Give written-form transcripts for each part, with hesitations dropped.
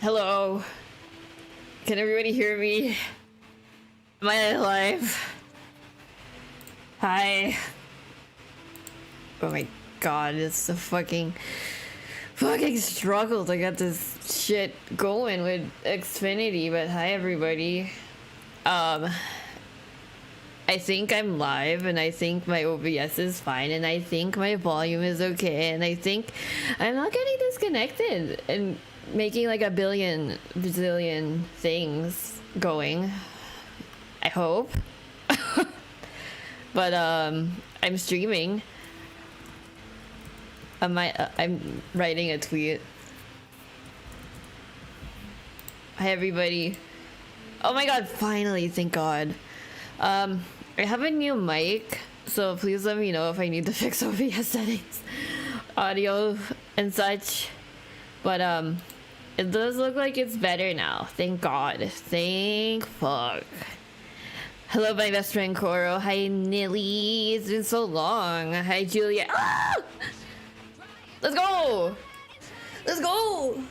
Hello. Can everybody hear me? Am I alive? Hi. Oh my god, it's a fucking struggle to get this shit going with Xfinity, but hi everybody. I think I'm live, and I think my OBS is fine, and I think my volume is okay, and I think I'm not getting disconnected and making like a bazillion things going. I hope. But I'm streaming. I'm writing a tweet. Hi everybody. Oh my god, finally, thank god. I have a new mic, so please let me know if I need to fix OBS settings, audio and such. But it does look like it's better now. Thank god. Thank fuck. Hello, my best friend Koro. Hi Nilly. It's been so long. Hi Julia. Ah! Let's go! Let's go!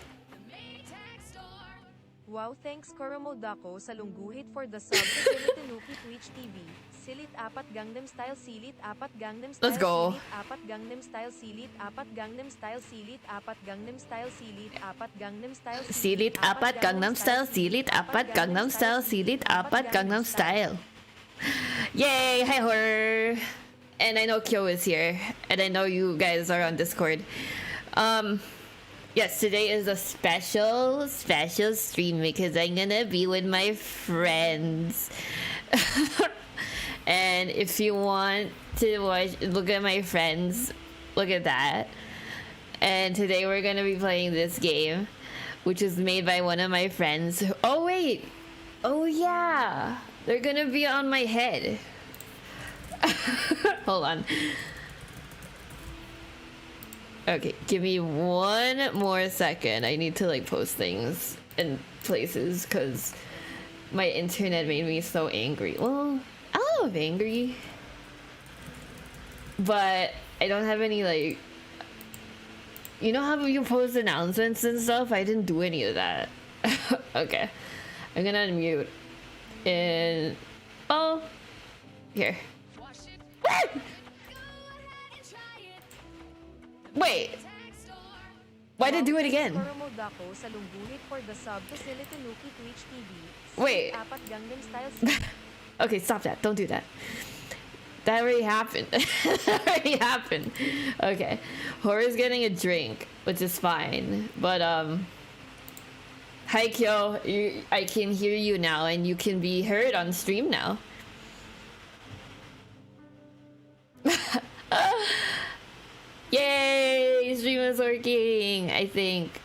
Wow, thanks Koromodako sa lungguhit for the sub to Silitanuki Twitch TV. Silit apat Gangnam Style Silit apat Gangnam Style. Let's go. Silit apat Gangnam Style Silit apat Gangnam Style Silit apat Gangnam Style Silit apat Gangnam Style Silit apat Gangnam Style Silit apat Gangnam Style Silit apat Gangnam Style. Yay! Hi horror. And I know Kyo is here, and I know you guys are on Discord. Yes, today is a special stream because I'm gonna be with my friends. And if you want to look at my friends, look at that. And today we're gonna be playing this game, which is made by one of my friends. Oh wait, oh yeah, they're gonna be on my head. Hold on. Okay, give me one more second. I need to like post things in places because my internet made me so angry. Well, I love angry, but I don't have any like, you know how you post announcements and stuff? I didn't do any of that. Okay, I'm gonna unmute and oh, here. Wait. Why did I do it again? Wait. Okay, stop that. Don't do that. That already happened. That already happened. Okay. Horror's getting a drink, which is fine. But hi Kyo, I can hear you now and you can be heard on stream now. Yay! Stream is working, I think.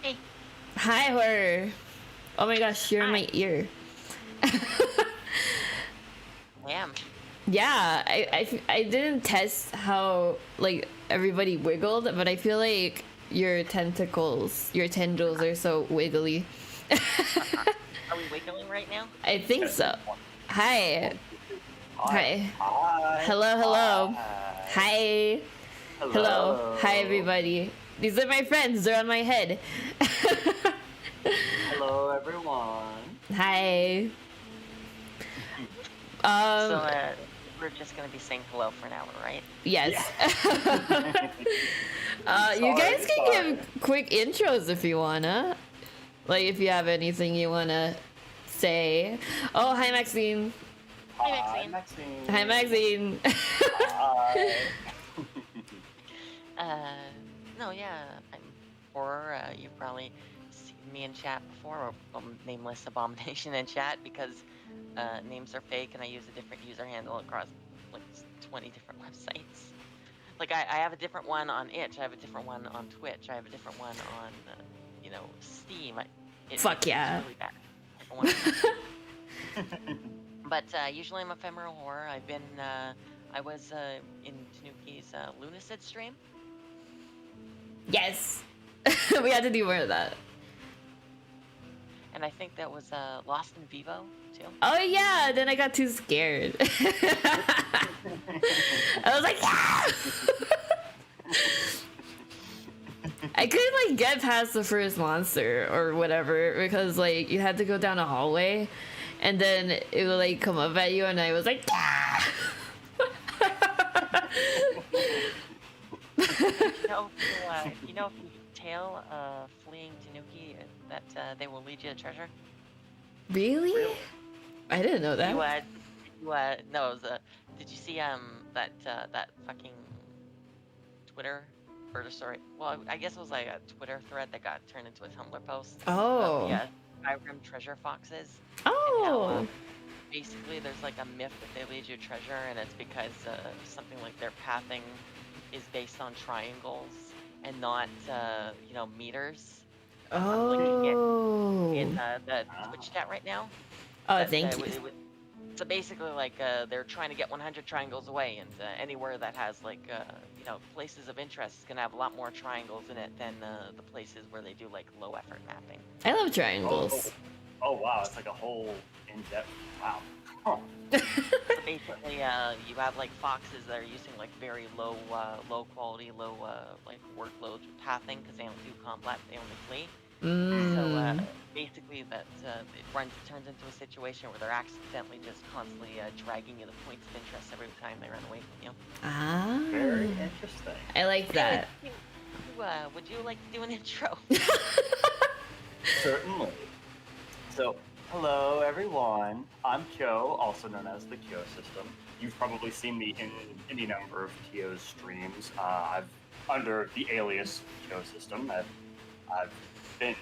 Hey. Hi, horror. Oh my gosh, you're in my ear. I am. Yeah, I didn't test how like everybody wiggled, but I feel like your tendrils are so wiggly. Are we wiggling right now? I think so. Hi. Hi. Hi. Hello. Hi. Hello. Hi, everybody. These are my friends. They're on my head. Hello, everyone. Hi. So, we're just gonna be saying hello for an hour, right? Yes. You guys can give quick intros if you wanna. Like, if you have anything you wanna say. Oh, hi, Maxine. Hi, Maxine. Hi, Maxine. Hi. No, yeah, I'm horror. You've probably seen me in chat before, or nameless abomination in chat, because names are fake and I use a different user handle across like 20 different websites. Like I have a different one on Itch, I have a different one on Twitch, I have a different one on, Steam. Fuck yeah. It's really bad. But usually I'm ephemeral horror. I was in Tanuki's Lunacid stream. Yes. We had to do more of that. And I think that was Lost in Vivo, too. Oh yeah, then I got too scared. I was like, yeah! I couldn't like get get past the first monster or whatever because like you had to go down a hallway, and then it would like come up at you, and I was like, ah! If you tail fleeing Tanuki, that they will lead you to treasure. Really? I didn't know that. No, it was, did you see that fucking Twitter or sorry? Well, I guess it was like a Twitter thread that got turned into a Tumblr post. Oh. Yeah, Skyrim treasure foxes. Oh. And how, basically, there's like a myth that they lead you to treasure, and it's because something like their pathing is based on triangles and not meters. I'm looking at in the Twitch chat right now. Oh, That, thank you. So basically, like they're trying to get 100 triangles away, and anywhere that has like places of interest is gonna have a lot more triangles in it than the places where they do like low effort mapping. I love triangles. Oh wow, it's like a whole in-depth. Wow. Huh. So basically, you have like foxes that are using like very low quality, low like workload pathing because they don't do combat, they only flee. So basically, that it turns into a situation where they're accidentally just constantly dragging you the points of interest every time they run away from you. Ah. Very interesting. I like that. Would you like to do an intro? Certainly. So, hello everyone. I'm Kyo, also known as the Kyo System. You've probably seen me in any number of Kyo's streams. I've under the alias Kyo System. I've been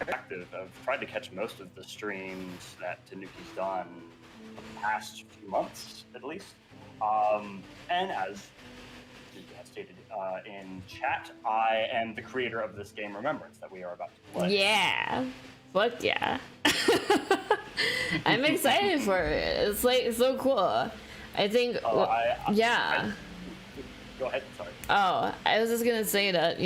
active. I've tried to catch most of the streams that Tanuki's done the past few months, at least. And as you have stated in chat, I am the creator of this game Remembrance that we are about to play. Yeah. Fuck yeah. I'm excited for it. It's like so cool. I think yeah. Go ahead, sorry. Oh, I was just gonna say that,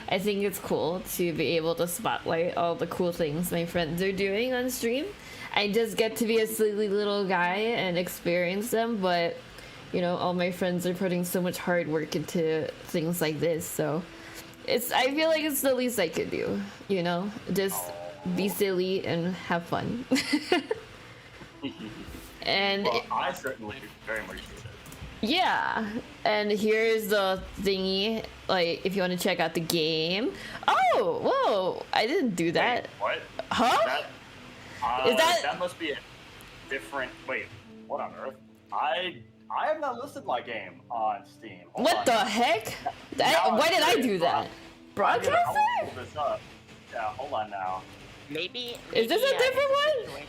I think it's cool to be able to spotlight all the cool things my friends are doing on stream. I just get to be a silly little guy and experience them, but, all my friends are putting so much hard work into things like this, so I feel like it's the least I could do, just be silly and have fun. And well, I certainly very much appreciate it. Yeah, and here's the thingy, like, if you want to check out the game. Oh, whoa, I didn't do that. Wait, what? Huh? Is that... That must be a different... Wait, what on earth? I have not listed my game on Steam. What the heck? Why did I do that? Broadcaster? I'll pull this up. Yeah, hold on now. Maybe is this a different one?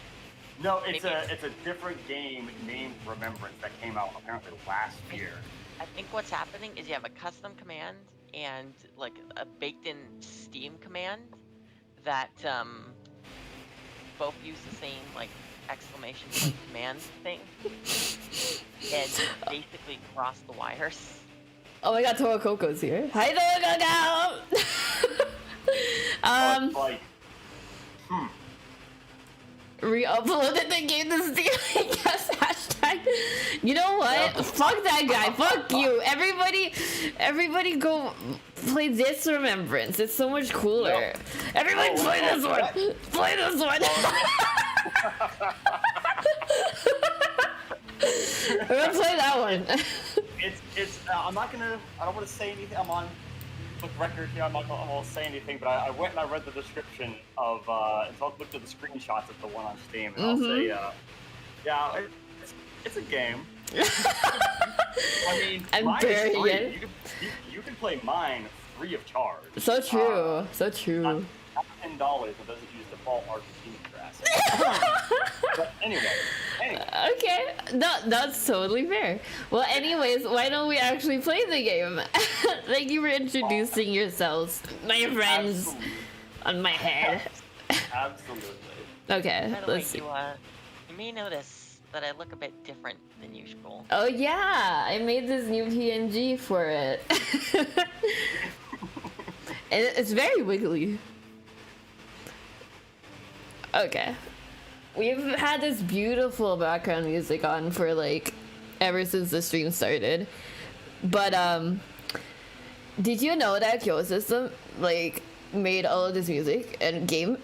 No, it's a different game named Remembrance that came out apparently last year. I think what's happening is you have a custom command and like a baked-in Steam command that both use the same like exclamation point command thing, and basically cross the wires. Oh my god, Toakoko's here. Hi, Toakoko! Like, re-uploaded the game to Steam. Yes, hashtag. You know what? No. Fuck that guy. Fuck you. Everybody go play this Remembrance. It's so much cooler. No. Everybody play this one. Play this one. We're gonna play that one. it's I don't want to say anything. I'm on the record here. I'm not gonna say anything, but I went and I read the description of and so I looked at the screenshots of the one on Steam, and I'll say yeah, it's a game. I mean, I'm burying it. You can play mine free of charge. So true. So true. $10 it doesn't use default Argentina grass. But anyway. Okay, that's totally fair. Well, anyways, why don't we actually play the game? Thank you for introducing yourselves, my friends, Absolutely. on my head. Absolutely. Okay, By the way, let's see. you may notice that I look a bit different than usual. Oh yeah, I made this new PNG for it. And it's very wiggly. Okay. We've had this beautiful background music on for like ever since the stream started. But Did you know that Kyo System like made all of this music and game?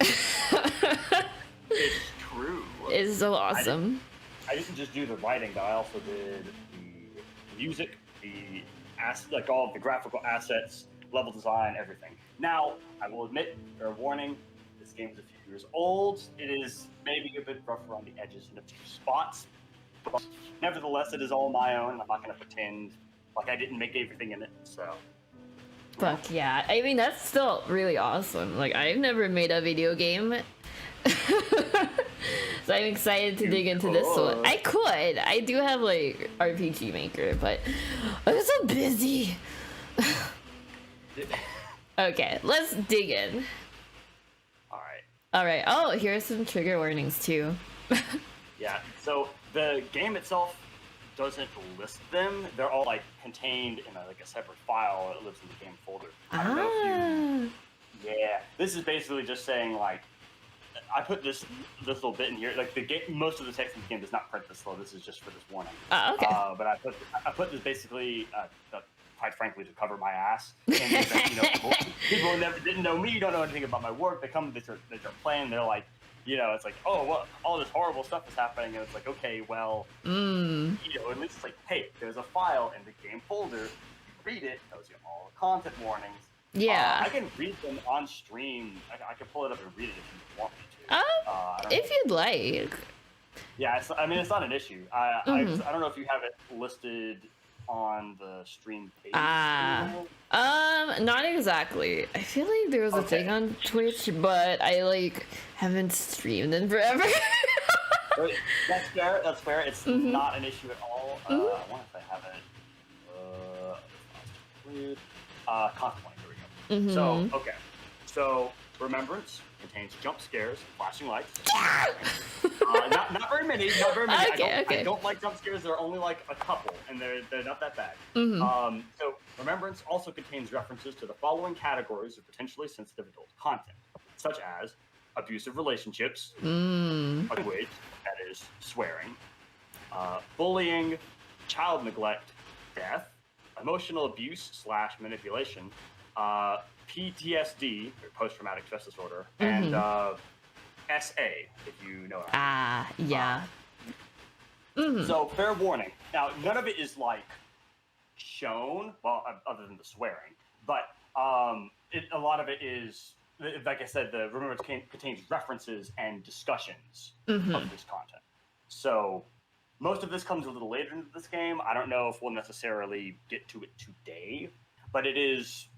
It's true. It's so awesome. I didn't just do the writing, but I also did the music, like all of the graphical assets, level design, everything. Now, I will admit, fair warning, this game is a few years old. It is maybe a bit rough around the edges in a few spots, but nevertheless, it is all my own. I'm not going to pretend like I didn't make everything in it. So, Fuck yeah. I mean, that's still really awesome. Like, I've never made a video game. So I'm excited to dig into this one. I could. I do have, like, RPG Maker, but I'm so busy. Okay, let's dig in. all right. Alright. Oh, here's some trigger warnings, too. Yeah. So the game itself doesn't list them. They're all like contained in a separate file that lives in the game folder. I don't know if you. Yeah. This is basically just saying like, I put this little bit in here. Like the game, most of the text in the game does not print this slow. This is just for this warning. Okay. But I put this basically, quite frankly, to cover my ass. And that, people who didn't know me, don't know anything about my work. They come, they're playing. They're like, it's like, oh, well, all this horrible stuff is happening, and it's like, okay, well, and it's like, hey, there's a file in the game folder. You read it. Tells you all the content warnings. Yeah. I can read them on stream. I can pull it up and read it if you want me to. If you'd like. Yeah, it's not an issue. I don't know if you have it listed on the stream page. Not exactly. I feel like there was a thing on Twitch, but I haven't streamed in forever. That's fair. That's fair. It's not an issue at all. I wonder if I have it. Content warning. Here we go. So so Remembrance contains jump scares, flashing lights. Not very many. Not very many. I don't like jump scares. There are only like a couple, and they're not that bad. So Remembrance also contains references to the following categories of potentially sensitive adult content, such as abusive relationships, language, that is swearing, bullying, child neglect, death, emotional abuse / manipulation, PTSD, or post-traumatic stress disorder, and SA, if you know it. Yeah. So, fair warning. Now, none of it is, shown, well, other than the swearing, but a lot of it is, like I said, the Remembrance contains references and discussions of this content. So, most of this comes a little later into this game. I don't know if we'll necessarily get to it today, but it is...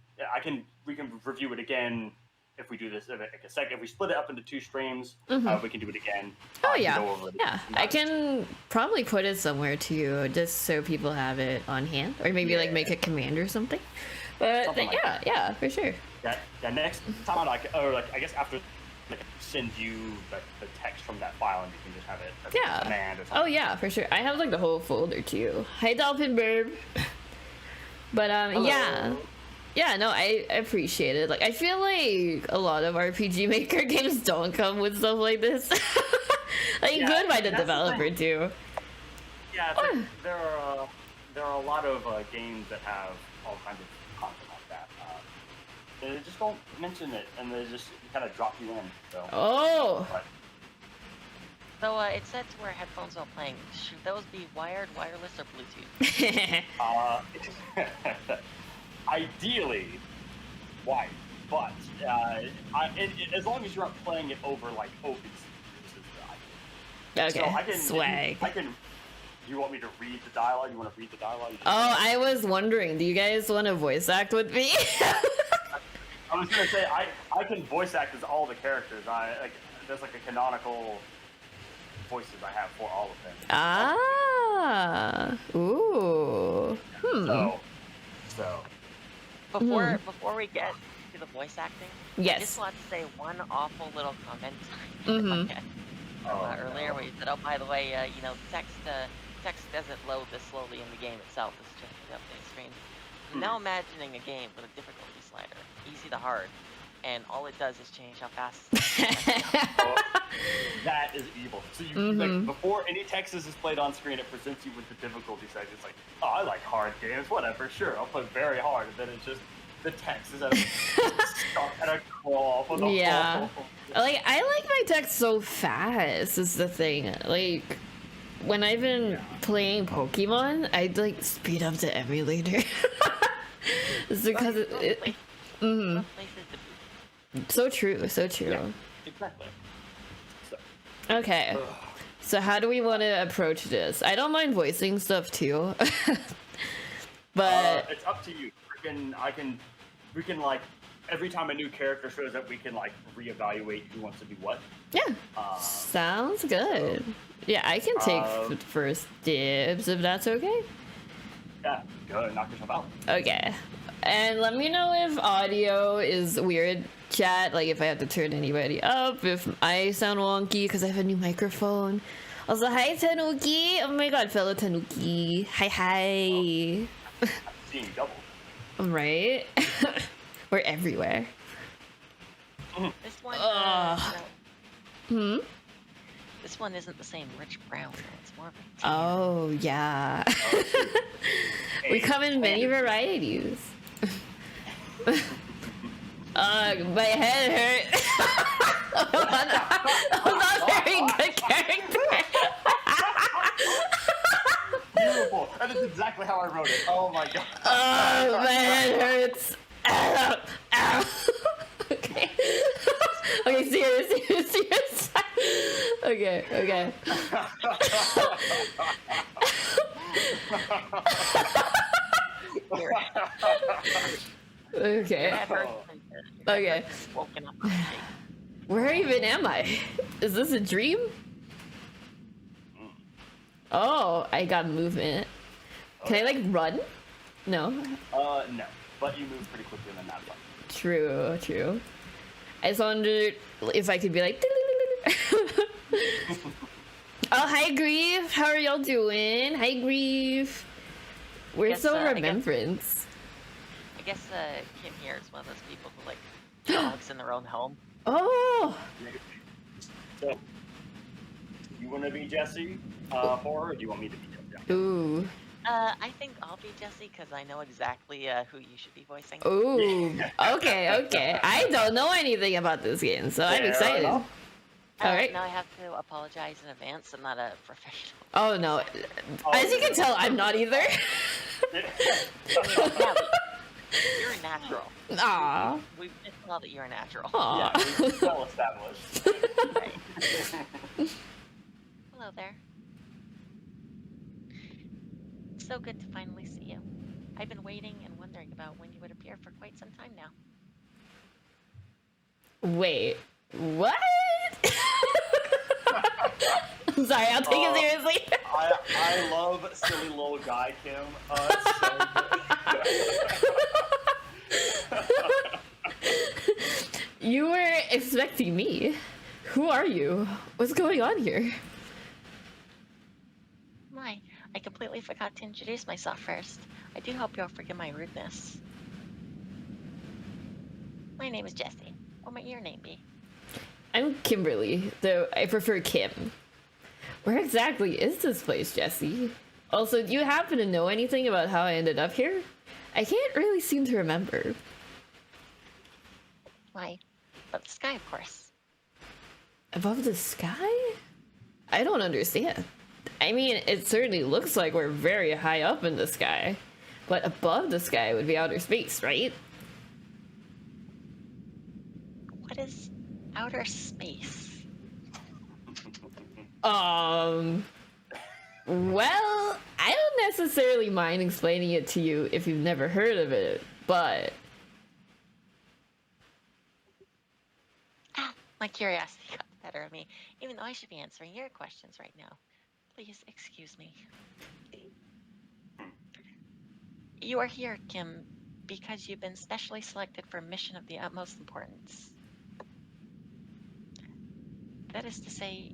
we can review it again if we do this in a second. If we split it up into 2 streams, we can do it again. Oh yeah, I can probably put it somewhere too, just so people have it on hand, or maybe make a command or something. But something yeah, for sure. Yeah. Next time, I guess after, send you the text from that file, and you can just have it as a command or something. Oh yeah, for sure. I have the whole folder too. Hi, Dolphin Burb. But Hello. Yeah, no, I appreciate it. I feel like a lot of RPG Maker games don't come with stuff like this. Good by the developer too. Yeah, there are a lot of games that have all kinds of content like that. They just don't mention it, and they just kind of drop you in. So. Oh. So it said to where headphones while playing. Should those be wired, wireless, or Bluetooth? Ideally, wired, but as long as you're not playing it over open speakers, is the idea. Okay. So I can. You want me to read the dialogue? You want to read the dialogue? I was wondering. Do you guys want to voice act with me? I was gonna say I can voice act as all the characters. There's a canonical voices I have for all of them. Ooh. So. Before we get to the voice acting, yes. I just want to say one awful little comment. Earlier where you said, oh, by the way, text doesn't load this slowly in the game itself. It's just the update screen. Now imagining a game with a difficulty slider, easy to hard, and all it does is change how fast. That is evil. So you before any text is displayed on screen, it presents you with the difficulty setting. It's like, oh, I like hard games, whatever, sure, I'll put very hard, and then it just the text is at a stuck at a crawl for the Yeah. whole. Like, I like my text so fast is the thing. Like, when I've been playing Pokemon, I'd like speed up the emulator. It's because Both places to be. so true, so true. Yeah, exactly. So, Okay. So how do we want to approach this? I don't mind voicing stuff too. But it's up to you. We can like every time a new character shows up, we can like reevaluate who wants to do what. yeah. Sounds good. Yeah, I can take first dibs if that's okay. Yeah, go ahead and knock yourself out. Okay. And let me know if audio is weird, chat. Like if I have to turn anybody up, if I sound wonky because I have a new microphone. Also, hi Tanuki. Oh my god, fellow Tanuki. Hi. I'm seeing double. Right? We're everywhere. This one. This one isn't the same rich brown. It's more of a tan. Oh, yeah. We come in many varieties. My head hurt. I'm not very good character. Beautiful. That is exactly how I wrote it. Oh my god. Oh, my head hurts. Ow, ow. Okay. Okay, serious. Okay. Okay. That hurts. Okay. Woken up. Where even am I? Is this a dream? Oh, I got movement. Can I like run? No. No. But you move pretty quickly than that one. True. I just wondered if I could be like. Oh, hi Grief. How are y'all doing? Hi Grief. We're Guess, so I guess- remembrance. I guess Kim here is one of those people who like dogs in their own home. Oh. So, you want to be Jesse, or do you want me to be Jesse? Ooh. I think I'll be Jesse because I know exactly who you should be voicing. Ooh. Okay. I don't know anything about this game, so I'm Fair excited. enough. All right. Now I have to apologize in advance. I'm not a professional. Oh no. As you can tell, I'm not either. Yeah, you're a natural. Aw. We've just know that you're a natural. Aw. Yeah, we're well established. Right. Hello there. So good to finally see you. I've been waiting and wondering about when you would appear for quite some time now. Wait. What? I'm sorry, I'll take it seriously. I love silly little guy Kim. It's so good. You were expecting me. Who are you? What's going on here? My, I completely forgot to introduce myself first. I do hope you'll forgive my rudeness. My name is Jessie. What might your name be? I'm Kimberly, though I prefer Kim. Where exactly is this place, Jesse? Also, do you happen to know anything about how I ended up here? I can't really seem to remember. Why, but the sky, of course. Above the sky? I don't understand. I mean, it certainly looks like we're very high up in the sky, but above the sky would be outer space, right? What is outer space? Well, I don't necessarily mind explaining it to you if you've never heard of it, but My curiosity got the better of me, even though I should be answering your questions right now. Please excuse me. You are here, Kim, because you've been specially selected for a mission of the utmost importance. That is to say,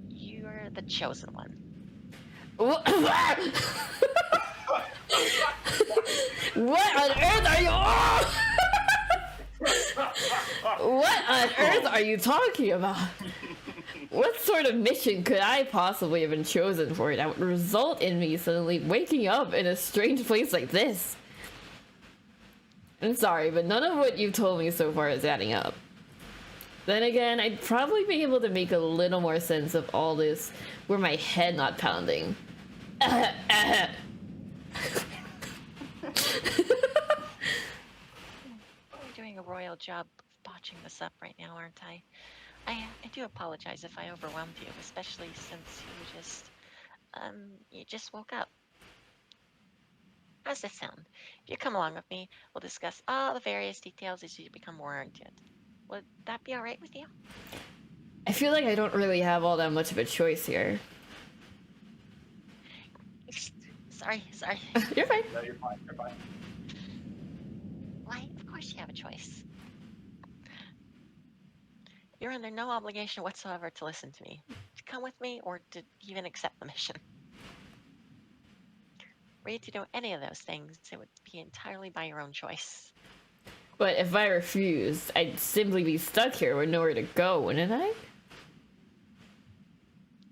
you're the chosen one. what on earth are you? What on earth are you talking about? What sort of mission could I possibly have been chosen for that would result in me suddenly waking up in a strange place like this? I'm sorry, but none of what you've told me so far is adding up. Then again, I'd probably be able to make a little more sense of all this were my head not pounding. I'm doing a royal job of botching this up right now, aren't I? I do apologize if I overwhelmed you, especially since you just woke up. How's this sound? If you come along with me, we'll discuss all the various details as you become more oriented. Would that be all right with you? I feel like I don't really have all that much of a choice here. Sorry. You're fine. No, you're fine. You're fine. Why, of course you have a choice. You're under no obligation whatsoever to listen to me, to come with me, or to even accept the mission. Were you to do any of those things, it would be entirely by your own choice. But if I refused, I'd simply be stuck here with nowhere to go, wouldn't I?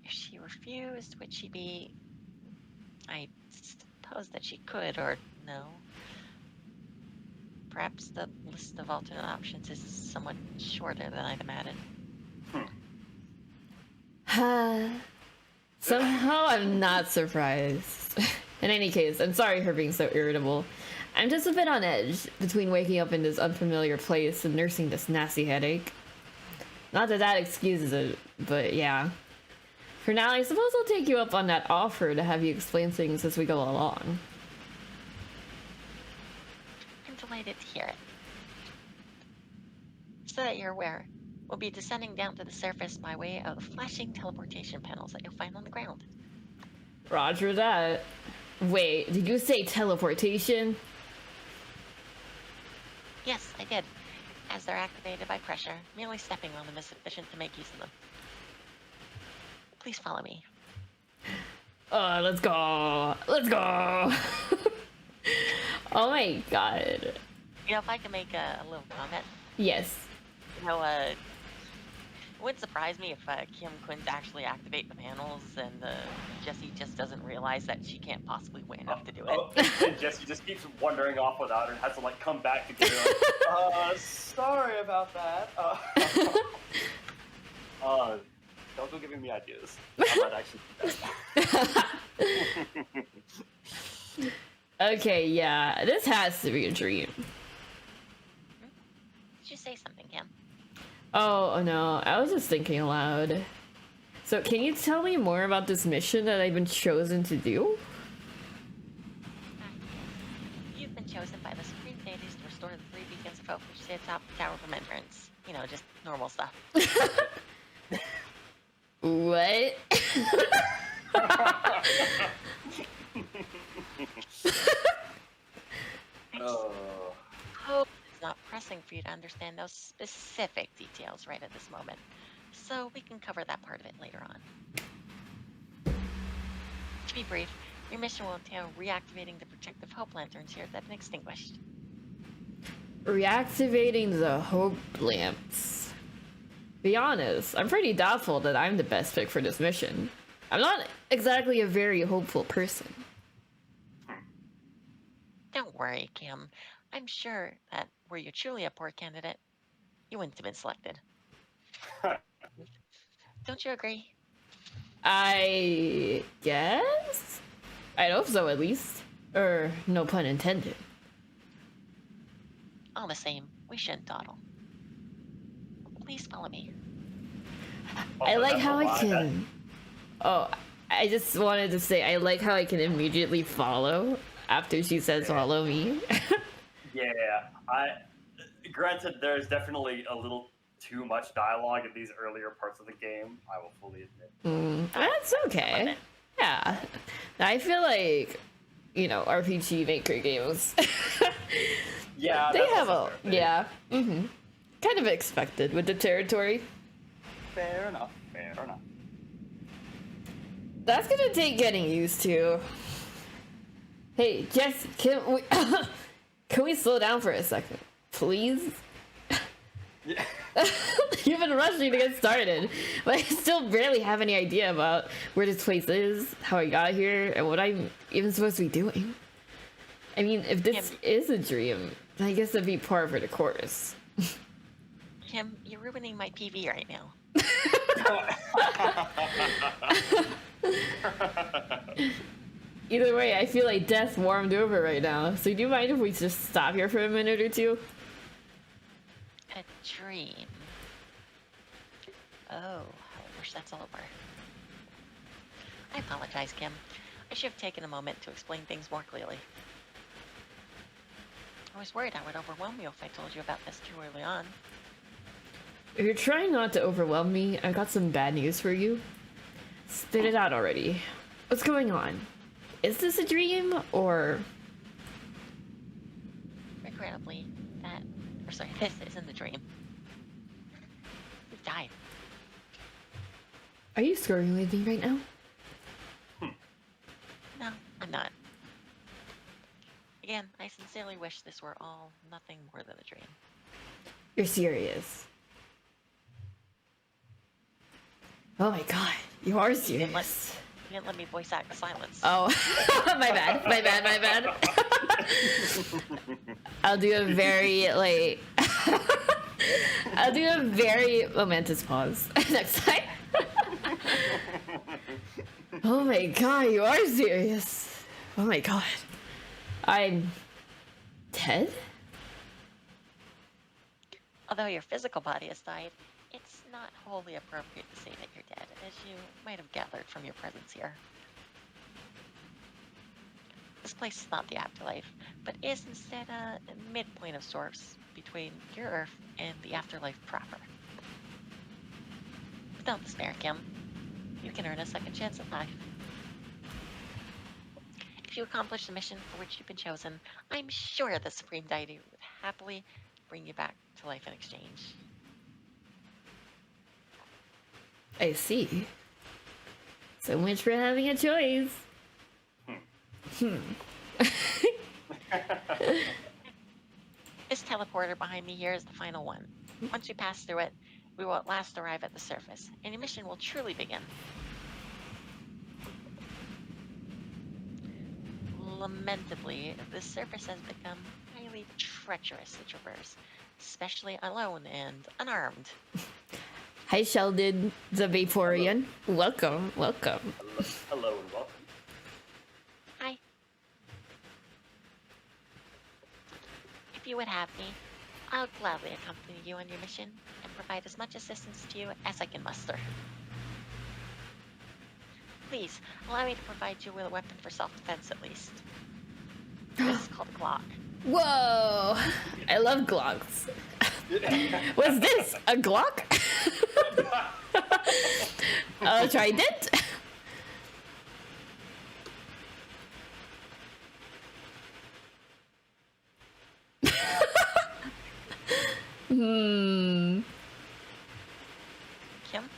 If she refused, would she be... I suppose that she could, or no. Perhaps the list of alternate options is somewhat shorter than I'd imagined. Somehow I'm not surprised. In any case, I'm sorry for being so irritable. I'm just a bit on edge between waking up in this unfamiliar place and nursing this nasty headache. Not that that excuses it, but yeah. For now, I suppose I'll take you up on that offer to have you explain things as we go along. I'm delighted to hear it. So that you're aware, we'll be descending down to the surface by way of the flashing teleportation panels that you'll find on the ground. Roger that. Wait, did you say teleportation? Yes, I did. As they're activated by pressure, merely stepping on them is sufficient to make use of them. Please follow me. Let's go. Let's go. Oh my god. You know, if I can make a little comment, Yes. you know, it wouldn't surprise me if Kim couldn't actually activate the panels and Jessie just doesn't realize that she can't possibly wait enough to do it. And Jesse just keeps wandering off without her and has to like come back to get her. Like, sorry about that. Don't go giving me ideas. I might actually do that. Okay, yeah, this has to be a dream. Did you say something, Kim? Oh no, I was just thinking aloud. So, can you tell me more about this mission that I've been chosen to do? You've been chosen by the Supreme Deities to restore the 3 beacons of hope which sit atop the Tower of Remembrance. You know, just normal stuff. What? Hope it's not pressing for you to understand those specific details right at this moment, so we can cover that part of it later on. To be brief, your mission will entail reactivating the protective hope lanterns here that have been extinguished. Reactivating the hope lamps. Be honest, I'm pretty doubtful that I'm the best pick for this mission. I'm not exactly a very hopeful person. Don't worry, Kim. I'm sure that were you truly a poor candidate, you wouldn't have been selected. Don't you agree? I guess? I'd hope so, at least. No pun intended. All the same, we shouldn't dawdle. Please follow me. I like that's how a I lie. can... Oh, I just wanted to say, I like how I can immediately follow after she says follow me. Yeah, granted, there's definitely a little too much dialogue in these earlier parts of the game. I will fully admit. That's okay. Yeah. I feel like, RPG Maker games. Yeah, They that's have also a... fair. Yeah. Kind of expected with the territory. Fair enough. Fair enough. That's gonna take getting used to. Hey, Jess, can we slow down for a second? Please? Yeah. You've been rushing to get started, but I still barely have any idea about where this place is, how I got here, and what I'm even supposed to be doing. I mean, if this Kim. is a dream, I guess it'd be par for the course. Kim, you're ruining my PV right now. Either way, I feel like death warmed over right now. So do you mind if we just stop here for a minute or two? A dream. Oh, I wish that's all over. I apologize, Kim. I should have taken a moment to explain things more clearly. I was worried I would overwhelm you if I told you about this too early on. If you're trying not to overwhelm me, I've got some bad news for you. Spit it out already. What's going on? Is this a dream, or... Regrettably, this isn't a dream. You've died. Are you screwing with me right now? No, I'm not. Again, I sincerely wish this were all nothing more than a dream. You're serious. Oh my god, you are serious. You didn't let me voice act the silence. Oh, my bad. I'll do a very, like... I'll do a very momentous pause next time. Oh my god, you are serious. Oh my god. I'm... dead? Although your physical body has died, it's not wholly appropriate to say that you're dead, as you might have gathered from your presence here. This place is not the afterlife, but is instead a midpoint of sorts between your Earth and the afterlife proper. But don't despair, Kim. You can earn a second chance at life. If you accomplish the mission for which you've been chosen, I'm sure the Supreme Deity would happily bring you back to life in exchange. I see. So much for having a choice. This teleporter behind me here is the final one. Once we pass through it, we will at last arrive at the surface, and your mission will truly begin. Lamentably, the surface has become highly treacherous to traverse, especially alone and unarmed. Hi, Sheldon, the Vaporian. Welcome. Hello and welcome. Hi. If you would have me, I'll gladly accompany you on your mission and provide as much assistance to you as I can muster. Please, allow me to provide you with a weapon for self-defense at least. This is called a Glock. Whoa! I love Glocks. Was this a Glock? Tried it? Kim?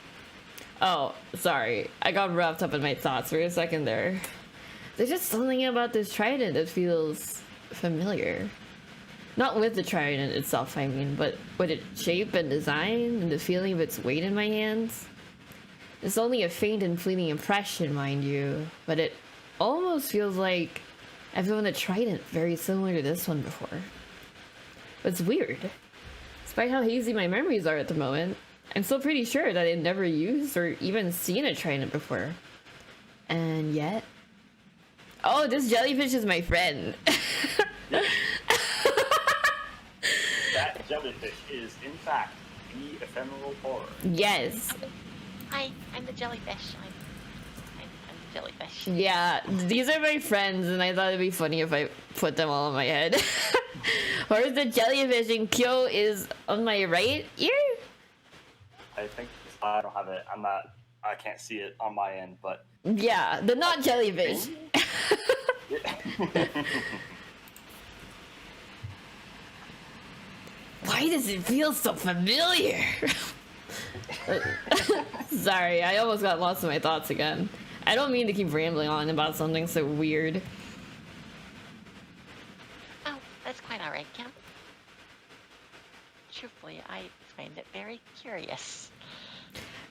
Oh, sorry. I got wrapped up in my thoughts for a second there. There's just something about this trident that feels familiar. Not with the trident itself, I mean, but with its shape and design and the feeling of its weight in my hands. It's only a faint and fleeting impression, mind you, but it almost feels like I've owned a trident very similar to this one before. But it's weird. Despite how hazy my memories are at the moment, I'm still pretty sure that I'd never used or even seen a trident before. And yet... Oh, this jellyfish is my friend. That jellyfish is, in fact, the ephemeral horror. Yes. Hi, I'm the jellyfish. I'm the jellyfish. Yeah, these are my friends, and I thought it'd be funny if I put them all on my head. Where's the jellyfish? And Kyo is on my right ear? I think I don't have it. I can't see it on my end, but Yeah, the not jellyfish. Why does it feel so familiar? Sorry, I almost got lost in my thoughts again. I don't mean to keep rambling on about something so weird. Oh, that's quite alright, Kim. Truthfully, I find it very curious.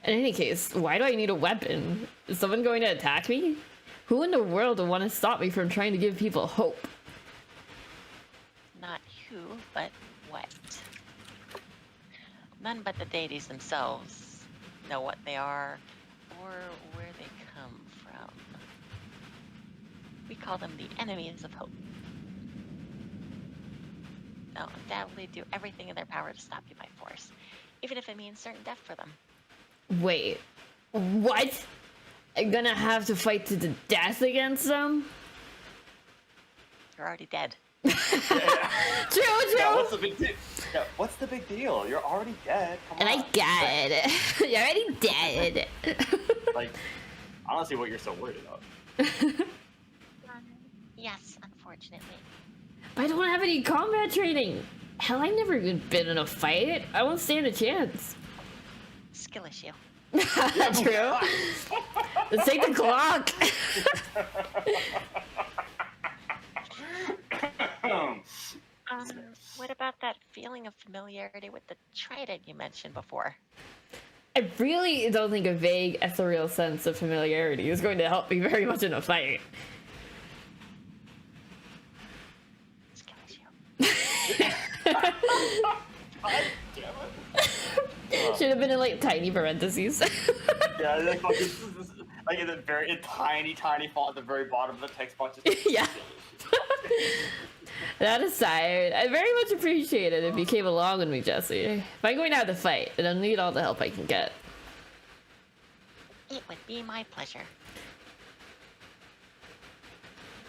In any case, why do I need a weapon? Is someone going to attack me? Who in the world would want to stop me from trying to give people hope? too, but what? None but the deities themselves know what they are or where they come from. We call them the enemies of hope. They'll undoubtedly do everything in their power to stop you by force, even if it means certain death for them. Wait, what? I'm gonna have to fight to the death against them? You're already dead. True. Yeah, what's the big deal? Yeah, what's the big deal? You're already dead. Come And on. I got it. You're already dead. Like, I don't see what you're so worried about. Yes, unfortunately. But I don't have any combat training. Hell, I've never even been in a fight. I won't stand a chance. Skill issue. True. Let's take the clock. What about that feeling of familiarity with the trident you mentioned before? I really don't think a vague, ethereal sense of familiarity is going to help me very much in a fight. Skill issue. God damn it. Should have been in like tiny parentheses. Yeah, like, like in the very tiny font at the very bottom of the text box. Yeah. That aside, I very much appreciate it if you came along with me, Jesse. If I'm going to have to fight, then I'll need all the help I can get. It would be my pleasure.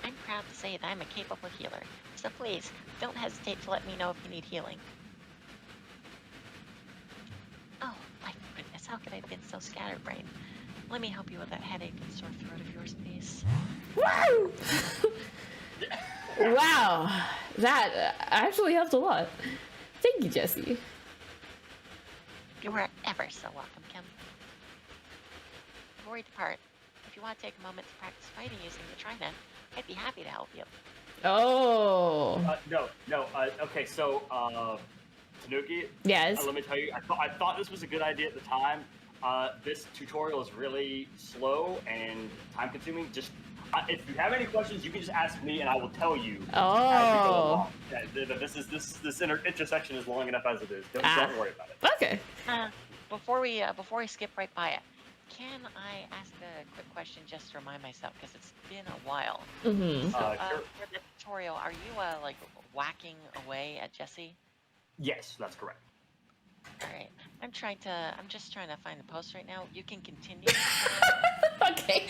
I'm proud to say that I'm a capable healer, so please, don't hesitate to let me know if you need healing. Oh, my goodness, how could I have been so scatterbrained? Let me help you with that headache and sore throat of yours, please. Woo! Wow, that actually helped a lot. Thank you, Jesse. You are ever so welcome, Kim. Before we depart, if you want to take a moment to practice fighting using the trident, I'd be happy to help you. Oh. No. Okay, so, Tanuki. Yes. Let me tell you, I thought this was a good idea at the time. This tutorial is really slow and time-consuming. Just if you have any questions, you can just ask me, and I will tell you as we go Oh. along. Yeah, this intersection is long enough as it is. Don't worry about it. Okay. Before we skip right by it, can I ask a quick question just to remind myself, because it's been a while. Mm-hmm. So, Sure. for the tutorial, are you like whacking away at Jesse? Yes, that's correct. All right. I'm just trying to find the post right now. You can continue. Okay.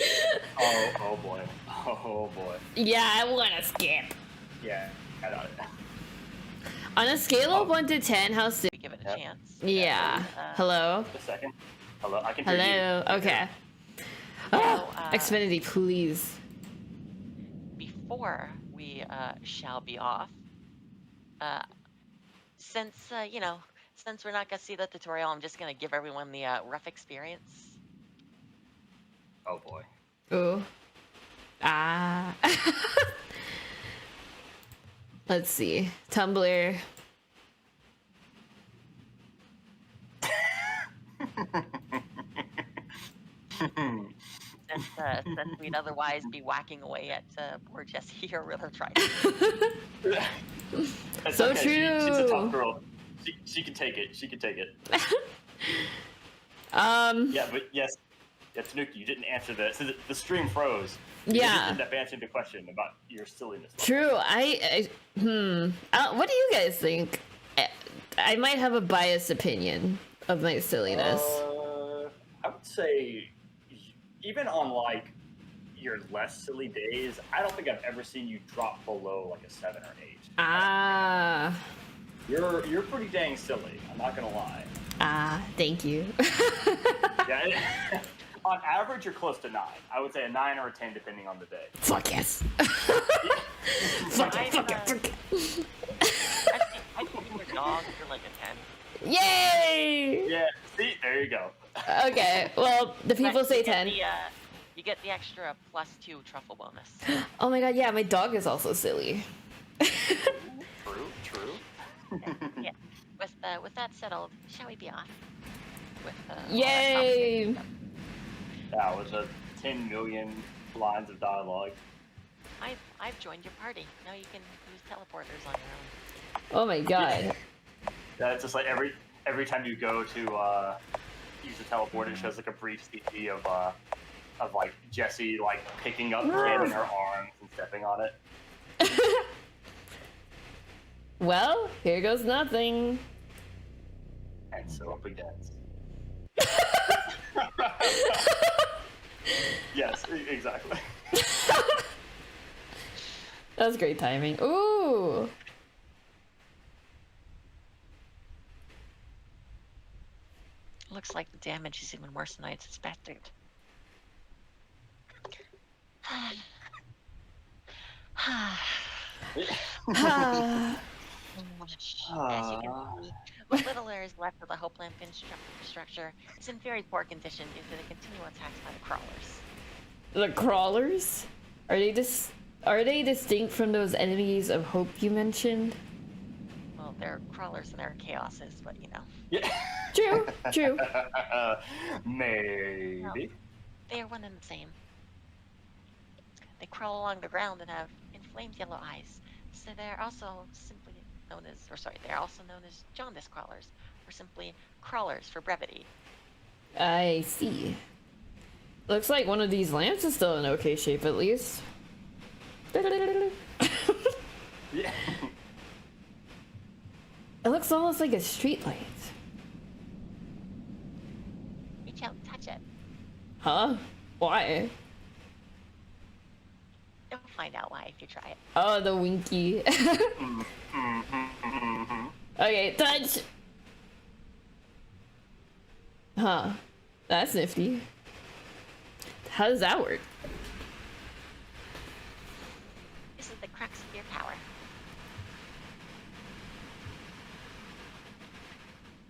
Oh boy. Oh boy. Yeah, I want to skip. Yeah, I got it. On a scale of 1 to 10, how soon? We give it a Yep. chance. Yeah. Hello? A second. Hello, I can hear you. Hello? Okay. Now, Xfinity, please. before we shall be off, since since we're not gonna see the tutorial, I'm just gonna give everyone the rough experience. Oh boy. Ooh. Ah. Let's see. Tumblr. Since we'd otherwise be whacking away at poor Jessie or with her trident. That's So okay. She's a true. tough girl. She can take it. She can take it. Yeah, but yes. Yeah, Tanuki, you didn't answer the. So the stream froze. You Yeah. didn't end up answering the question about your silliness. True. What do you guys think? I might have a biased opinion of my silliness. I would say, even on like your less silly days, I don't think I've ever seen you drop below like a 7 or 8. Ah. You're pretty dang silly. I'm not gonna lie. Thank you. Yeah. On average, you're close to 9. I would say a 9 or a 10, depending on the day. Fuck yes. Fuck it, fuck it, fuck it. I think your dog for like a 10. Yay! Yeah. See, there you go. Okay, well, the people But say you get 10. you get the extra +2 truffle bonus. Oh my god, yeah, my dog is also silly. True. Yeah. With that settled, shall we be off? With Yay! That was a 10 million lines of dialogue. I've joined your party. Now you can use teleporters on your own. Oh my god. Yeah, it's just like every time you go to use the teleport, it shows like a brief CG of like Jessie like picking up Ken in her arms and stepping on it. Well, here goes nothing. And so up against. Yes, exactly. That was great timing. Ooh. Looks like the damage is even worse than I suspected. As you can see, what little there is left of the Hopeland infrastructure is in very poor condition due to the continual attacks by the crawlers. The crawlers? Are they distinct from those enemies of hope you mentioned? Well, they're crawlers and they're chaoses, but you know. Yeah. True. Maybe. No, they are one and the same. They crawl along the ground and have inflamed yellow eyes, so they're also known as jaundice crawlers, or simply crawlers for brevity. I see. Looks like one of these lamps is still in okay shape, at least. Yeah. It looks almost like a streetlight. Reach out and touch it. Huh? Why? You'll find out why if you try it. Oh, the winky. Okay, touch! Huh. That's nifty. How does that work? This is the crux of your power.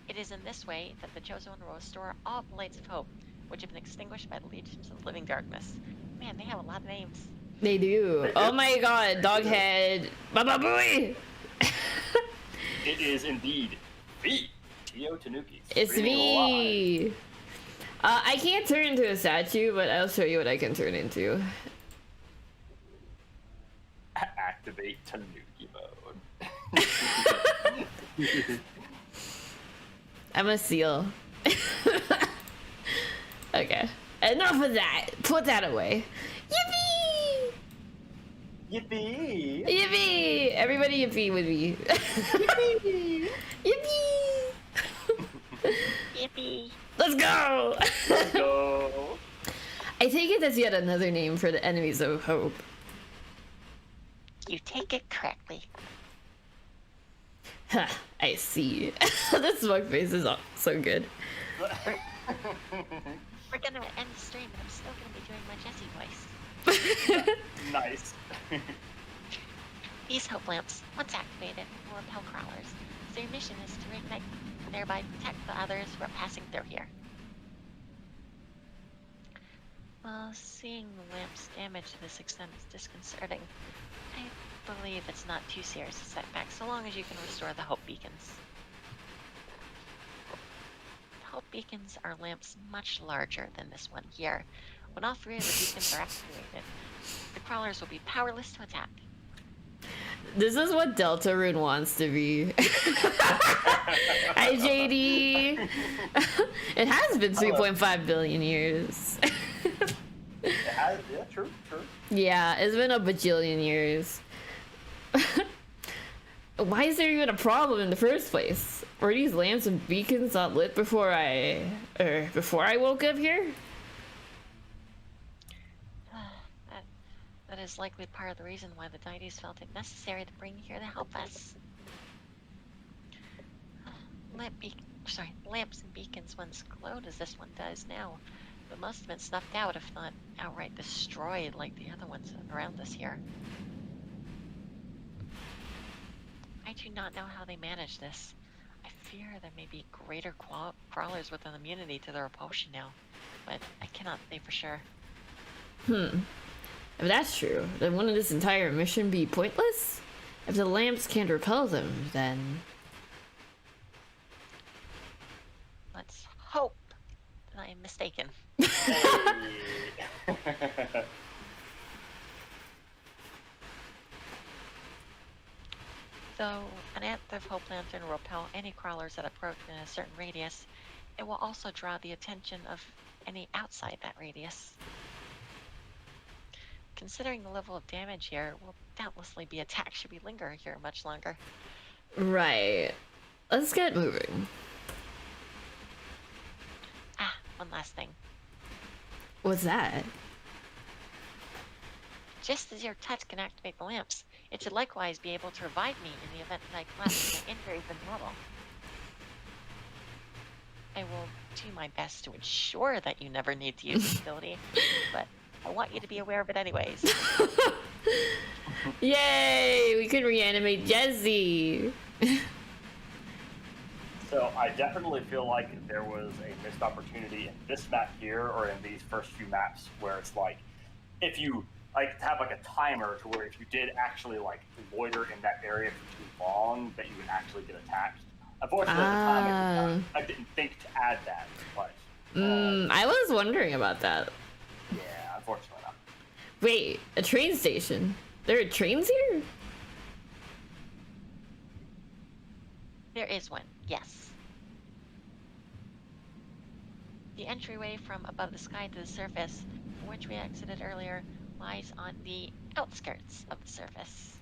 It is in this way that the Chosen One will restore all the lights of hope, which have been extinguished by the legions of the living darkness. Man, they have a lot of names. They do. Oh my god, Doghead. Baba Booey! It is indeed the Tio Tanuki. It's me! I can't turn into a statue, but I'll show you what I can turn into. Activate Tanuki mode. I'm a seal. Okay. Enough of that. Put that away. Yippee! Yippee! Yippee! Everybody yippee with me. Yippee! Yippee! Yippee! Let's go! Let's go! I take it that's yet another name for the enemies of hope. You take it correctly. Huh, I see. The smug face is so good. We're gonna end the stream, and I'm still gonna be doing my Jessie voice. Nice. These hope lamps, once activated, will repel crawlers. So your mission is to reignite and thereby protect the others who are passing through here. Well, seeing the lamp's damage to this extent is disconcerting. I believe it's not too serious a setback, so long as you can restore the hope beacons. The hope beacons are lamps much larger than this one here. When all three of the beacons are activated, the crawlers will be powerless to attack. This is what Deltarune wants to be. Hi, JD. It has been 3.5 billion years. Yeah, true. Yeah, it's been a bajillion years. Why is there even a problem in the first place? Were these lamps and beacons not lit before I woke up here? That is likely part of the reason why the deities felt it necessary to bring you here to help us. Lamps and beacons once glowed as this one does now, but must have been snuffed out, if not outright destroyed like the other ones around us here. I do not know how they managed this. I fear there may be greater crawlers with an immunity to their repulsion now, but I cannot say for sure. If that's true, then wouldn't this entire mission be pointless? If the lamps can't repel them, then... Let's hope that I am mistaken. Though an anther of Hope Lantern will repel any crawlers that approach in a certain radius, it will also draw the attention of any outside that radius. Considering the level of damage here, we'll doubtlessly be attacked should we linger here much longer. Right. Let's get moving. Ah, one last thing. What's that? Just as your touch can activate the lamps, it should likewise be able to revive me in the event that I collapse and my injuries than normal. I will do my best to ensure that you never need to use this ability, but I want you to be aware of it anyways. Yay! We can reanimate Jesse! So I definitely feel like there was a missed opportunity in this map here, or in these first few maps, where it's like, if you like have like a timer to where if you did actually like loiter in that area for too long, that you would actually get attacked. Unfortunately, at the time, I didn't think to add that, but I was wondering about that. yeah, unfortunately not. Wait, a train station? There are trains here? There is one, yes. The entryway from above the sky to the surface, from which we exited earlier, lies on the outskirts of the surface.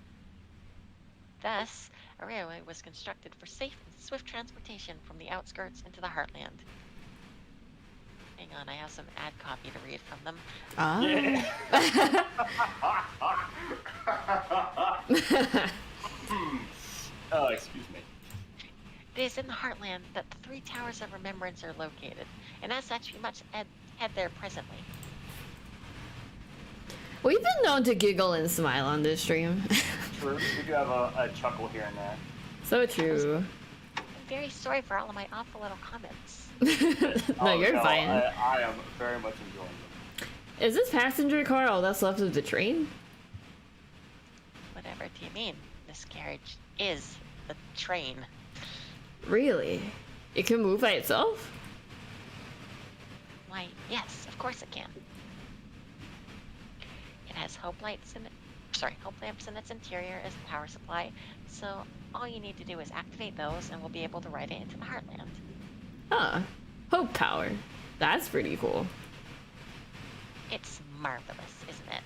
Thus, a railway was constructed for safe and swift transportation from the outskirts into the heartland. Hang on, I have some ad copy to read from them. Ah. Oh, excuse me. It is in the heartland that the 3 towers of remembrance are located, and as such, we must head there presently. We've been known to giggle and smile on this stream. True, we do have a chuckle here and there. So true. I'm very sorry for all of my awful little comments. No, you're fine. I am very much enjoying them. Is this passenger car all that's left of the train? Whatever do you mean? This carriage is the train. Really? It can move by itself? Why, yes, of course it can. It has hope lamps in its interior as the power supply, so all you need to do is activate those and we'll be able to ride it into the heartland. Huh. Hope power. That's pretty cool. It's marvelous, isn't it?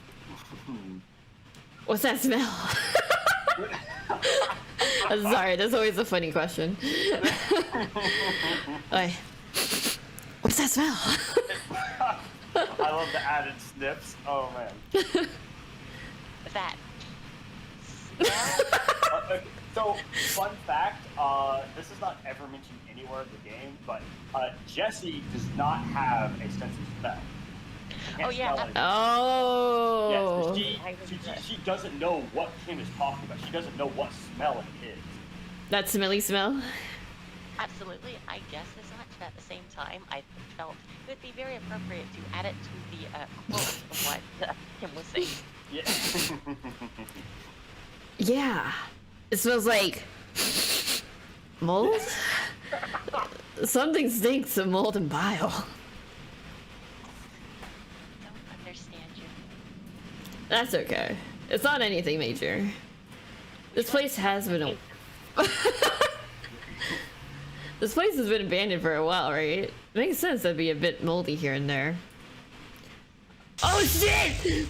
What's that smell? I'm sorry, that's always a funny question. Like, what's that smell? I love the added sniffs. Oh man. That. So, fun fact, this is not ever mentioned anywhere in the game, but Jessie does not have a sense of smell. She can't Oh, yeah. smell anything. Oh. Yes, she doesn't know what Kim is talking about. She doesn't know what smell it is. That smelly smell? Absolutely, I guess as much, but at the same time, I felt it would be very appropriate to add it to the quote of what Kim was saying. Yeah. Yeah. It smells like mold? Something stinks of mold and bile. Don't understand you. That's okay. It's not anything major. This place has been This place has been abandoned for a while, right? It makes sense that'd be a bit moldy here and there. Oh shit!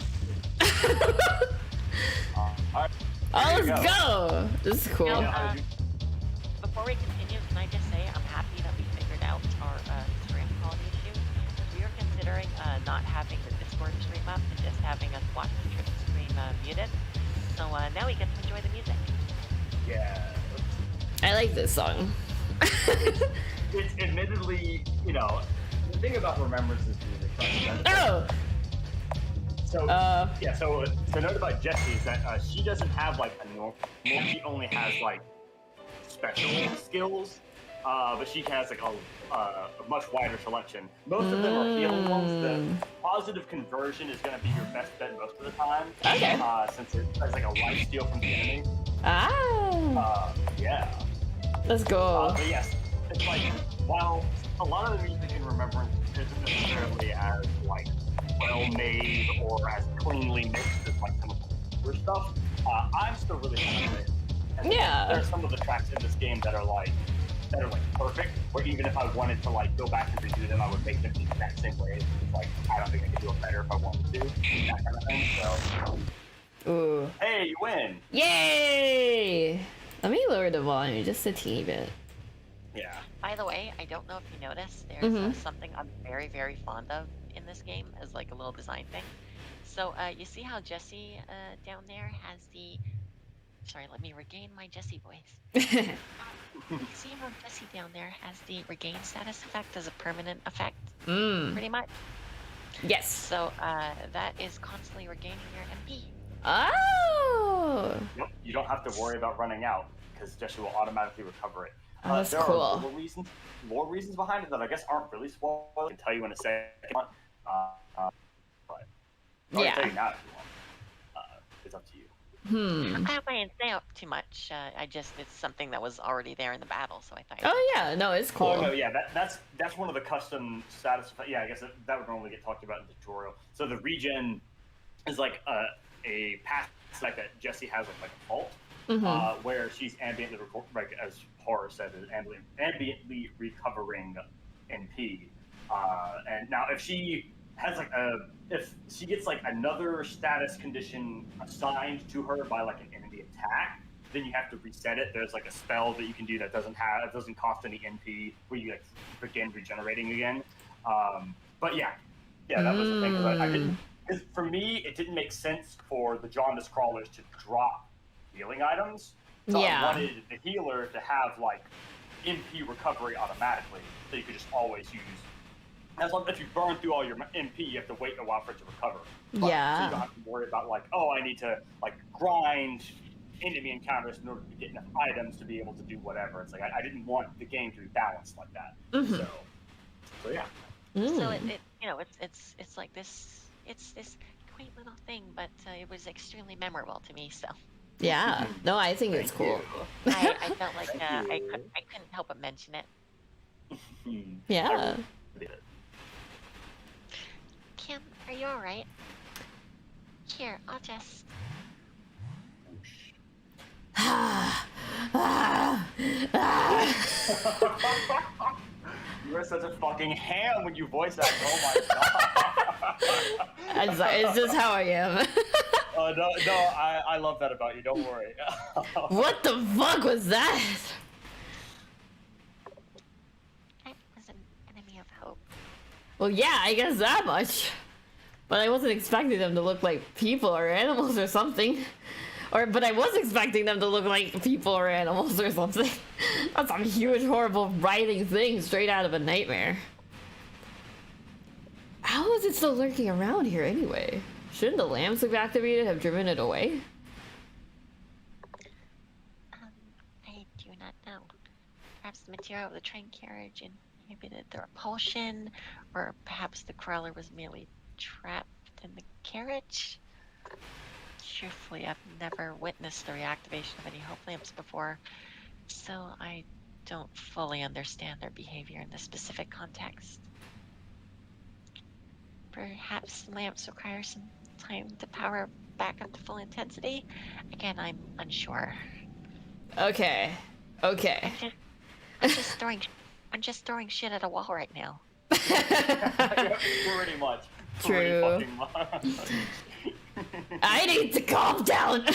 Oh, let's go! This is cool. Now, before we continue, can I just say I'm happy that we figured out our stream quality issue. We were considering not having the Discord stream up and just having us watch the Twitch stream muted. So now we get to enjoy the music. Yeah. I like this song. It's admittedly, the thing about Remembrance is music. Right? Oh! So, so the note about Jessie is that she doesn't have like a normal, she only has like special skills, but she has like a much wider selection. Most of them are healing ones. The positive conversion is going to be your best bet most of the time. Okay. Since it has like a life steal from the enemy. Ah! Yeah. Let's go. But yes, it's like, while a lot of the music in Remembrance isn't necessarily as like well-made or as cleanly mixed as like some of the other stuff, I'm still really fond of it. Yeah. There are some of the tracks in this game that are like perfect. Where even if I wanted to like go back and redo them, I would make them the exact same way. It's like I don't think I could do it better if I wanted to. That kind of thing. So, Ooh. hey, you win. Yay! Let me lower the volume just a teeny bit. Yeah. By the way, I don't know if you noticed, there's Mhm. something I'm very, very fond of in this game as like a little design thing. So you see how Jesse down there has the. Sorry, let me regain my Jesse voice. You see how Jesse down there has the regain status effect as a permanent effect, pretty much. Yes. So that is constantly regaining your MP. Oh. Yep. You don't have to worry about running out because Jesse will automatically recover it. Oh, that's there cool. are lore reasons behind it that I guess aren't really spoiled. I can tell you in a second. But I'll tell Yeah. you now if you want. It's up to you. I wouldn't say up too much. It's something that was already there in the battle, so I thought. Oh yeah, no, it's cool. Oh no, yeah, that's one of the custom status. Yeah, I guess that would normally get talked about in the tutorial. So the regen is like a path like that Jessie has like a fault, where she's ambiently like as Horror said, is ambiently recovering NP. And now if she has if she gets like another status condition assigned to her by like an enemy attack, then you have to reset it. There's like a spell that you can do that doesn't cost any NP, where you like begin regenerating again. But yeah, that was the thing. Cause I didn't. Because for me, it didn't make sense for the jaundice crawlers to drop healing items. So I wanted the healer to have like MP recovery automatically, so you could just always use. As long as you burn through all your MP, you have to wait a while for it to recover. But, so you don't have to worry about like, oh, I need to like grind enemy encounters in order to get enough items to be able to do whatever. It's like I didn't want the game to be balanced like that. So yeah. So it's like this. It's this quaint little thing, but it was extremely memorable to me. So. Yeah. No, I think it's cool. I felt like I couldn't help but mention it. Yeah. Kim, are you all right? Here, I'll just. You are such a fucking ham when you voice that. Oh my god. It's just how I am. No, I love that about you. Don't worry. What the fuck was that? I was an enemy of hope. Well, yeah, I guess that much. But I wasn't expecting them to look like people or animals or something. But I was expecting them to look like people or animals or something. That's a huge, horrible, writhing thing straight out of a nightmare. How is it still lurking around here anyway? Shouldn't the lamps we've activated have driven it away? I do not know. Perhaps the material of the train carriage inhibited the repulsion, or perhaps the crawler was merely trapped in the carriage. Truthfully, I've never witnessed the reactivation of any hope lamps before, so I don't fully understand their behavior in this specific context. Perhaps the lamps require some time to power back up to full intensity. Again, I'm unsure. Okay. I'm just throwing shit at a wall right now. Pretty much. True. Pretty fucking much. I need to calm down.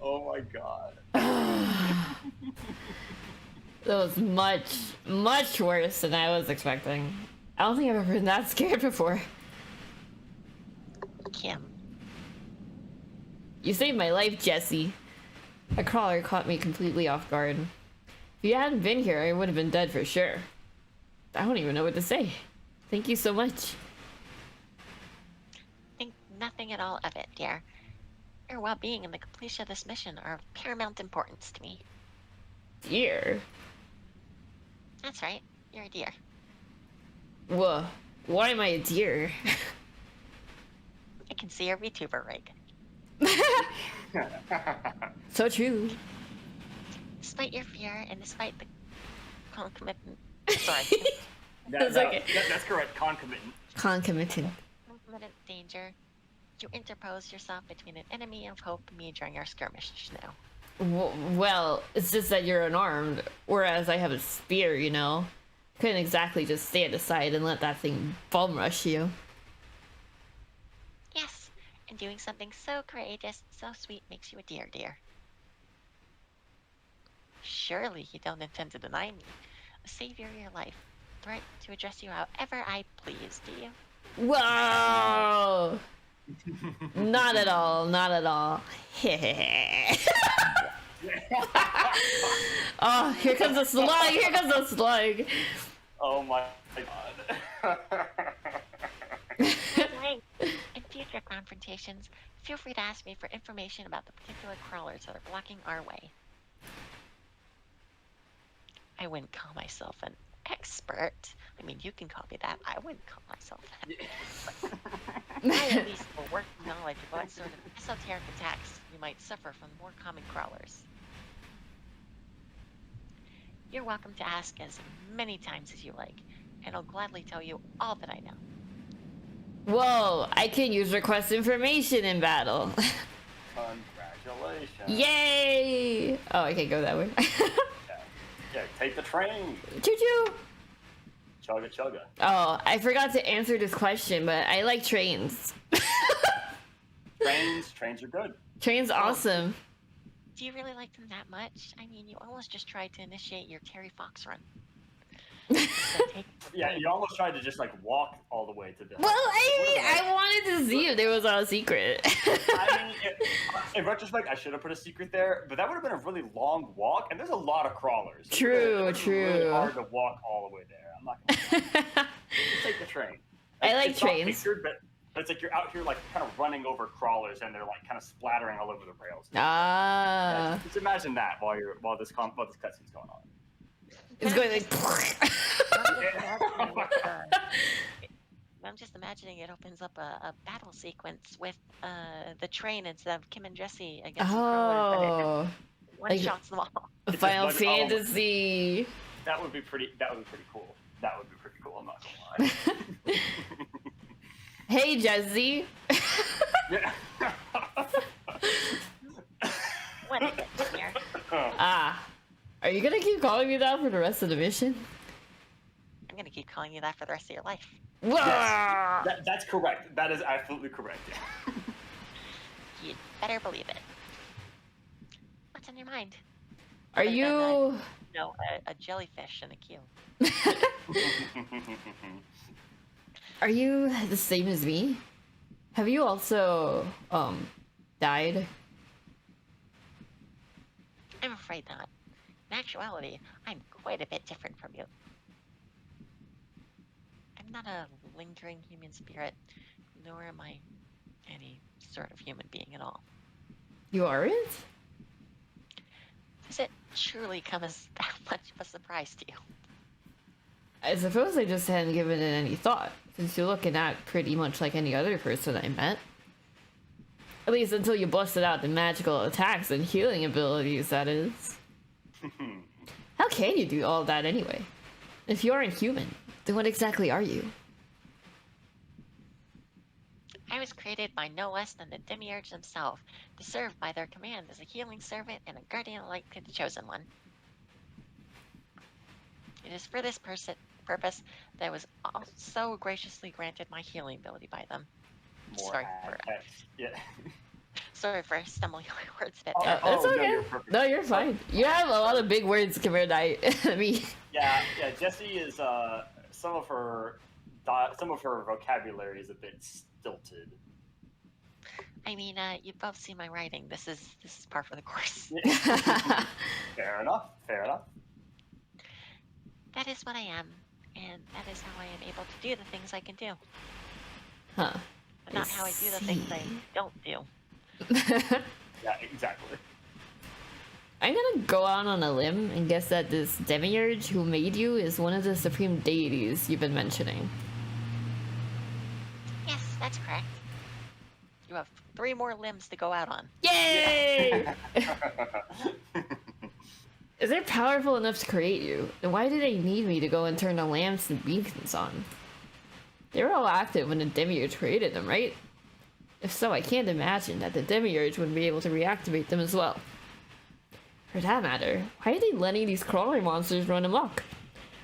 Oh my god. That was much, much worse than I was expecting. I don't think I've ever been that scared before. Kim. You saved my life, Jesse. A crawler caught me completely off guard. If you hadn't been here, I would have been dead for sure. I don't even know what to say. Thank you so much. Think nothing at all of it, dear. Your well-being and the completion of this mission are of paramount importance to me. Dear? That's right. You're a dear. Whoa. Why am I a deer? I can see your VTuber rig. So true. Despite your fear and despite the concomitant... Sorry. It's okay. That's correct. Concomitant. Concomitant. Concomitant danger. You interpose yourself between an enemy of hope and me during our skirmish just now. Well, it's just that you're unarmed, whereas I have a spear, you know? Couldn't exactly just stand aside and let that thing bum rush you. Yes, and doing something so courageous, so sweet makes you a dear. Surely you don't intend to deny me, a savior of your life, the right to address you however I please, do you? Whoa! Not at all, not at all. Oh, here comes the slug, here comes the slug. Oh my god. Right. In future confrontations, feel free to ask me for information about the particular crawlers that are blocking our way. I wouldn't call myself an expert. I mean, you can call me that. I wouldn't call myself that. I at least have a working knowledge of what sort of esoteric attacks you might suffer from more common crawlers. You're welcome to ask as many times as you like, and I'll gladly tell you all that I know. Whoa, I can use request information in battle. Congratulations. Yay! Oh, I can't go that way. Yeah, take the train. Choo-choo! Chugga chugga. Oh, I forgot to answer this question, but I like trains. Trains are good. Trains awesome. Do you really like them that much? I mean, you almost just tried to initiate your Terry Fox run. Yeah, you almost tried to just like walk all the way to the. Well, I wanted to see if there was a secret. I mean, in retrospect, I should have put a secret there, but that would have been a really long walk, and there's a lot of crawlers. True, It's really hard to walk all the way there. I'm not gonna take the train. I like it's trains. Not pictured, but it's like you're out here like kind of running over crawlers, and they're like kind of splattering all over the rails. Ah. Yeah, just imagine that while this cutscene's going on. It's going like. I'm just imagining it opens up a battle sequence with the train instead of Kim and Jesse against the crawlers, and it one shots them all. Final Fantasy. That would be pretty cool. That would be pretty cool. I'm not gonna lie. Hey, Jesse. Yeah. What is it here? Ah. Are you gonna keep calling me that for the rest of the mission? I'm gonna keep calling you that for the rest of your life. Whoa! Yes, that's correct. That is absolutely correct. You'd better believe it. What's on your mind? Are Other you? than a jellyfish and a keel. Are you the same as me? Have you also died? I'm afraid not. In actuality, I'm quite a bit different from you. I'm not a lingering human spirit, nor am I any sort of human being at all. You aren't? Does it truly come as that much of a surprise to you? I suppose I just hadn't given it any thought, since you're looking at pretty much like any other person I met. At least until you busted out the magical attacks and healing abilities, that is. How can you do all that anyway? If you aren't human, then what exactly are you? I was created by no less than the Demiurge himself, to serve by their command as a healing servant and a guardian alike to the Chosen One. It is for this purpose that I was so graciously granted my healing ability by them. Sorry for stumbling my words a bit there. That's okay. No, you're fine. You have a lot of big words compared to me. Yeah. Jessie is some of her vocabulary is a bit stilted. I mean, you both see my writing. This is par for the course. Fair enough. That is what I am, and that is how I am able to do the things I can do. Huh. But not how I do the things I don't do. Yeah, exactly. I'm gonna go out on a limb and guess that this Demiurge who made you is one of the supreme deities you've been mentioning. Yes, that's correct. You have 3 more limbs to go out on. Yay! If they're powerful enough to create you, then why do they need me to go and turn the lamps and beacons on? They were all active when the Demiurge created them, right? If so, I can't imagine that the Demiurge would be able to reactivate them as well. For that matter, why are they letting these crawler monsters run amok?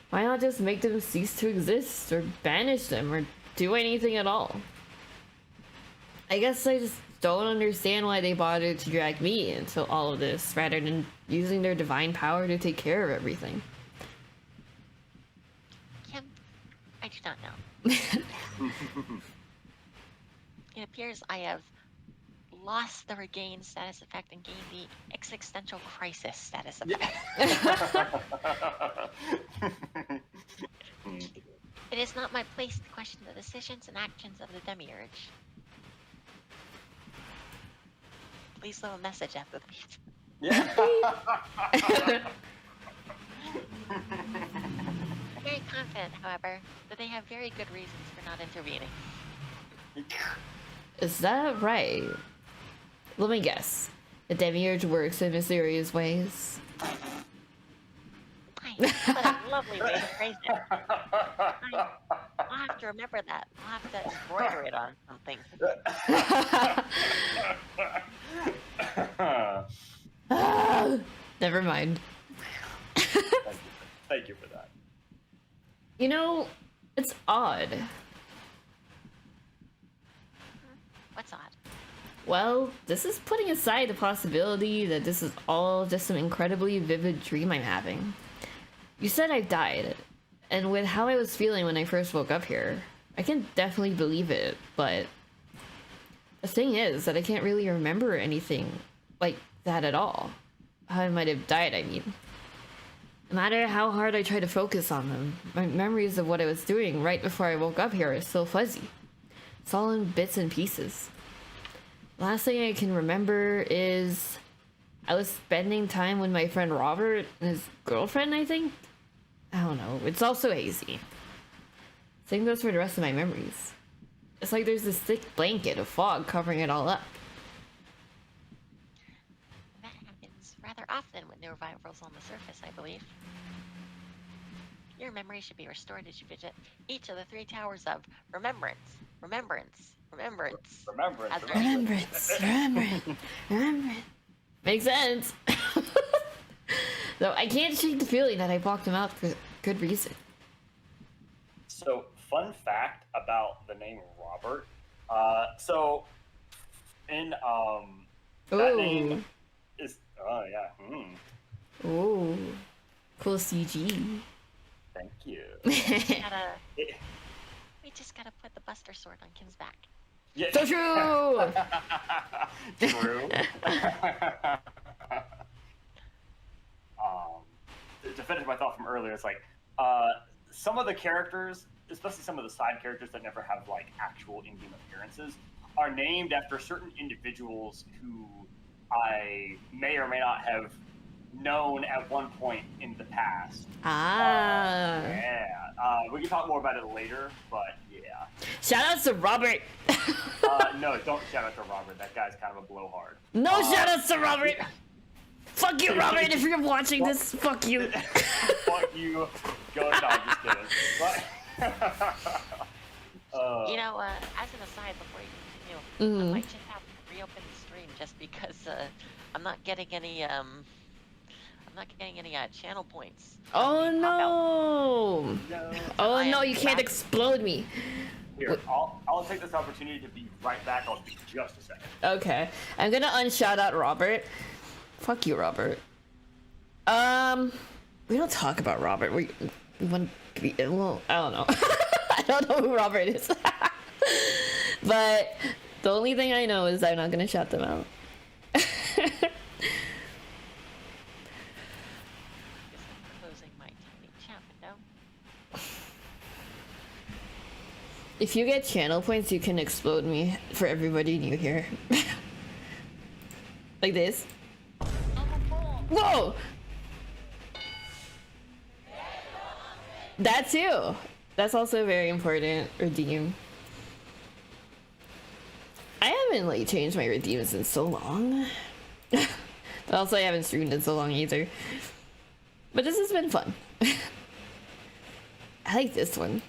Why not just make them cease to exist, or banish them, or do anything at all? I guess I just don't understand why they bothered to drag me into all of this, rather than using their divine power to take care of everything. Kim, I do not know. It appears I have lost the regain status effect and gained the existential crisis status effect. It is not my place to question the decisions and actions of the Demiurge. Please leave a message after the beep. Yeah. I'm very confident, however, that they have very good reasons for not intervening. Is that right? Let me guess. The Demiurge works in mysterious ways. Nice. What a lovely way to phrase it. I'll have to remember that. I'll have to embroider it on something. Never mind. Thank you for that. You know, it's odd. What's odd? Well, this is putting aside the possibility that this is all just some incredibly vivid dream I'm having. You said I've died, and with how I was feeling when I first woke up here, I can definitely believe it, but the thing is that I can't really remember anything like that at all. How I might have died, I mean. No matter how hard I try to focus on them, my memories of what I was doing right before I woke up here are still fuzzy. It's all in bits and pieces. Last thing I can remember is I was spending time with my friend Robert and his girlfriend, I think? I don't know. It's also hazy. Same goes for the rest of my memories. It's like there's this thick blanket of fog covering it all up. That happens rather often with new revivals on the surface, I believe. Your memory should be restored as you visit each of the 3 towers of remembrance. Remembrance. Makes sense. Though I can't shake the feeling that I blocked him out for good reason. So, fun fact about the name Robert. So in that name is Ooh. Cool CG. Thank you. We just gotta put the Buster Sword on Kim's back. Yeah. So true! True. To finish my thought from earlier, it's like some of the characters, especially some of the side characters that never have like actual in-game appearances, are named after certain individuals who I may or may not have known at one point in the past. We can talk more about it later, but yeah. Shout outs to Robert! No, don't shout out to Robert. That guy's kind of a blowhard. No shout outs to Robert! Fuck you, Robert! If you're watching this, fuck you! Fuck you. Go, no, I'm just kidding. But, You know, as an aside, before you continue, I might just have to reopen the stream just because I'm not getting any channel points. Oh no! no. Oh no, you can't explode me. Here, I'll take this opportunity to be right back. I'll be just a second. Okay, I'm gonna unshout out Robert. Fuck you, Robert. We don't talk about Robert. We want to be, well, I don't know. I don't know who Robert is. But the only thing I know is I'm not gonna shout them out. Closing my tiny chat window. If you get channel points, you can explode me for everybody new here. Like this. Whoa! That too. That's also very important. Redeem. I haven't like changed my redeems in so long. But also I haven't streamed in so long either. But this has been fun. I like this one.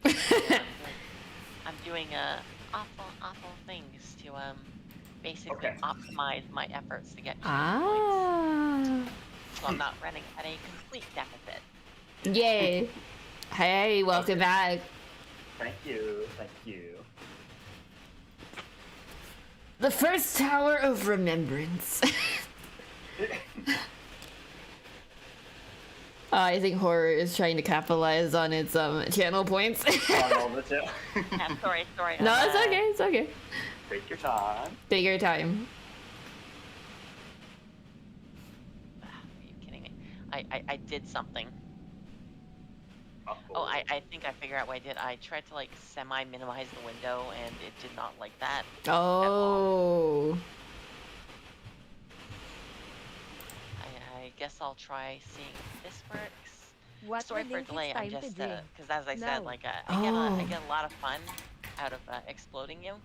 I'm doing awful things to basically Okay. optimize my efforts to get points. Ah. So I'm not running at a complete deficit. Yay. Hey, welcome back. Thank you. Thank you. The first tower of remembrance. I think horror is trying to capitalize on its channel points. Oh, no, that's it. Yeah, sorry. No, it's okay. It's okay. Take your time. Take your time. Are you kidding me? I did something. Uh-oh. Oh, I think I figured out what I did. I tried to like semi-minimize the window, and it did not like that. Oh. I guess I'll try seeing if this works. What Sorry the for link delay. is I'm time to just drink. because as I No. said, like I Oh. get a lot of fun out of exploding you.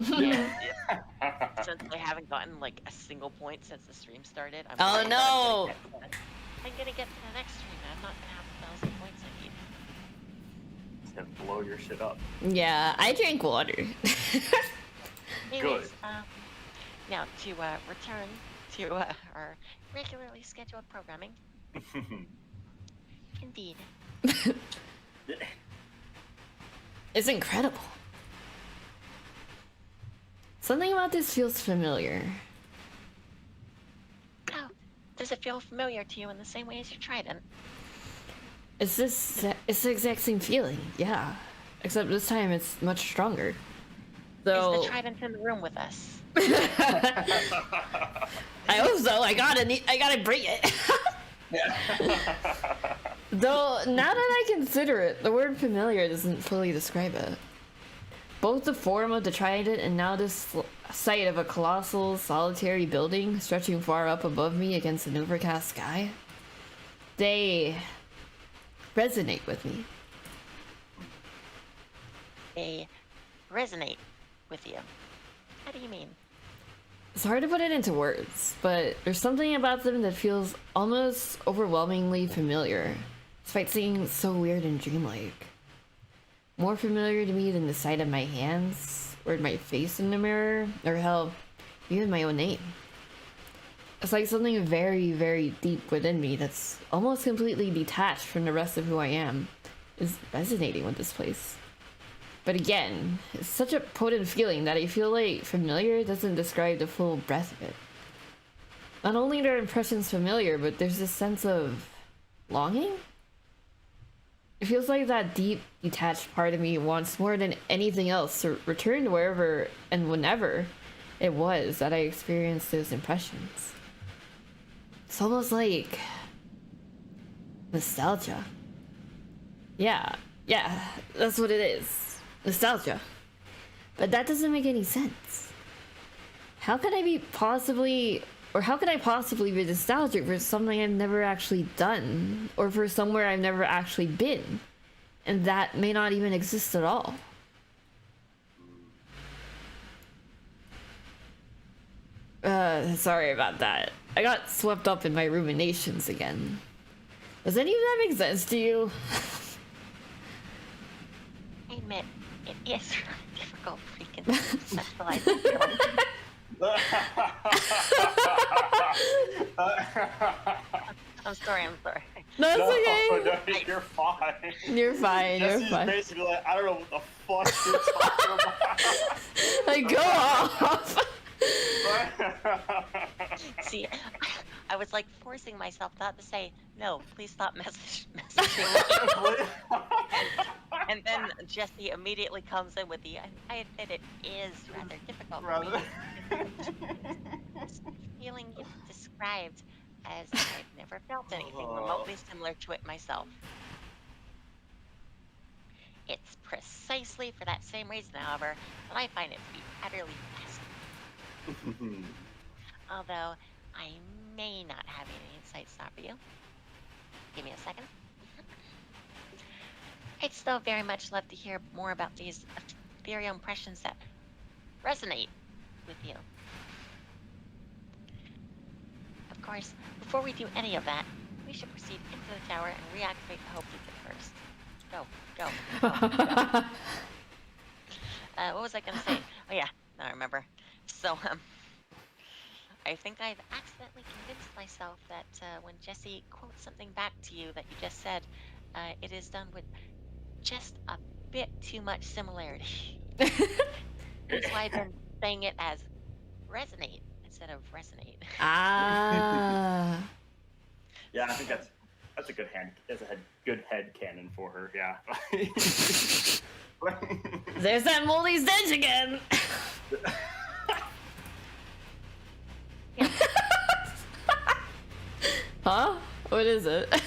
Since I haven't gotten like a single point since the stream started, I'm Oh, worried that no. I'm gonna get to the next stream and I'm not gonna have 1,000 points I need. It's gonna blow your shit up. Yeah, I drink water. Anyways, now to return to our regularly scheduled programming. Indeed. It's incredible. Something about this feels familiar. Oh, does it feel familiar to you in the same way as your trident? It's the exact same feeling, yeah. Except this time it's much stronger. Is So the trident in the room with us? I hope so. I gotta bring it. Though now that I consider it, the word familiar doesn't fully describe it. Both the form of the trident and now this sight of a colossal, solitary building stretching far up above me against an overcast sky, they resonate with me. They resonate with you. How do you mean? It's hard to put it into words, but there's something about them that feels almost overwhelmingly familiar, despite seeming so weird and dreamlike. More familiar to me than the sight of my hands, or my face in the mirror, or hell, even my own name. It's like something very, very deep within me that's almost completely detached from the rest of who I am is resonating with this place. But again, it's such a potent feeling that I feel like familiar doesn't describe the full breadth of it. Not only are impressions familiar, but there's this sense of longing? It feels like that deep, detached part of me wants more than anything else to return to wherever and whenever it was that I experienced those impressions. It's almost like nostalgia. Yeah, that's what it is. Nostalgia. But that doesn't make any sense. How could I possibly be nostalgic for something I've never actually done, or for somewhere I've never actually been, and that may not even exist at all? Sorry about that. I got swept up in my ruminations again. Does any of that make sense to you? I admit, it is really difficult freaking conceptualizing feelings. I'm sorry. No, it's okay. No, you're fine. You're fine. You're Jesse's fine. basically like, I don't know what the fuck you're talking about. Like, go off. See, I was like forcing myself not to say, no, please stop messaging me. And then Jesse immediately comes in with the, I admit it is rather difficult for me. This feeling you've described as I've never felt anything remotely similar to it myself. It's precisely for that same reason, however, that I find it to be utterly fascinating. Although I may not have any insights not for you. Give me a second. I'd still very much love to hear more about these ethereal impressions that resonate with you. course, before we do any of that, we should proceed into the tower and reactivate the Hope Beacon first. Go, go, go, go. What was I gonna say? Oh yeah, now I remember. So, I think I've accidentally convinced myself that when Jesse quotes something back to you that you just said, it is done with just a bit too much similarity. That's why I've been saying it as resonate instead of resonate. Ah. Yeah, I think that's a good good head cannon for her. Yeah. There's that moldy stench again. Yeah. Huh? What is it?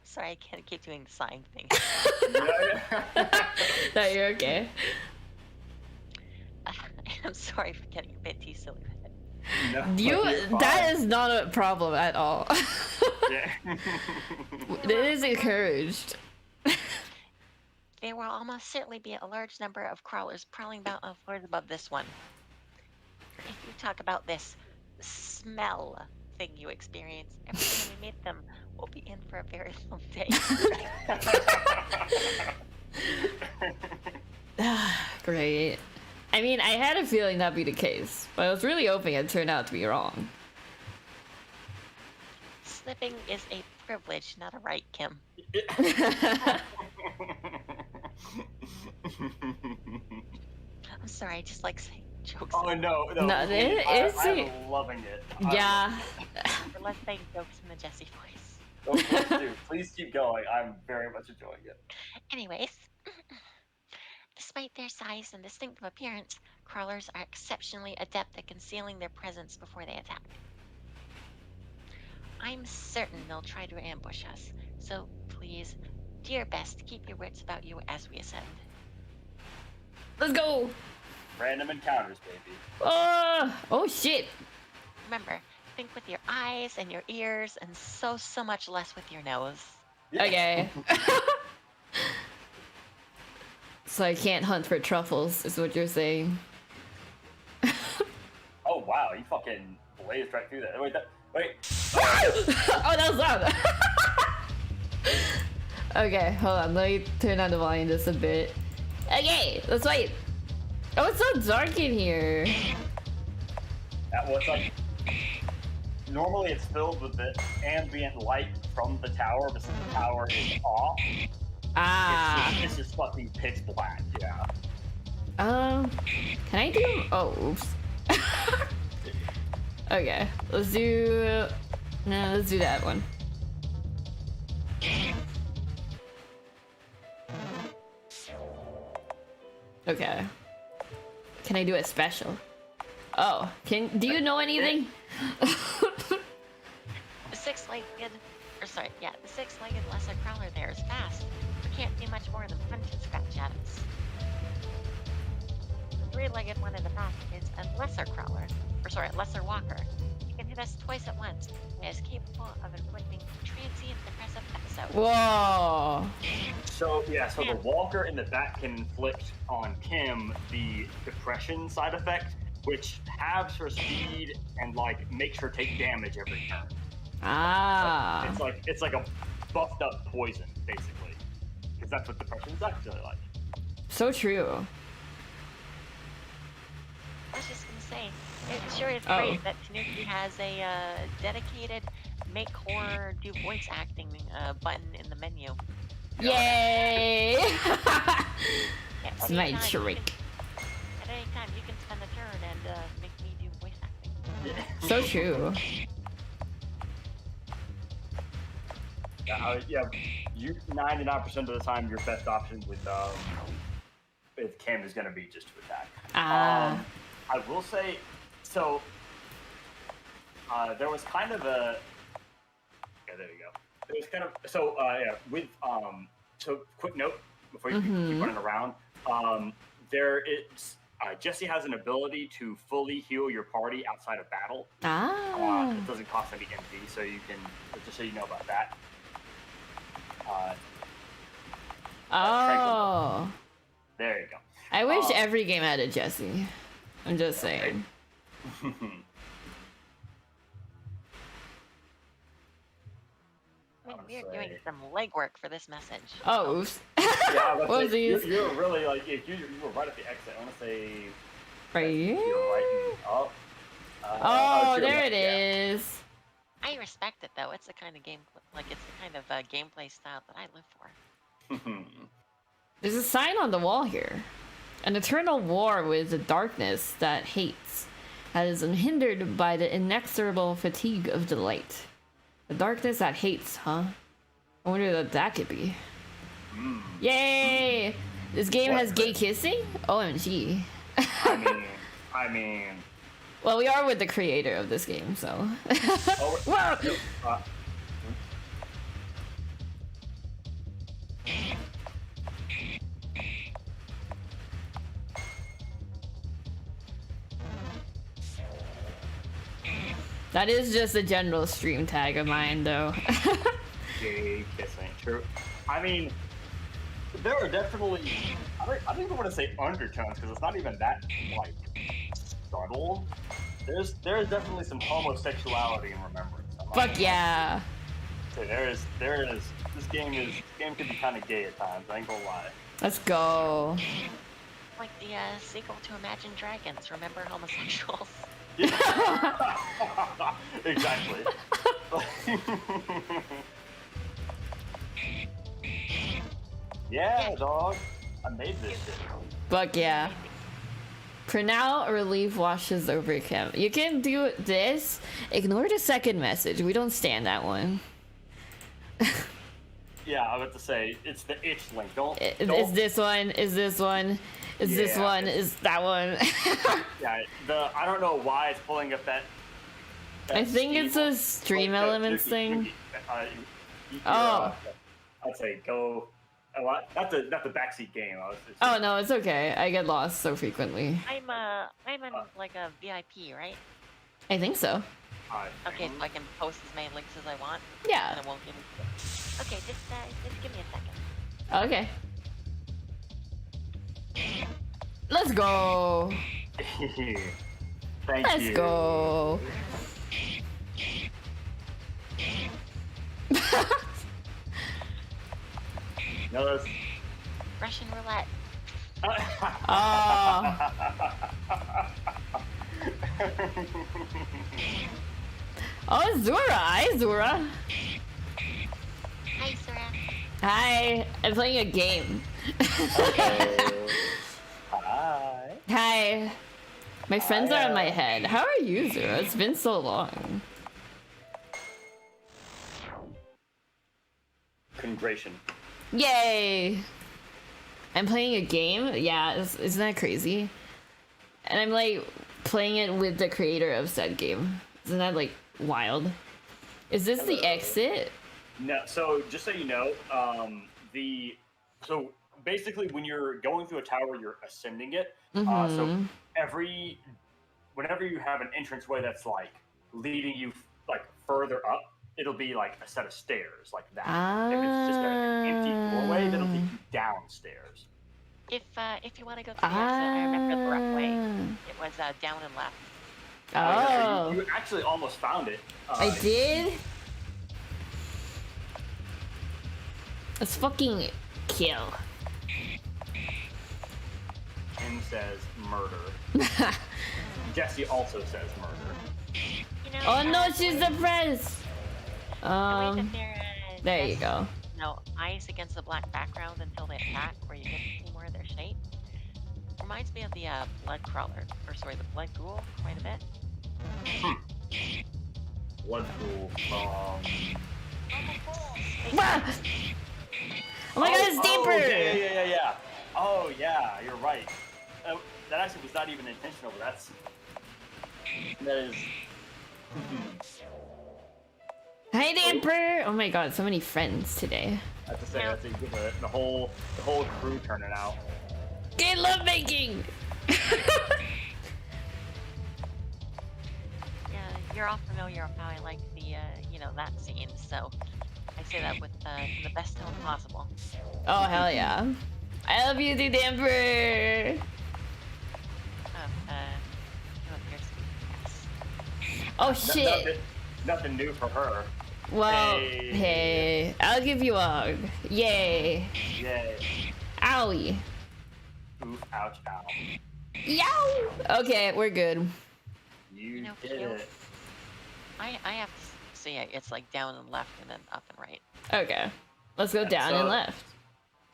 Sorry, I can't keep doing the sighing thing. No, you're okay. I'm sorry for getting a bit too silly with it. No, That is not a problem at all. Yeah. It is encouraged. There will almost certainly be a large number of crawlers prowling about on floors above this one. If you talk about this smell thing you experience every time we meet them, we'll be in for a very long day. Great. I mean, I had a feeling that'd be the case, but I was really hoping it turned out to be wrong. Sniffing is a privilege, not a right, Kim. I'm sorry, I just like saying jokes. Oh no! No, I'm loving it. Yeah. Or let's say jokes in the Jesse voice. Oh, please do. Please keep going. I'm very much enjoying it. Anyways, despite their size and distinctive appearance, crawlers are exceptionally adept at concealing their presence before they attack. I'm certain they'll try to ambush us, so please do your best to keep your wits about you as we ascend. Let's go. Random encounters, baby. Oh shit. Remember, think with your eyes and your ears, and so much less with your nose. Okay. So I can't hunt for truffles, is what you're saying. Oh wow, you fucking blazed right through that. Wait. Oh, that was loud. Okay, hold on. Let me turn down the volume just a bit. Okay, let's wait. Oh, it's so dark in here. That was like. Normally it's filled with the ambient light from the tower, but since the tower is off, it's just fucking pitch black. Yeah. Can I do? Oh, oops. Okay, let's do. No, let's do that one. Okay. Can I do it special? Oh, do you know anything? The six-legged lesser crawler there is fast. We can't do much more than punch and scratch at us. The three-legged one in the back is a lesser crawler, lesser walker. He can hit us twice at once and is capable of inflicting transient depressive episodes. Whoa. So the walker in the back can inflict on Kim the depression side effect, which halves her speed and like makes her take damage every turn. Ah. It's like a buffed up poison, basically, because that's what depression is actually like. So true. I was just gonna say, it's great that Tanuki has a dedicated make horror do voice acting button in the menu. Yay! Yeah, It's my trick. At any time, you can spend a turn and make me do voice acting. So true. You 99% of the time, your best option with Kim is going to be just to attack. I will say, so there was kind of a. Yeah, there you go. There was kind of so quick note before you keep running around. There is Jesse has an ability to fully heal your party outside of battle. It doesn't cost any MP, so you can just so you know about that. Oh. There you go. I wish every game had a Jesse. I'm just saying. We're doing some legwork for this message. Oh, oops. Yeah, What you're really like if you were right at the exit. I want to say Right here? you're right up. Oh, there it is. I respect it though. It's the kind of game, it's the kind of gameplay style that I live for. There's a sign on the wall here. An eternal war with the darkness that hates, that is unhindered by the inexorable fatigue of delight. The darkness that hates, huh? I wonder what that could be. Yay! This game has gay kissing? OMG. I mean. Well, we are with the creator of this game, so. Whoa! That is just a general stream tag of mine, though. Gay kissing, true. I mean, there are definitely. I don't even want to say undertones because it's not even that like subtle. There's definitely some homosexuality in Remembrance. Fuck yeah. So there is. This game can be kind of gay at times. I ain't gonna lie. Let's go. Like the sequel to Imagine Dragons. Remember homosexuals? Exactly. Yeah, dog. I made this shit. Fuck yeah. For now, relief washes over him. You can do this. Ignore the second message. We don't stand that one. Yeah, I was about to say it's the itch link. Don't. Is this one? Is this one? Is this one? Is that one? Yeah, I don't know why it's pulling up that I think it's a stream elements thing. Oh. I'd say go. That's a backseat game. Oh no, it's okay. I get lost so frequently. I'm in like a VIP, right? I think so. Okay, so I can post as many links as I want. Yeah. And it won't give me. Okay, just give me a second. Okay. Let's go. Thank Let's you. go. No, Russian roulette. Oh. Oh, Zura. Hi, Zura. Hi, Sarah. Hi. I'm playing a game. Hi. Hi. My friends are in my head. How are you, Zura? It's been so long. Congration. Yay! I'm playing a game? Yeah, isn't that crazy? And I'm like playing it with the creator of said game. Isn't that like wild? Is this the exit? No, so just so you know, so basically when you're going through a tower, you're ascending it. So whenever you have an entranceway that's like leading you like further up, it'll be like a set of stairs like that. If it's just an empty doorway, that'll take you downstairs. If you want to go to the exit, I remember the rough way. It was down and left. Oh. You actually almost found it. I did? Let's fucking kill. Ken says murder. Jesse also says murder. You know, Oh no, she's depressed! There you go. No, eyes against the black background until they attack, where you get to see more of their shape. Reminds me of the blood crawler, or sorry, the blood ghoul, quite a bit. Blood ghoul. Ah! Oh my god, it's deeper! Yeah. Oh yeah, you're right. That actually was not even intentional, but that is. Hi, Damper! Oh my god, so many friends today. I have to say, that's the whole crew turning out. Gay love making! Yeah, you're all familiar with how I like the, that scene, so I say that with in the best tone possible. Oh, hell yeah. I love you, the Emperor! You appear to be yes. Oh, shit! Nothing new for her. Well, Hey. hey, I'll give you a hug. Yay. Yay. Owie. Oof, ouch, ow. Yow! Okay, we're good. You know, did cute. it. I have to see it. It's like down and left and then up and right. Okay. Let's go Yeah, down so- and left.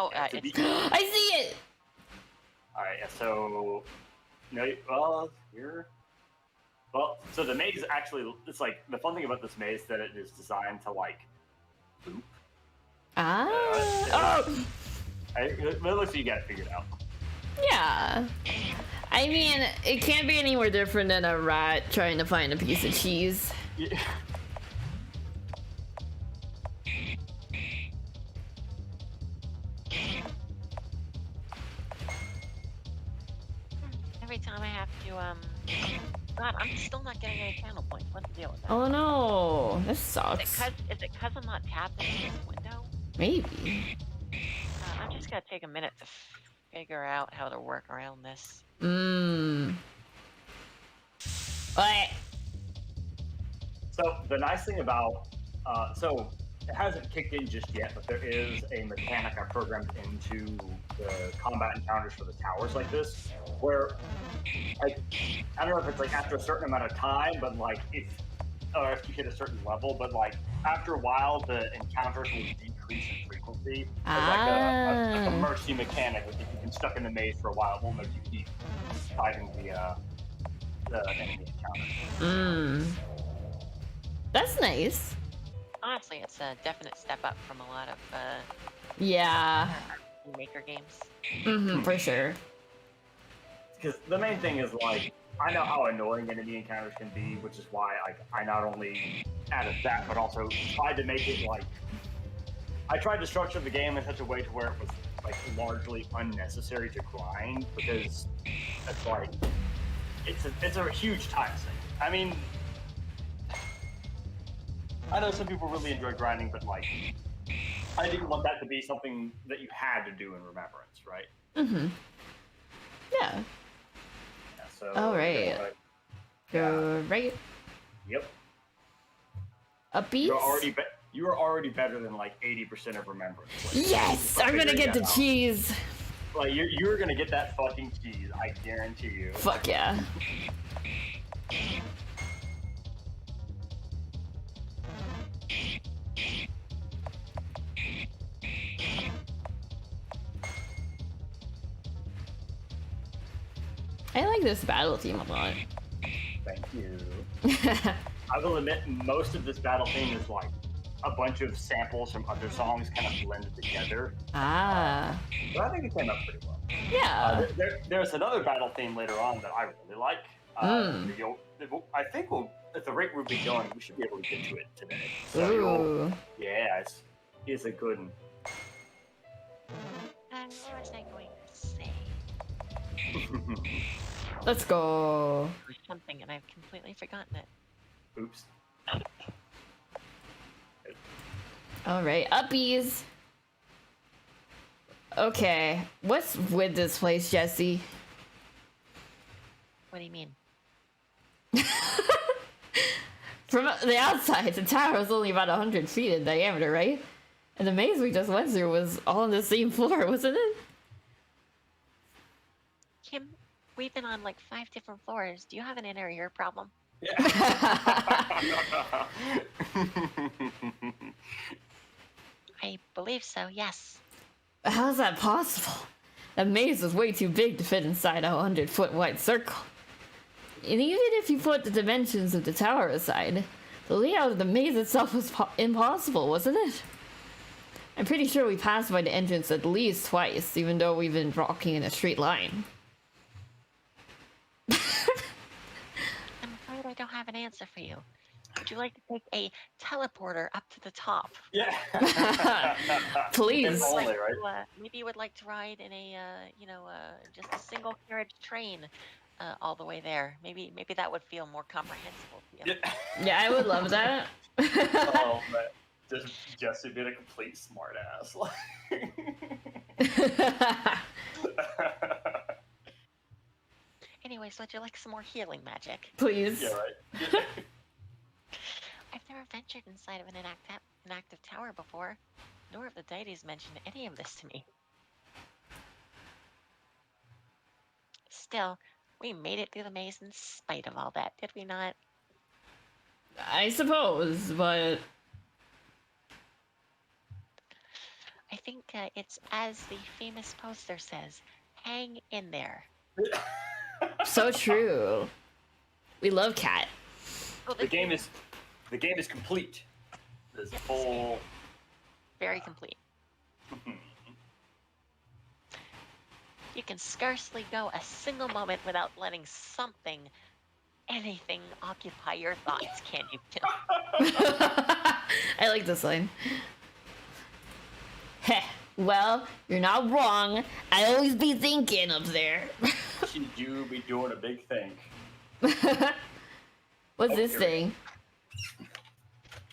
Oh, Yeah, to it's be- I see it! Alright, yeah, so... No, well, you're... Well, so the maze is actually... It's like, the fun thing about this maze is that it is designed to, like, loop. Ah. Oh! It looks like you got it figured out. Yeah. I mean, it can't be anywhere different than a rat trying to find a piece of cheese. Yeah. every time I have to God, I'm still not getting any channel points. What's the deal with that? Oh no, this Is sucks. it cause I'm not tapped into this window? Maybe. I'm just gonna take a minute to figure out how to work around this. What? So, the nice thing about... so, it hasn't kicked in just yet, but there is a mechanic I programmed into the combat encounters for the towers like this, where, like, I don't know if it's like after a certain amount of time, but like if you hit a certain level, but like after a while the encounters will decrease in frequency. There's like a mercy mechanic. Like if you've been stuck in the maze for a while, it won't make you keep fighting the enemy encounters. That's nice. Honestly, it's a definite step up from a lot of Yeah. maker games. For sure. Because the main thing is like, I know how annoying enemy encounters can be, which is why I not only added that, but also tried to make it like, I tried to structure the game in such a way to where it was like largely unnecessary to grind, because it's like, it's a huge time sink. I mean, I know some people really enjoy grinding, but like, I didn't want that to be something that you had to do in Remembrance, right? Yeah. Yeah, so. All right. Go right. Yep. A beast? You are already better than like 80% of Remembrance. Like, Yes! I'm gonna get the that out. cheese. Like you're gonna get that fucking cheese, I guarantee you. Fuck yeah. I like this battle theme a lot. Thank you. I will admit, most of this battle theme is like a bunch of samples from other songs kind of blended together. Ah. But I think it came out pretty well. Yeah. There's another battle theme later on that I really like. I think at the rate we'll be going, we should be able to get to it today. So Ooh. yeah, it's a good one. What was I going to say? Let's go. Something, and I've completely forgotten it. Oops. Alright, uppies. Okay, what's with this place, Jesse? What do you mean? From the outside, the tower was only about 100 feet in diameter, right? And the maze we just went through was all on the same floor, wasn't it? Kim, we've been on like 5 different floors. Do you have an inner ear problem? Yeah. I believe so, yes. How's that possible? That maze was way too big to fit inside a 100-foot wide circle. And even if you put the dimensions of the tower aside, the layout of the maze itself was impossible, wasn't it? I'm pretty sure we passed by the entrance at least twice, even though we've been walking in a straight line. I'm afraid I don't have an answer for you. Would you like to take a teleporter up to the top? Yeah. Please. If only, right? Maybe you would like to ride in a, just a single carriage train all the way there. Maybe that would feel more comprehensible to you. Yeah. Yeah, I would love that. Oh, Jesse being a complete smartass. Anyways, would you like some more healing magic? Please. Yeah, right. I've never ventured inside of an active tower before, nor have the deities mentioned any of this to me. Still, we made it through the maze in spite of all that, did we not? I suppose, but I think it's as the famous poster says, hang in there. so true. We love Cat. Oh, The game is complete. It's Yes. full. very complete. You can scarcely go a single moment without letting something, anything occupy your thoughts, can you? I like this line. Heh. Well, you're not wrong. I always be thinking up there. She do be doing a big thing. What's this here. thing?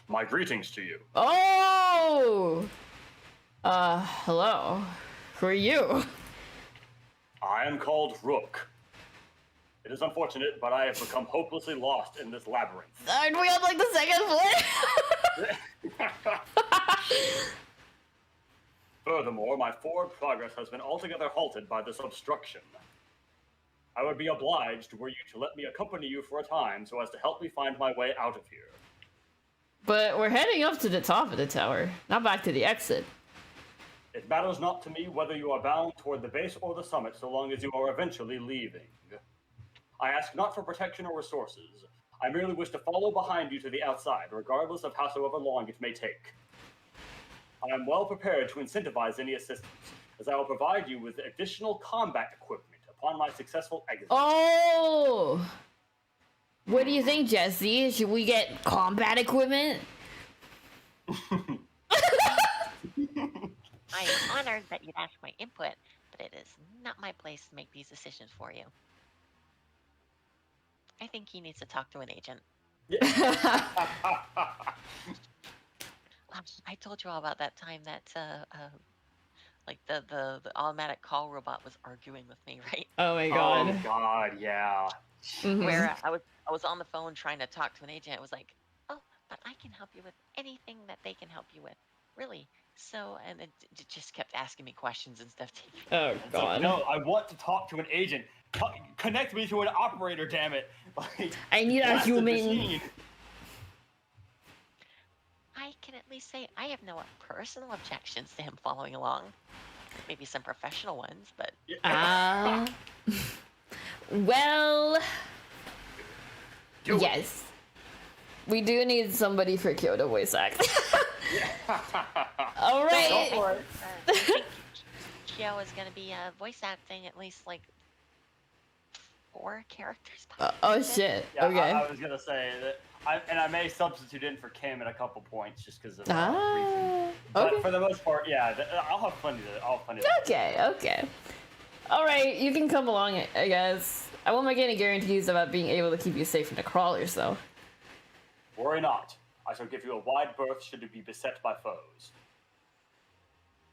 My greetings to you. Oh! Hello. Who are you? I am called Rook. It is unfortunate, but I have become hopelessly lost in this labyrinth. Aren't we on like the second floor? Furthermore, my forward progress has been altogether halted by this obstruction. I would be obliged were you to let me accompany you for a time so as to help me find my way out of here. But we're heading up to the top of the tower, not back to the exit. It matters not to me whether you are bound toward the base or the summit so long as you are eventually leaving. I ask not for protection or resources. I merely wish to follow behind you to the outside, regardless of howsoever long it may take. I am well prepared to incentivize any assistance, as I will provide you with additional combat equipment upon my successful exit. Oh! What do you think, Jesse? Should we get combat equipment? I am honored that you'd ask my input, but it is not my place to make these decisions for you. I think he needs to talk to an agent. I told you all about that time that like the automatic call robot was arguing with me, right? Oh my god. Oh god, yeah. Mhm. Where I was on the phone trying to talk to an agent. It was like, oh, but I can help you with anything that they can help you with, really. So, and it just kept asking me questions and stuff. Oh It's like, god. no, I want to talk to an agent. Connect me to an operator, damn it. Like, I need a that's the human. machine. I can at least say I have no personal objections to him following along. Maybe some professional ones, but Well, Do it. yes. We do need somebody for Kyoto voice act. All Go right. for it. I think Kyo is going to be voice acting at least like 4 characters. Oh shit. Yeah, Okay. I was gonna say that, I may substitute in for Kim at a couple points just because of reasons. Ah. But Okay. for the most part, yeah, I'll have plenty to. Okay. Okay. All right. You can come along, I guess. I won't make any guarantees about being able to keep you safe from the crawlers, though. Worry not. I shall give you a wide berth should you be beset by foes.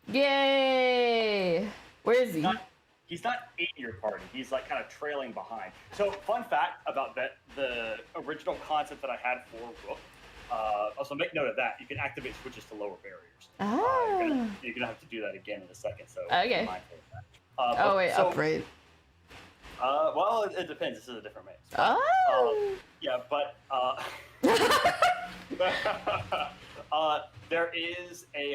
Yay! Where is he? He's not in your party. He's like kind of trailing behind. So, fun fact about that: the original concept that I had for Rook. Also, make note of that. You can activate switches to lower barriers. Ah. You're gonna have to do that again in a second. So, Okay. be mindful of that. Oh wait, so, upright. Well, it depends. This is a different maze. Oh. Yeah, but there is a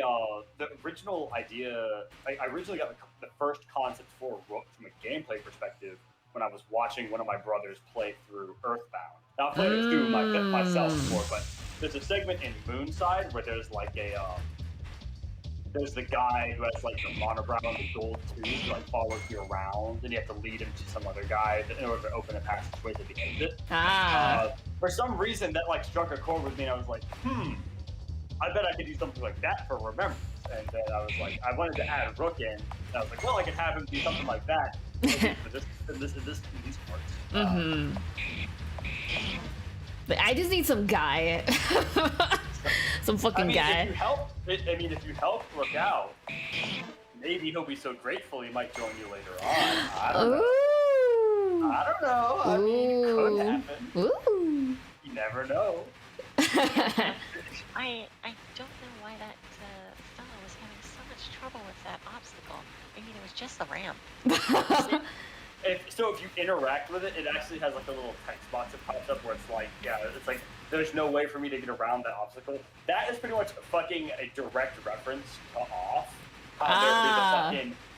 the original idea. I originally got the first concept for Rook from a gameplay perspective when I was watching one of my brothers play through Earthbound. Now, I've played it through myself before, but there's a segment in Moonside where there's like a there's the guy who has like the monobrow and the gold tooth like follows you around, and you have to lead him to some other guy in order to open a passageway to the exit. For some reason, that like struck a chord with me, and I was like, I bet I could do something like that for Remembrance. And then I was like, I wanted to add Rook in, and I was like, well, I could have him do something like that in these parts. I just need some guy. Some fucking guy. If you help, if you help Rook out, maybe he'll be so grateful he might join you later on. I don't know. Ooh. I don't know. I mean, it could happen. Ooh. You never know. I don't know why that fellow was having so much trouble with that obstacle. I mean, it was just the ramp. If you interact with it, it actually has like a little text box that pops up where it's like, there's no way for me to get around that obstacle. That is pretty much fucking a direct reference to Off.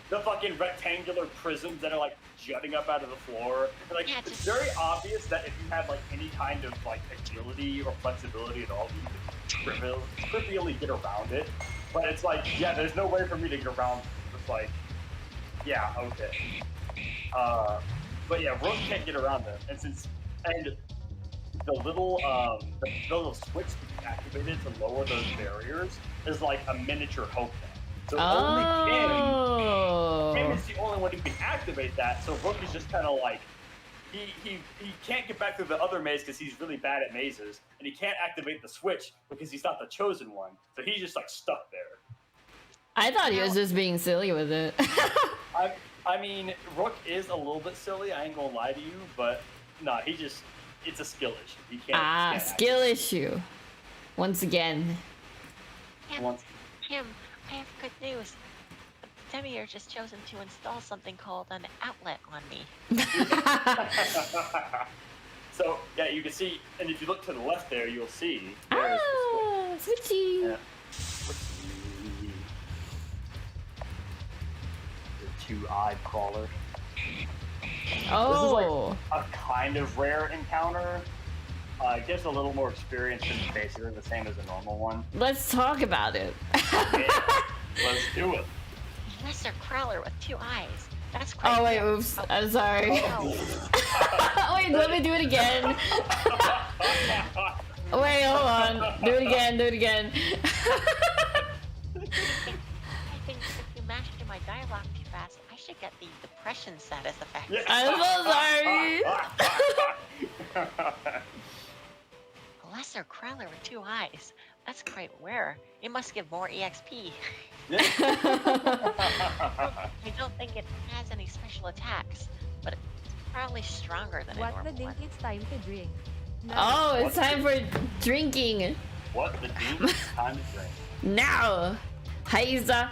The fucking rectangular prisms that are like jutting up out of the floor. Like, Yeah, it's very obvious that if you have like any kind of like agility or flexibility at all, you could trivially get around it. But it's like, yeah, there's no way for me to get around. It's like, yeah, okay. But yeah, Rook can't get around them, and the little switch to be activated to lower those barriers is like a miniature hope net. So only Kim is the only one who can activate that. So Rook is just kind of like he can't get back through the other maze because he's really bad at mazes, and he can't activate the switch because he's not the chosen one. So he's just like stuck there. I thought he was just being silly with it. I mean, Rook is a little bit silly, I ain't gonna lie to you, but no, it's a skill issue. He can't. Skill issue. Once again. Kim, I have good news. Demier just chosen to install something called an outlet on me. So, yeah, you can see, and if you look to the left there, you'll see. There's the switch. Switchy. Yeah. Two-eyed crawler. Oh. This is like a kind of rare encounter. It gives a little more experience because it's basically the same as a normal one. Let's talk about it. Yeah, let's do it. Lesser crawler with 2 eyes. That's quite. Oh wait, oops. I'm sorry. Wait, let me do it again. Wait, hold on. Do it again. I think if you mash into my dialogue too fast, I should get the depression status effect. Yeah. I'm so sorry. A lesser crawler with 2 eyes. That's quite rare. It must give more EXP. I don't think it has any special attacks, but it's probably stronger than a What the normal dink, one. it's time to drink. Oh, it's time for drinking. What the deep is time to drink. Now. Heiza.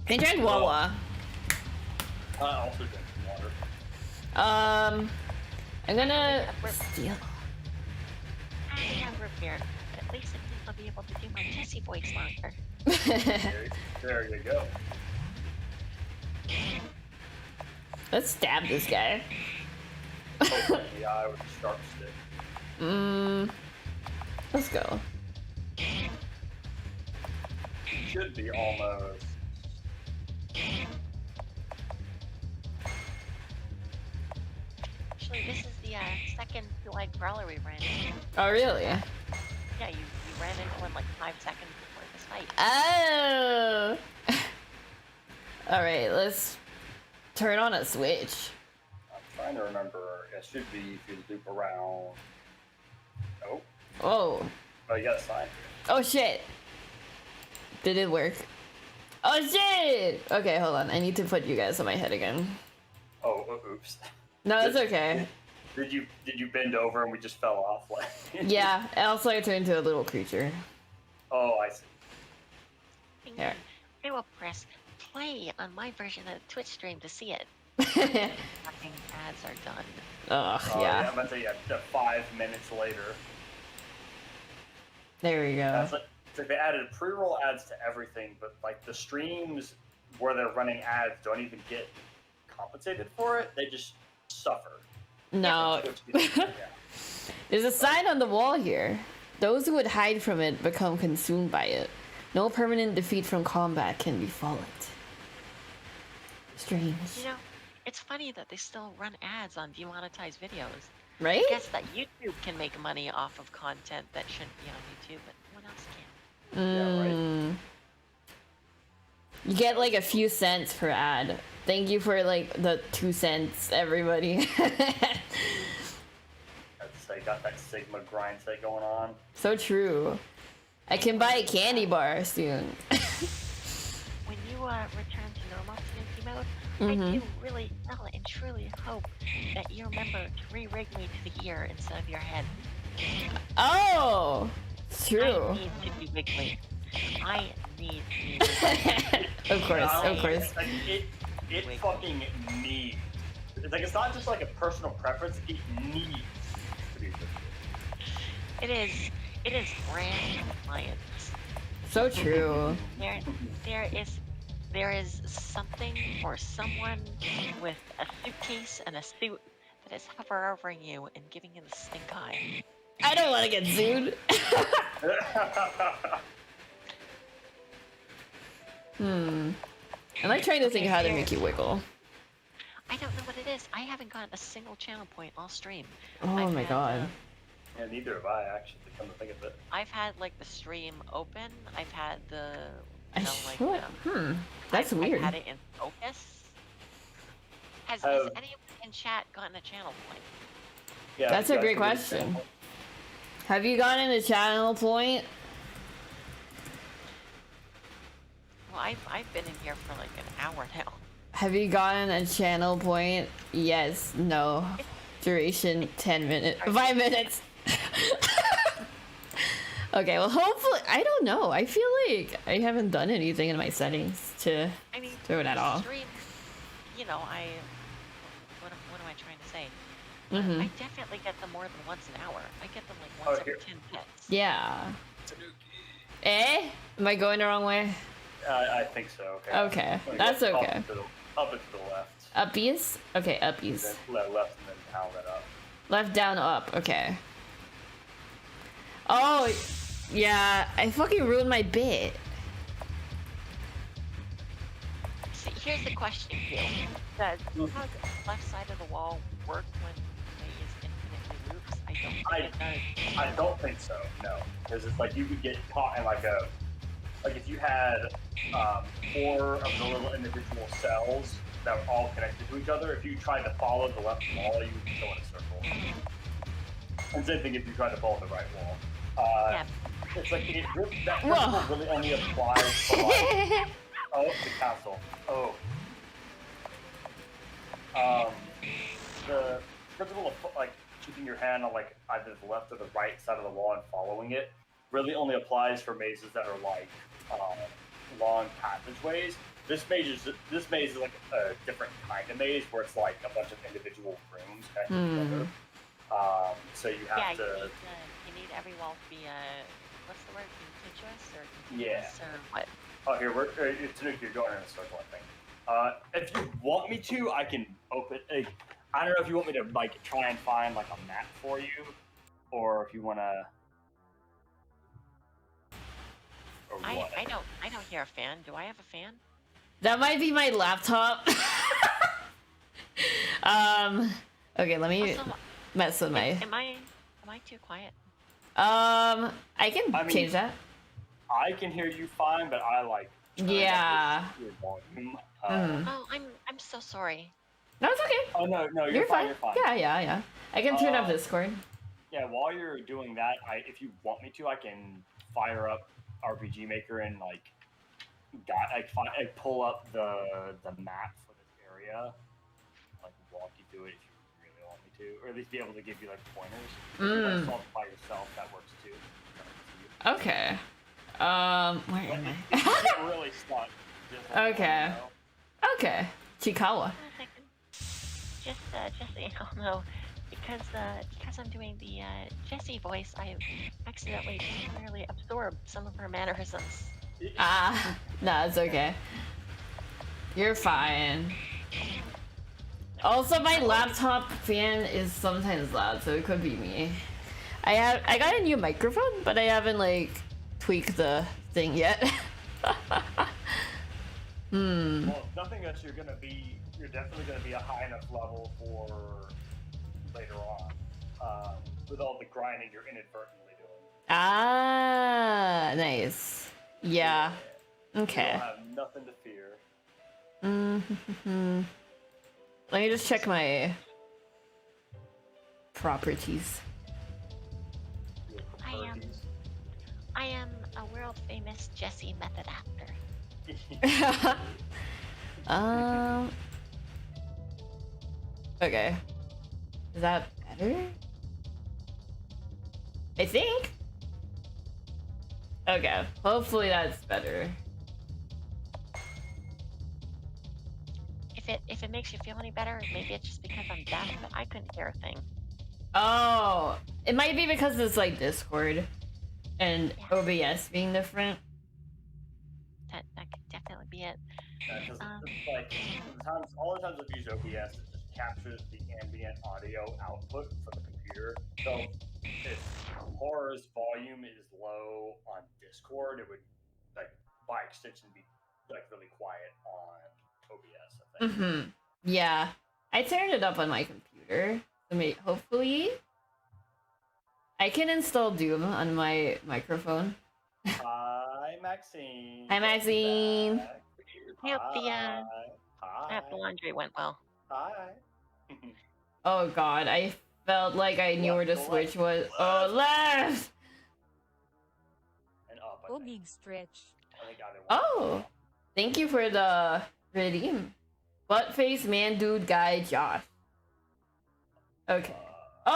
Can you try Wawa? I also drink some water. I'm gonna steal. I have root beer, but at least I'll be able to do my Jessie voice longer. There you go. Let's stab this guy. Open the eye with a sharp stick. Let's go. Should be almost. Actually, this is the second two-eyed crawler we ran into. Oh, really? Yeah, you ran into one like 5 seconds before this fight. Oh. Alright, let's turn on a switch. I'm trying to remember. It should be if you loop around. Oh. Oh. Oh, you got a sign. Oh, shit. Did it work? Oh, shit! Okay, hold on. I need to put you guys on my head again. Oh, oops. No, it's okay. Did you bend over and we just fell off? Yeah, and also I turned into a little creature. Oh, I see. Here. I will press play on my version of the Twitch stream to see it. Fucking ads are done. Ugh, Oh, yeah. I'm about to say, 5 minutes later. There we go. It's like they added pre-roll ads to everything, but like the streams where they're running ads don't even get compensated for it. They just suffer. No. Yeah. There's a sign on the wall here. Those who would hide from it become consumed by it. No permanent defeat from combat can befall it. Strange. You know, it's funny that they still run ads on demonetized videos. Right? I guess that YouTube can make money off of content that shouldn't be on YouTube, but no one else can. Yeah, right. You get like a few cents per ad. Thank you for like the 2 cents, everybody. That's set, got that Sigma grind set going on. So true. I can buy a candy bar soon. When you return to normal Snooki mode, Mm-hmm. I do really well and truly hope that you remember to re-rig me to the ear instead of your head. Oh, it's true. I need to be wiggly. I need to be wiggly. Of course, of course. Like, it fucking needs. It's like, it's not just like a personal preference, it needs to be wiggly. It is brand compliant. So true. There is something or someone with a suitcase and a suit that is hovering you and giving you the stink eye. I don't want to get sued. I'm like trying to think how to make you wiggle. I don't know what it is. I haven't gotten a single channel point all stream. Oh I've my had, god. Yeah, neither have I, actually, come to think of it. I've had like the stream open. I've had the I should. That's weird. I've had it in focus. Has Oh. anyone in chat gotten a channel point? Yeah, That's you a guys great can do question. that. Have you gotten a channel point? Well, I've been in here for like an hour now. Have you gotten a channel point? Yes, no. Duration 10 minutes. 5 minutes. Okay, well hopefully, I don't know. I feel like I haven't done anything in my settings to I mean, do it at all. Stream, you know, what am I trying to say? Mm-hmm. I definitely get them more than once an hour. I get them like once every here. 10 minutes. Yeah. Eh? Am I going the wrong way? I think so. Okay. Okay, Like, that's up okay. to the- Up and to the left. Uppies? Okay, uppies. Then left and then down that up. Left, down, up. Okay. Oh, yeah. I fucking ruined my bit. See, here's the question for you. Does the left side of the wall work when they use infinitely loops? I don't think it does. I don't think so. No, because it's like you could get caught in like a, like if you had 4 of the little individual cells that were all connected to each other. If you tried to follow the left wall, you would go in a circle. And same thing if you tried to follow the right wall. Yeah. It's like that Whoa. principle really only applies to like, oh, the castle. Oh. The principle of like keeping your hand on like either the left or the right side of the wall and following it really only applies for mazes that are like long passageways. This maze is like a different kind of maze where it's like a bunch of individual rooms connected together. So you have to. You need every wall to be what's the word? Contiguous or Yeah. continuous or what? Oh, here it's you're going in a circle, I think. If you want me to, I can open. I don't know if you want me to like try and find like a map for you, or if you want to. I don't hear a fan. Do I have a fan? That might be my laptop. Okay, let me Also, mess with my. am I too quiet? I can I mean, change that. I can hear you fine, but I like. turn up Yeah. your volume. Oh, I'm so sorry. No, it's okay. Oh no, You're fine. You're fine. Yeah. I can turn up Discord. Yeah, while you're doing that, if you want me to, I can fire up RPG Maker and like, pull up the map for this area, like walk you through it if you really want me to, or at least be able to give you like pointers. If you want to solve it by yourself, that works too. Okay. Where But am if I? you get really stuck, just let me Okay. know. Okay. Chikawa. Just so you all know, because I'm doing the Jessie voice, I accidentally temporarily absorbed some of her mannerisms. Ah, no, it's okay. You're fine. Also, my laptop fan is sometimes loud, so it could be me. I got a new microphone, but I haven't like tweaked the thing yet. Well, if nothing else, you're definitely gonna be a high enough level for later on, with all the grinding you're inadvertently doing. Ah, nice. Yeah. Okay. You'll have nothing to fear. Let me just check my properties. I am a world famous Jesse method actor. um. Okay. Is that better? I think. Okay. Hopefully that's better. If it makes you feel any better, maybe it's just because I'm deaf, but I couldn't hear a thing. Oh, it might be because it's like Discord and Yeah. OBS being different. That could definitely be it. Because Um, like all the times I've used OBS, it just captures the ambient audio output for the computer. So if horror's volume is low on Discord, it would like by extension be like really quiet on OBS. I think. Mm-hmm. Yeah, I turned it up on my computer. So hopefully, I can install Doom on my microphone. Hi, Maxine. Hi, Maxine. I hope the Hi. the laundry went well. Hi. Oh God, I felt like I knew where the Left, switch was. left. Oh, left. And up. Oh, I think. big stretch. I think either one. Oh, thank you for the redeem. Buttface man, dude, guy, Josh. Okay.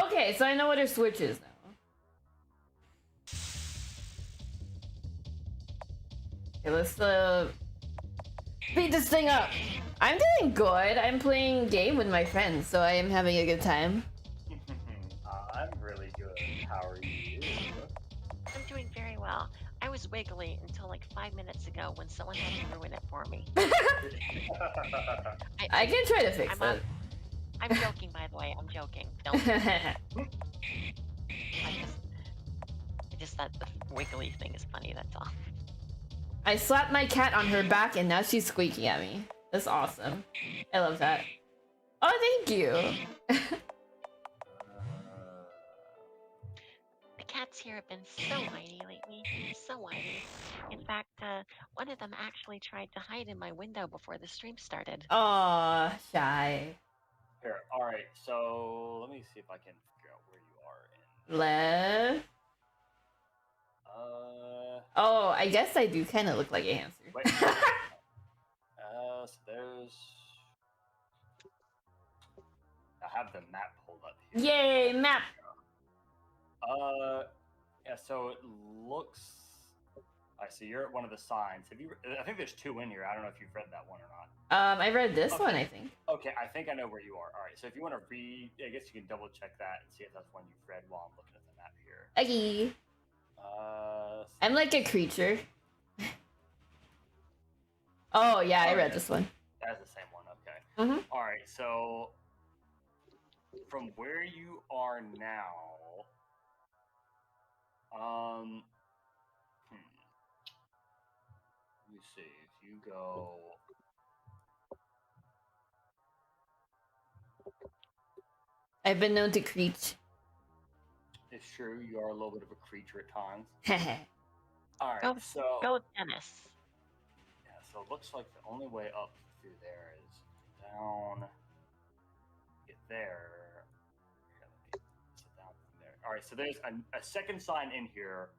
Okay, so I know what her switch is now. Okay, let's beat this thing up. I'm doing good. I'm playing game with my friends, so I am having a good time. I'm really good. How are you? I'm doing very well. I was wiggly until like 5 minutes ago when someone had to ruin it for me. I can try to fix it. I'm joking, by the way. I'm joking. Don't. I just thought the wiggly thing is funny. That's all. I slapped my cat on her back and now she's squeaking at me. That's awesome. I love that. Oh, thank you. The cats here have been so whiny lately. So whiny. In fact, one of them actually tried to hide in my window before the stream started. Aw, shy. Here, all right. So let me see if I can figure out where you are in. Left. Oh, I guess I do kind of look like a hamster. Wait. So there's. I have the map pulled up here. Yay, map. Yeah. So it looks. I see you're at one of the signs. Have you? I think there's two in here. I don't know if you've read that one or not. I read this one, I think. Okay, I think I know where you are. All right. So if you want to read, I guess you can double check that and see if that's one you've read while I'm looking at the map here. Okay. I'm like a creature. Oh yeah, I read this one. That's the same one. Okay. Mm-hmm. All right. So from where you are now, let me see. If you go, I've been known to creech. it's true you are a little bit of a creature at times. Heh. All right. Go So tennis. yeah. So it looks like the only way up through there is down. Get there. Here, let me sit down from there. All right. So there's a second sign in here.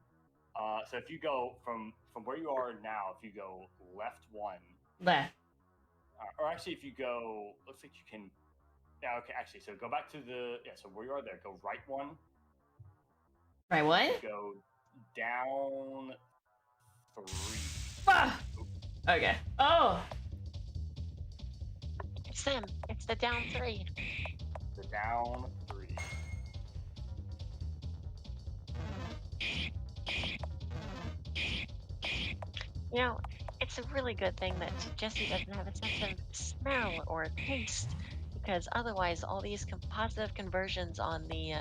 So if you go from where you are now, if you go left one, Left. or actually if you go, looks like you can. Yeah. Okay. Actually, so go back to the So where you are there, go right one. Right one? Go down 3. Ah! Okay. Oh. It's them. It's the down 3. The down 3. You know, it's a really good thing that Jesse doesn't have a sense of smell or taste, because otherwise all these positive conversions on the,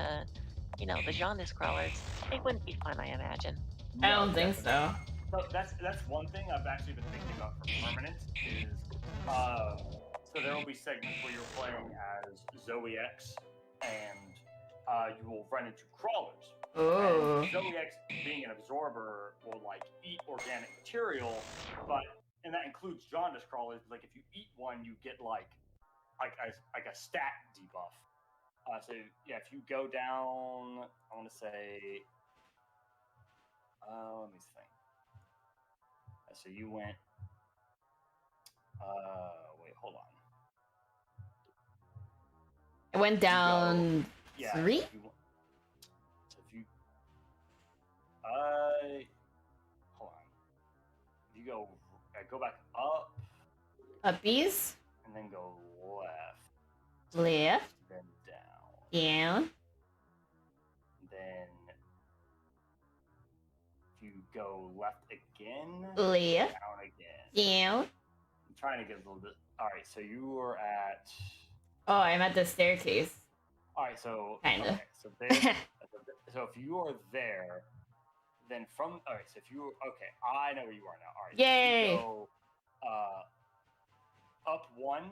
the genre crawlers, they wouldn't be fun, I imagine. I don't think so. So that's one thing I've actually been thinking about for permanence is so there will be segments where you're playing as Zoe X and you will run into crawlers. Oh. And Zoe X being an absorber will like eat organic material, and that includes jaundice crawlers. Like if you eat one, you get like a stat debuff. So yeah, if you go down, I want to say Let me think. So you went. Wait, hold on. I went You go- down Yeah. 3? So if you. Hold on. You go back up Uppies, and then go left, left, then down, down, then if you go left again, left, down again. down. I'm trying to get a little bit. All right, so you were at. Oh, I'm at the staircase. All right, so Kinda. Okay, so there. So if you are there, then from. All right, so if you were okay, I know where you are now. All right, so if Yay! you go, up one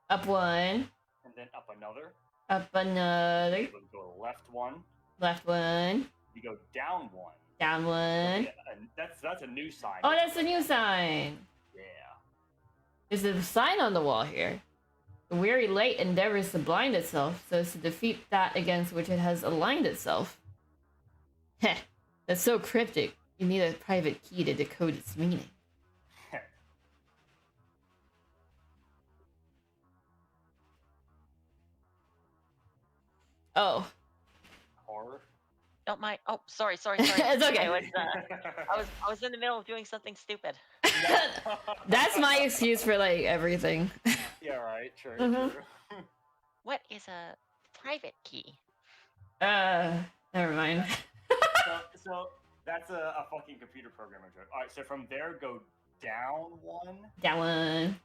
Up 1, and then up another. up another, You go left 1. left 1, You go down 1. down 1. Yeah, and that's a new sign. Oh, that's a new sign. Yeah. There's a sign on the wall here. The weary light endeavors to blind itself so as to defeat that against which it has aligned itself. Heh, that's so cryptic. You need a private key to decode its meaning. Oh. Horror. Don't mind. Oh, sorry. It's okay. I was in the middle of doing something stupid. That's my excuse for like everything. Yeah, right. True. Mhm. True. What is a private key? Never mind. So that's a fucking computer programmer joke. All right, so from there go down 1. That one.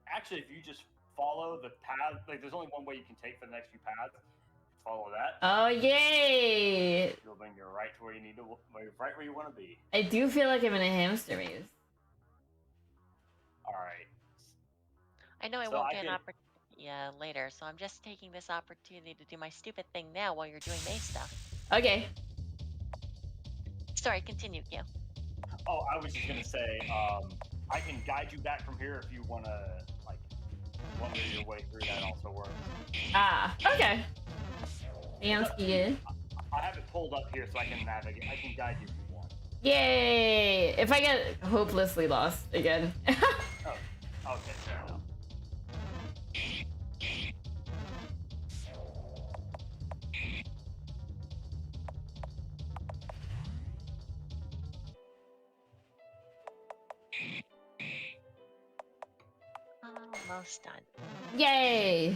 Actually, if you just follow the path, like there's only one way you can take for the next few paths. Follow that. Oh, yay! You'll bring you right to where you need to, right where you want to be. I do feel like I'm in a hamster maze. All right. I know I So won't I get an can- opportunity later, so I'm just taking this opportunity to do my stupid thing now while you're doing maze stuff. Okay. Sorry, continue, Q. Oh, I was just gonna say, I can guide you back from here if you wanna like wander your way through. That also works. Ah, okay. Sounds good. I have it pulled up here so I can navigate. I can guide you if you want. Yay! If I get hopelessly lost again. Oh, okay, fair enough. Almost done. Yay!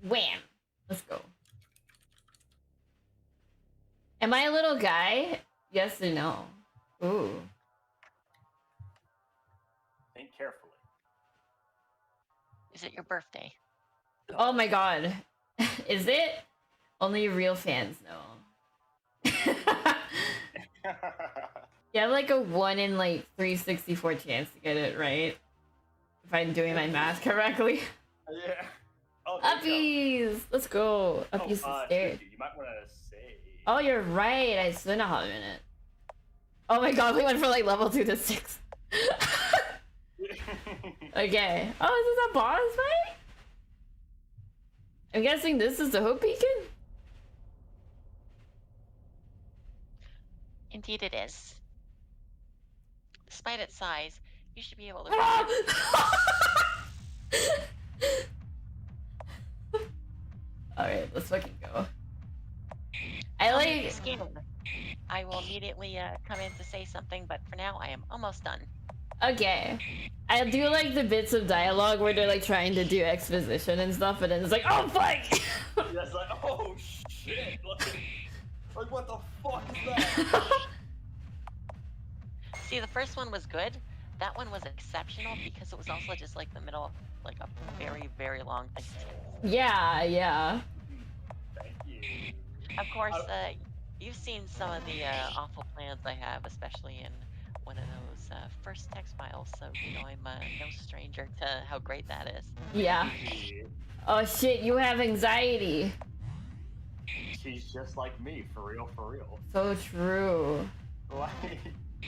Wham! Let's go. Am I a little guy? Yes or no? Ooh. Think carefully. Is it your birthday? Oh my god. Is it? Only real fans know. You have like a 1 in like 364 chance to get it right. If I'm doing my math correctly. Yeah. Oh, there you Uppies! Let's go. go. Uppies Oh, the stairs. you might want to say. Oh, you're right. I still know how to win it. Oh my god, we went from like level 2 to 6. Okay. Oh, is this a boss fight? I'm guessing this is the Hope Beacon? Indeed it is. Despite its size, you should be able to... Alright, let's fucking go. I'll make this game. I will immediately come in to say something, but for now, I am almost done. Okay. I do like the bits of dialogue where they're like trying to do exposition and stuff, and then it's like, oh fuck! Yeah, it's like, oh shit! Like what the fuck is that? See, the first one was good. That one was exceptional because it was also just like the middle of like a very, very long thing. Yeah, yeah. Thank you. Of course, you've seen some of the awful plans I have, especially in one of those first text files, so I'm no stranger to how great that is. Yeah. Oh shit, you have anxiety. She's just like me, for real, for real. So true. Like,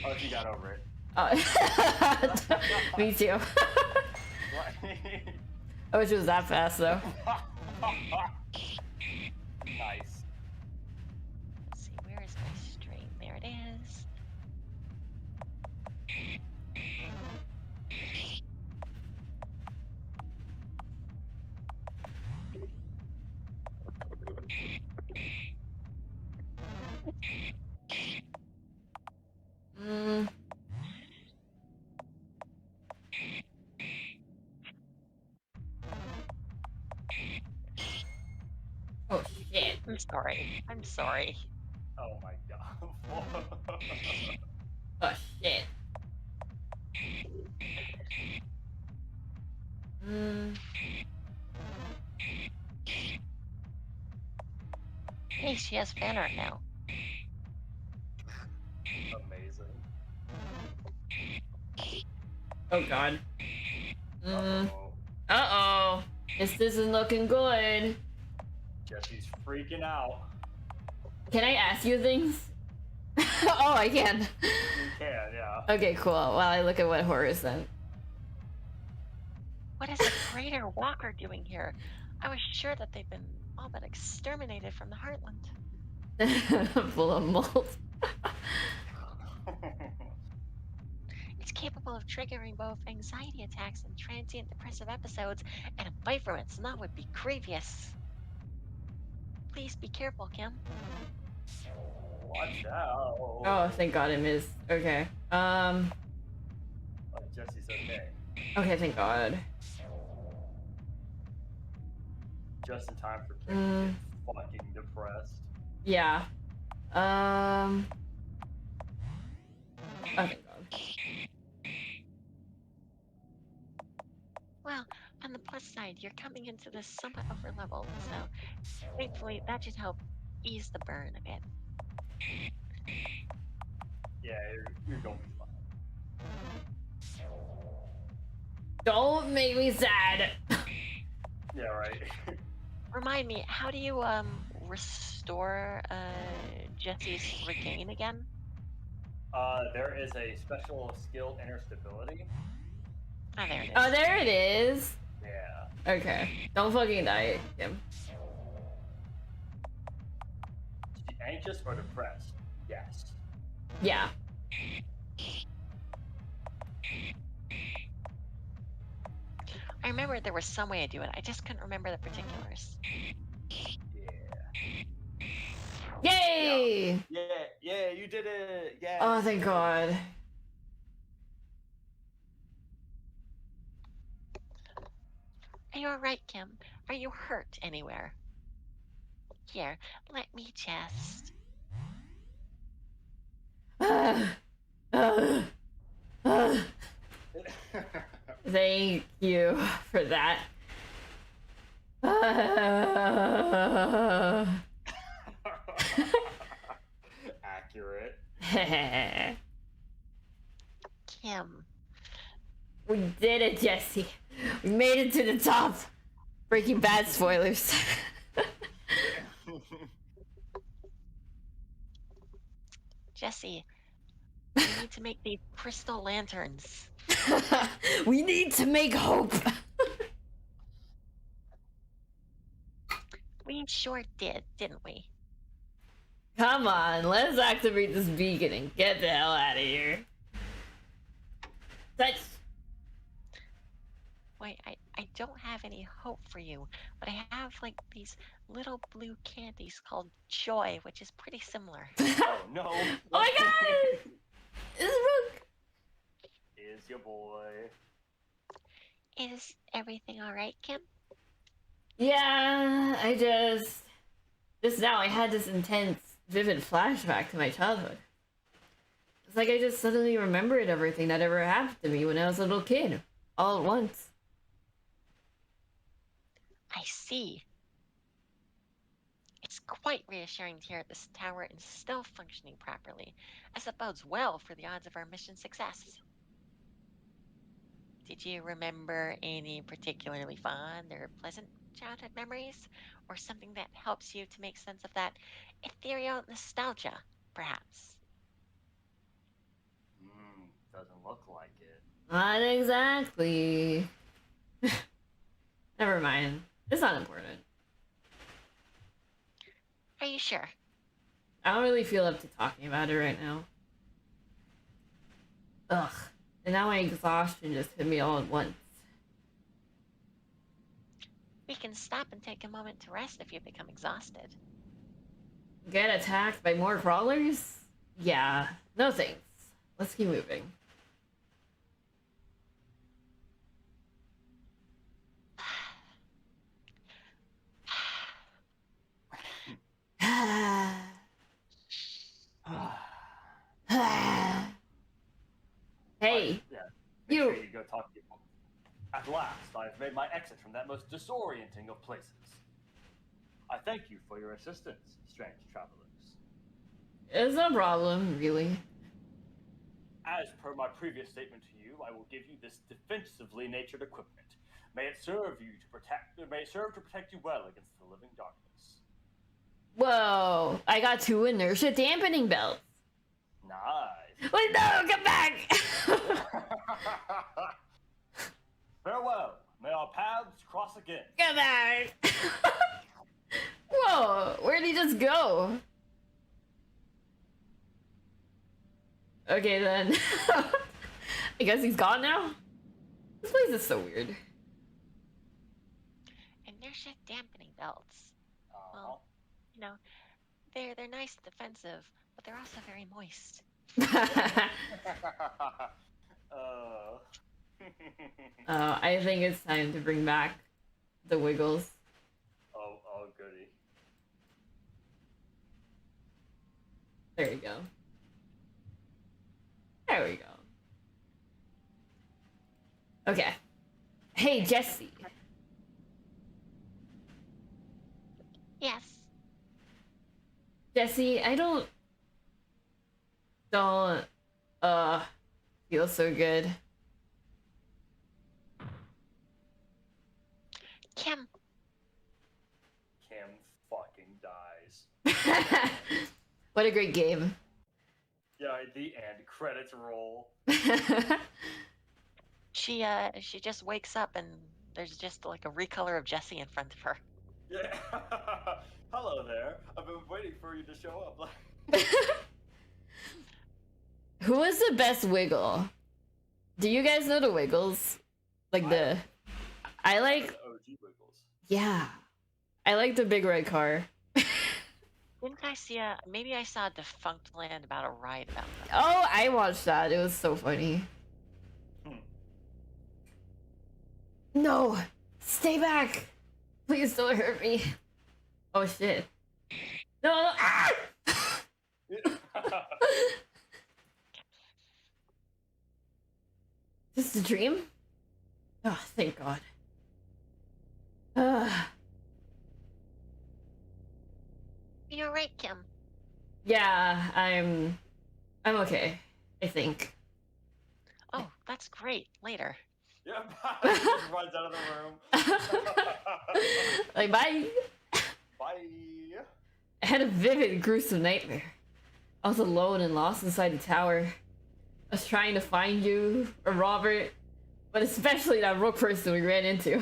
oh, she got over it. Me too. I wish it was that fast though. Nice. Let's see, where is my stream? There it is. Mm. Oh shit. I'm sorry. I'm sorry. Oh my god. Oh shit. Mm. Hey, she has fan art now. Amazing. Oh god. Mm. Uh-oh. Uh-oh. This isn't looking good. Jesse's freaking out. Can I ask you things? Oh, I can. You can, yeah. Okay, cool. While I look at what horror sent. What is a greater walker doing here? I was sure that they've been all but exterminated from the Heartland. Full of mold. It's capable of triggering both anxiety attacks and transient depressive episodes, and a bite from its knot would be grievous. Please be careful, Kim. Watch out. Oh, thank god I missed. Okay. Oh, Jesse's okay. Okay, thank god. Just in time for Kim to get fucking depressed. Yeah. Oh, thank god. Well, on the plus side, you're coming into this somewhat upper level, so thankfully that should help ease the burn a bit. Yeah, you're gonna be fine. Don't make me sad. Yeah, right. Remind me, how do you restore Jesse's regain again? There is a special skill inner stability. Ah, there it is. Oh, there it is. Yeah. Okay. Don't fucking die, Kim. Anxious or depressed? Yes. Yeah. I remember there was some way to do it. I just couldn't remember the particulars. Yeah. Yay! Yeah, you did it. Yeah. Oh, thank god. Are you alright, Kim? Are you hurt anywhere? Here, let me just... Thank you for that. Accurate. Kim. We did it, Jesse. We made it to the top. Breaking Bad spoilers. Jesse, we need to make these crystal lanterns. We need to make hope. We sure did, didn't we? Come on, let's activate this beacon and get the hell out of here. That's... Wait, I don't have any hope for you, but I have like these little blue candies called Joy, which is pretty similar. Oh no. Oh my god! It's Rook! Is your boy. Is everything alright, Kim? Yeah, I just now I had this intense, vivid flashback to my childhood. It's like I just suddenly remembered everything that ever happened to me when I was a little kid, all at once. I see. It's quite reassuring to hear this tower is still functioning properly, as it bodes well for the odds of our mission success. Did you remember any particularly fun or pleasant childhood memories? Or something that helps you to make sense of that ethereal nostalgia, perhaps? Doesn't look like it. Not exactly. Never mind. It's not important. Are you sure? I don't really feel up to talking about it right now. Ugh. And now my exhaustion just hit me all at once. We can stop and take a moment to rest if you become exhausted. Get attacked by more crawlers? Yeah. No thanks. Let's keep moving. Hey, Yeah. Make you. sure you go talk to people. At last, I've made my exit from that most disorienting of places. I thank you for your assistance, strange travelers. It's no problem, really. As per my previous statement to you, I will give you this defensively natured equipment. May it serve to protect you well against the living darkness. Whoa, I got 2 inertia dampening belts. Nice. Wait, no, come back! Farewell. May our paths cross again. Come back! Whoa, where'd he just go? Okay then. I guess he's gone now? This place is so weird. Inertia dampening belts. Well, you know, they're nice defensive, but they're also very moist. I think it's time to bring back the Wiggles. Oh, goody. There you go. There we go. Okay. Hey, Jesse. Yes. Jesse, I don't feel so good. Kim. Kim fucking dies. What a great game. Yeah, the end credits roll. She just wakes up and there's just like a recolor of Jessie in front of her. Yeah. Hello there. I've been waiting for you to show up. Who was the best Wiggle? Do you guys know the Wiggles? Like the... I like... The OG Wiggles. Yeah. I like the big red car. Didn't I see maybe I saw a Defunct Land about a ride about that. Oh, I watched that. It was so funny. No! Stay back! Please don't hurt me. Oh shit. No, no, ah! Is this a dream? Oh, thank God. You're right, Kim. Yeah, I'm okay, I think. Oh, that's great. Later. Yep. He just runs out of the room. Like, bye! Bye. I had a vivid, gruesome nightmare. I was alone and lost inside the tower. I was trying to find you, or Robert, but especially that rook person we ran into.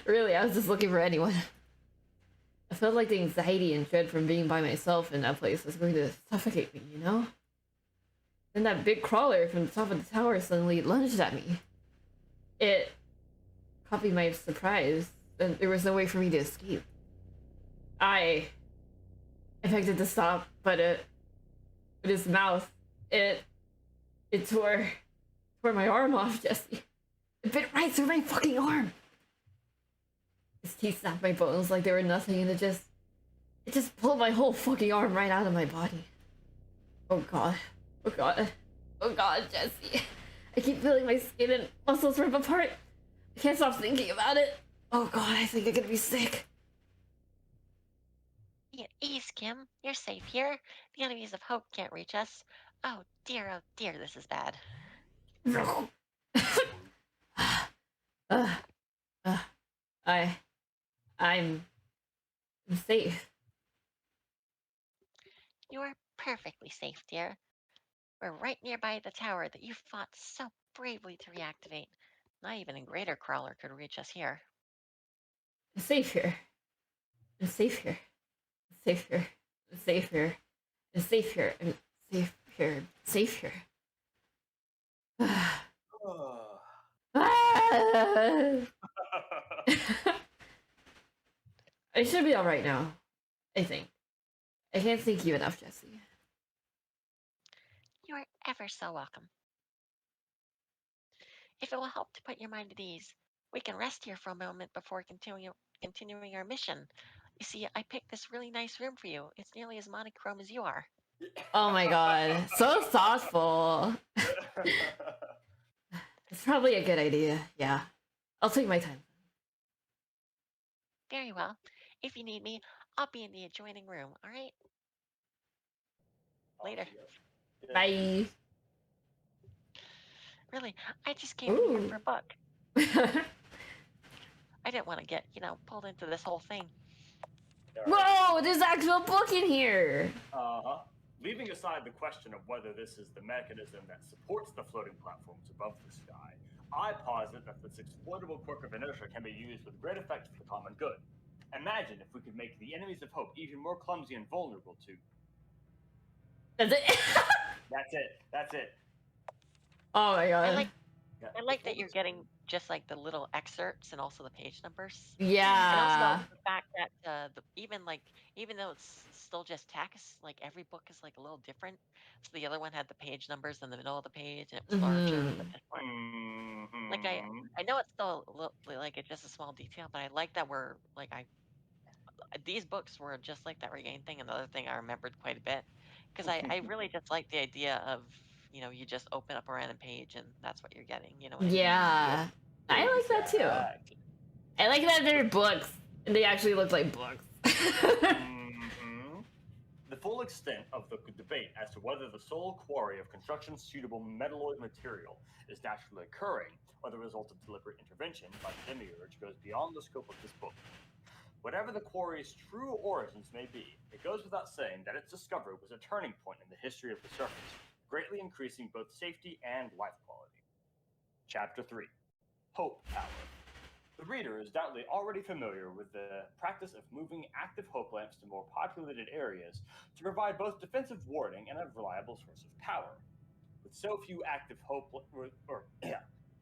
Really, I was just looking for anyone. I felt like the anxiety and dread from being by myself in that place was going to suffocate me, you know? Then that big crawler from the top of the tower suddenly lunged at me. It caught me by surprise, and there was no way for me to escape. I begged it to stop, but with his mouth, it tore my arm off, Jesse. It bit right through my fucking arm. His teeth snapped my bones like they were nothing, and it just pulled my whole fucking arm right out of my body. Oh God. Oh God. Oh God, Jesse. I keep feeling my skin and muscles rip apart. I can't stop thinking about it. Oh God, I think I'm gonna be sick. At ease, Kim. You're safe here. The enemies of hope can't reach us. Oh dear, this is bad. Uh, uh, I, I'm safe. You are perfectly safe, dear. We're right nearby the tower that you fought so bravely to reactivate. Not even a greater crawler could reach us here. I'm safe here. I'm safe here. I'm safe here. I'm safe here. I'm safe here. I'm safe here. Safe here. I should be alright now. I think. I can't thank you enough, Jesse. You are ever so welcome. If it will help to put your mind at ease, we can rest here for a moment before continuing our mission. You see, I picked this really nice room for you. It's nearly as monochrome as you are. Oh my god. So thoughtful. It's probably a good idea. Yeah. I'll take my time. Very well. If you need me, I'll be in the adjoining room, all right? Later. Bye. Really, I just came in here Ooh. for a book. I didn't want to get, pulled into this whole thing. Whoa, there's actual book in here. Uh-huh. Leaving aside the question of whether this is the mechanism that supports the floating platforms above the sky, I posit that this exploitable quirk of inertia can be used with great effect for the common good. Imagine if we could make the enemies of hope even more clumsy and vulnerable to. That's it. That's it. That's it. Oh my I god. like Yeah, I like that you're getting just like the little excerpts and also the page numbers. And also Yeah. the fact that even though it's still just text, like every book is like a little different. So the other one had the page numbers in the middle of the page and it was larger, but Mm-hmm. this one like Mm-hmm. I know it's still a little, like it's just a small detail, but I like that we're like I these books were just like that regain thing. Another thing I remembered quite a bit because I really just like the idea of you just open up a random page and that's what you're getting. You know what I mean? Yeah. I like that too. Exactly. I like that they're books. And they actually look like books. Mm-hmm. The full extent of the debate as to whether the sole quarry of construction-suitable metalloid material is naturally occurring or the result of deliberate intervention by the demiurge goes beyond the scope of this book. Whatever the quarry's true origins may be, it goes without saying that its discovery was a turning point in the history of the surface, greatly increasing both safety and life quality. Chapter 3: Hope Power. The reader is doubtless already familiar with the practice of moving active hope lamps to more populated areas to provide both defensive warding and a reliable source of power. With so few active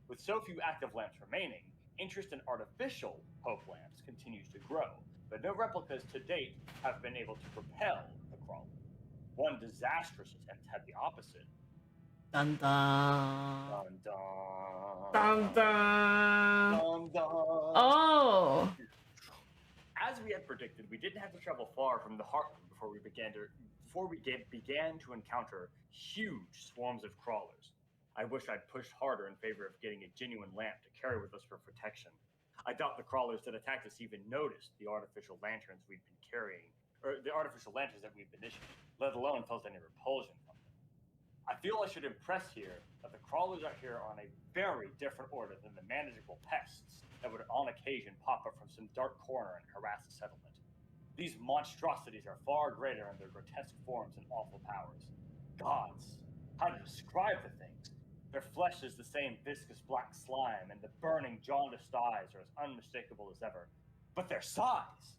with so few active lamps remaining, interest in artificial hope lamps continues to grow, but no replicas to date have been able to propel the crawler. One disastrous attempt had the opposite. Dun dun. Dun dun. Dun dun. Dun dun. Oh. As we had predicted, we didn't have to travel far from the heartland before we began to encounter huge swarms of crawlers. I wish I'd pushed harder in favor of getting a genuine lamp to carry with us for protection. I doubt the crawlers that attacked us even noticed the artificial lanterns we'd been carrying, or the artificial lanterns that we'd been issuing, let alone felt any repulsion from them. I feel I should impress here that the crawlers out here are on a very different order than the manageable pests that would on occasion pop up from some dark corner and harass the settlement. These monstrosities are far greater in their grotesque forms and awful powers. Gods, how to describe the things? Their flesh is the same viscous black slime, and the burning, jaundiced eyes are as unmistakable as ever. But their size!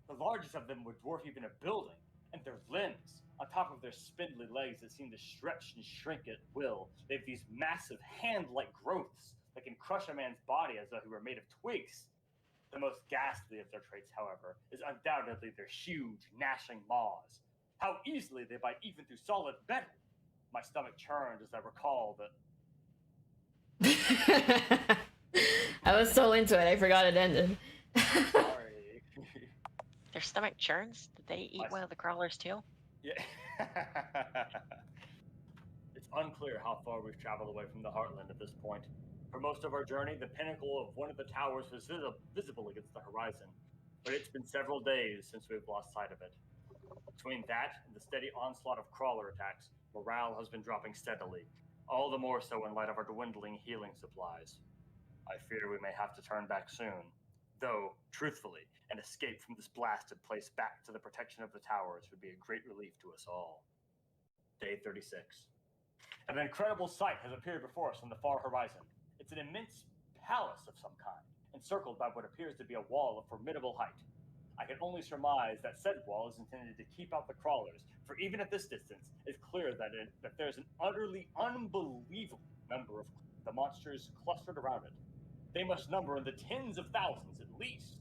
The largest of them would dwarf even a building, and their limbs, on top of their spindly legs that seem to stretch and shrink at will, they have these massive hand-like growths that can crush a man's body as though he were made of twigs. The most ghastly of their traits, however, is undoubtedly their huge, gnashing maws. How easily they bite even through solid metal! My stomach churned as I recall that. I was so into it, I forgot it ended. Sorry. Their stomach churns? Did they eat one of the crawlers too? Yeah. It's unclear how far we've traveled away from the heartland at this point. For most of our journey, the pinnacle of one of the towers was visible against the horizon, but it's been several days since we've lost sight of it. Between that and the steady onslaught of crawler attacks, morale has been dropping steadily, all the more so in light of our dwindling healing supplies. I fear we may have to turn back soon. Though, truthfully, an escape from this blasted place back to the protection of the towers would be a great relief to us all. Day 36. An incredible sight has appeared before us on the far horizon. It's an immense palace of some kind, encircled by what appears to be a wall of formidable height. I can only surmise that said wall is intended to keep out the crawlers, for even at this distance, it's clear that there's an utterly unbelievable number of the monsters clustered around it. They must number in the tens of thousands at least.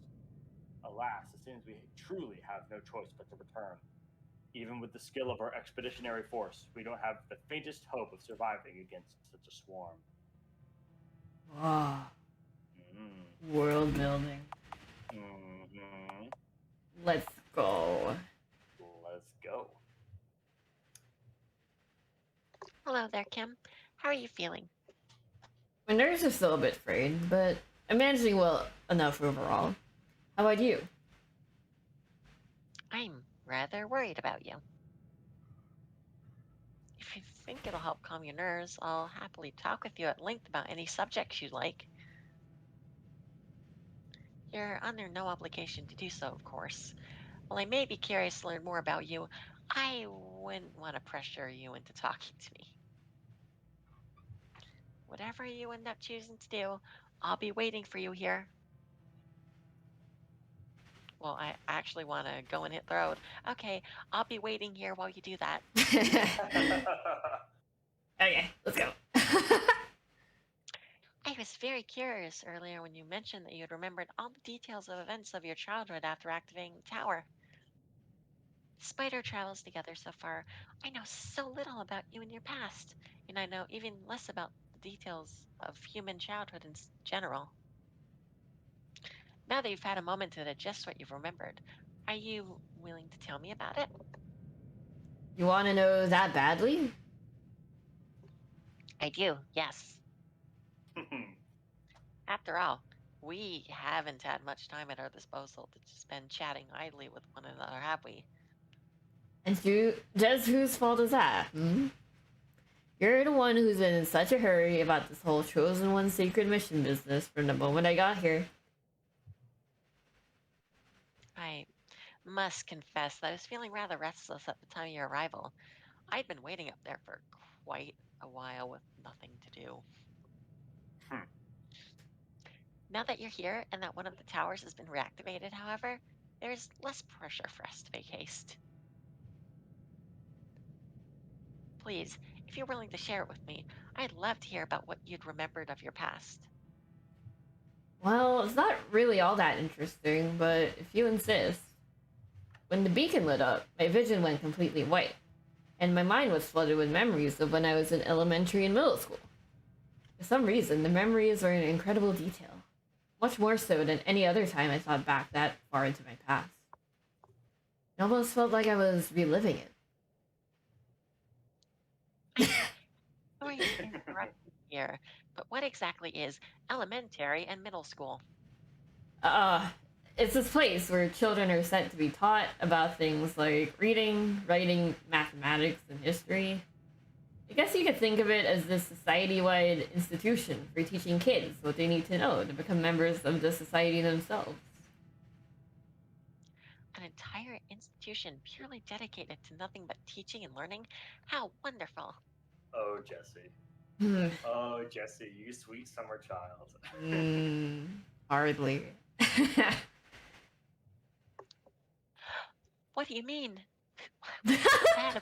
Alas, it seems we truly have no choice but to return. Even with the skill of our expeditionary force, we don't have the faintest hope of surviving against such a swarm. Wow. Mm. World building. Mm-hmm. Let's go. Let's go. Hello there, Kim. How are you feeling? My nerves are still a bit frayed, but I'm managing well enough overall. How about you? I'm rather worried about you. If you think it'll help calm your nerves, I'll happily talk with you at length about any subjects you'd like. You're under no obligation to do so, of course. While I may be curious to learn more about you, I wouldn't want to pressure you into talking to me. Whatever you end up choosing to do, I'll be waiting for you here. Well, I actually want to go and hit the road. Okay, I'll be waiting here while you do that. Okay, let's go. I was very curious earlier when you mentioned that you had remembered all the details of events of your childhood after activating the tower. Despite our travels together so far, I know so little about you and your past, and I know even less about the details of human childhood in general. Now that you've had a moment to digest what you've remembered, are you willing to tell me about it? You want to know that badly? I do, yes. After all, we haven't had much time at our disposal to spend chatting idly with one another, have we? And just whose fault is that? Hmm? You're the one who's been in such a hurry about this whole Chosen One sacred mission business from the moment I got here. I must confess that I was feeling rather restless at the time of your arrival. I'd been waiting up there for quite a while with nothing to do. Hmm. Now that you're here and that one of the towers has been reactivated, however, there's less pressure for us to make haste. Please, if you're willing to share it with me, I'd love to hear about what you'd remembered of your past. Well, it's not really all that interesting, but if you insist. When the beacon lit up, my vision went completely white, and my mind was flooded with memories of when I was in elementary and middle school. For some reason, the memories are in incredible detail, much more so than any other time I thought back that far into my past. It almost felt like I was reliving it. Sorry to interrupt you here, but what exactly is elementary and middle school? Uh, it's this place where children are sent to be taught about things like reading, writing, mathematics, and history. I guess you could think of it as this society-wide institution for teaching kids what they need to know to become members of the society themselves. An entire institution purely dedicated to nothing but teaching and learning? How wonderful. Oh, Jesse. Hmm. Oh, Jesse, you sweet summer child. Hardly. What do you mean? What's bad,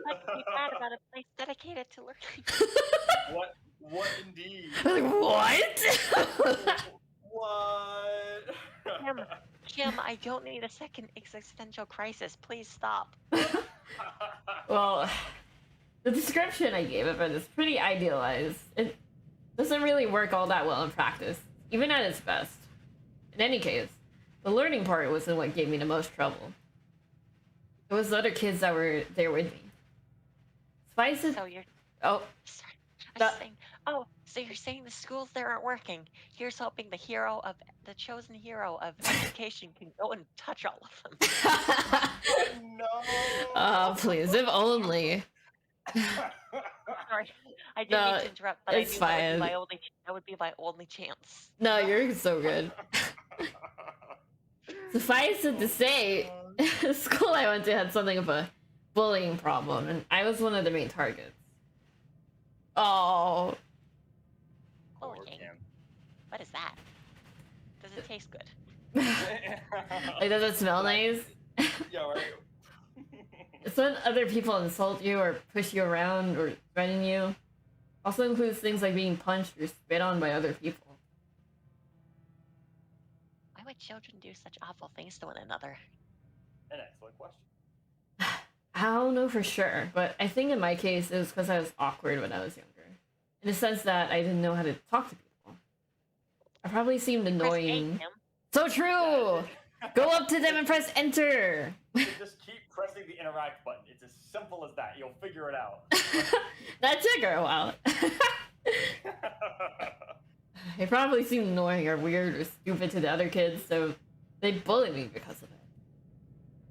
what could be bad about a place dedicated to learning? What indeed? Like, what? What? Kim, I don't need a second existential crisis. Please stop. Well, the description I gave of it is pretty idealized. It doesn't really work all that well in practice, even at its best. In any case, the learning part wasn't what gave me the most trouble. It was the other kids that were there with me. Spice it. So you're Oh, sorry. the- So you're saying the schools there aren't working. Here's hoping the chosen hero of education can go and touch all of them. No. oh, please, if only. Sorry. I didn't mean No, to interrupt, but it's I knew fine. that would be my only chance. No, you're so good. Suffice it to say, the school I went to had something of a bullying problem, and I was one of the main targets. Oh, Bullying. What is that? Does it taste good? like does it smell nice? Yeah, right. It's when other people insult you or push you around or threaten you. Also includes things like being punched or spit on by other people. Why would children do such awful things to one another? An excellent question. I don't know for sure, but I think in my case it was because I was awkward when I was younger. In the sense that I didn't know how to talk to people. I probably seemed Press A, annoying. Kim. So true! Go up to them and press enter! Just keep pressing the interact button. It's as simple as that. You'll figure it out. That took her a while. It probably seemed annoying or weird or stupid to the other kids, so they bullied me because of it.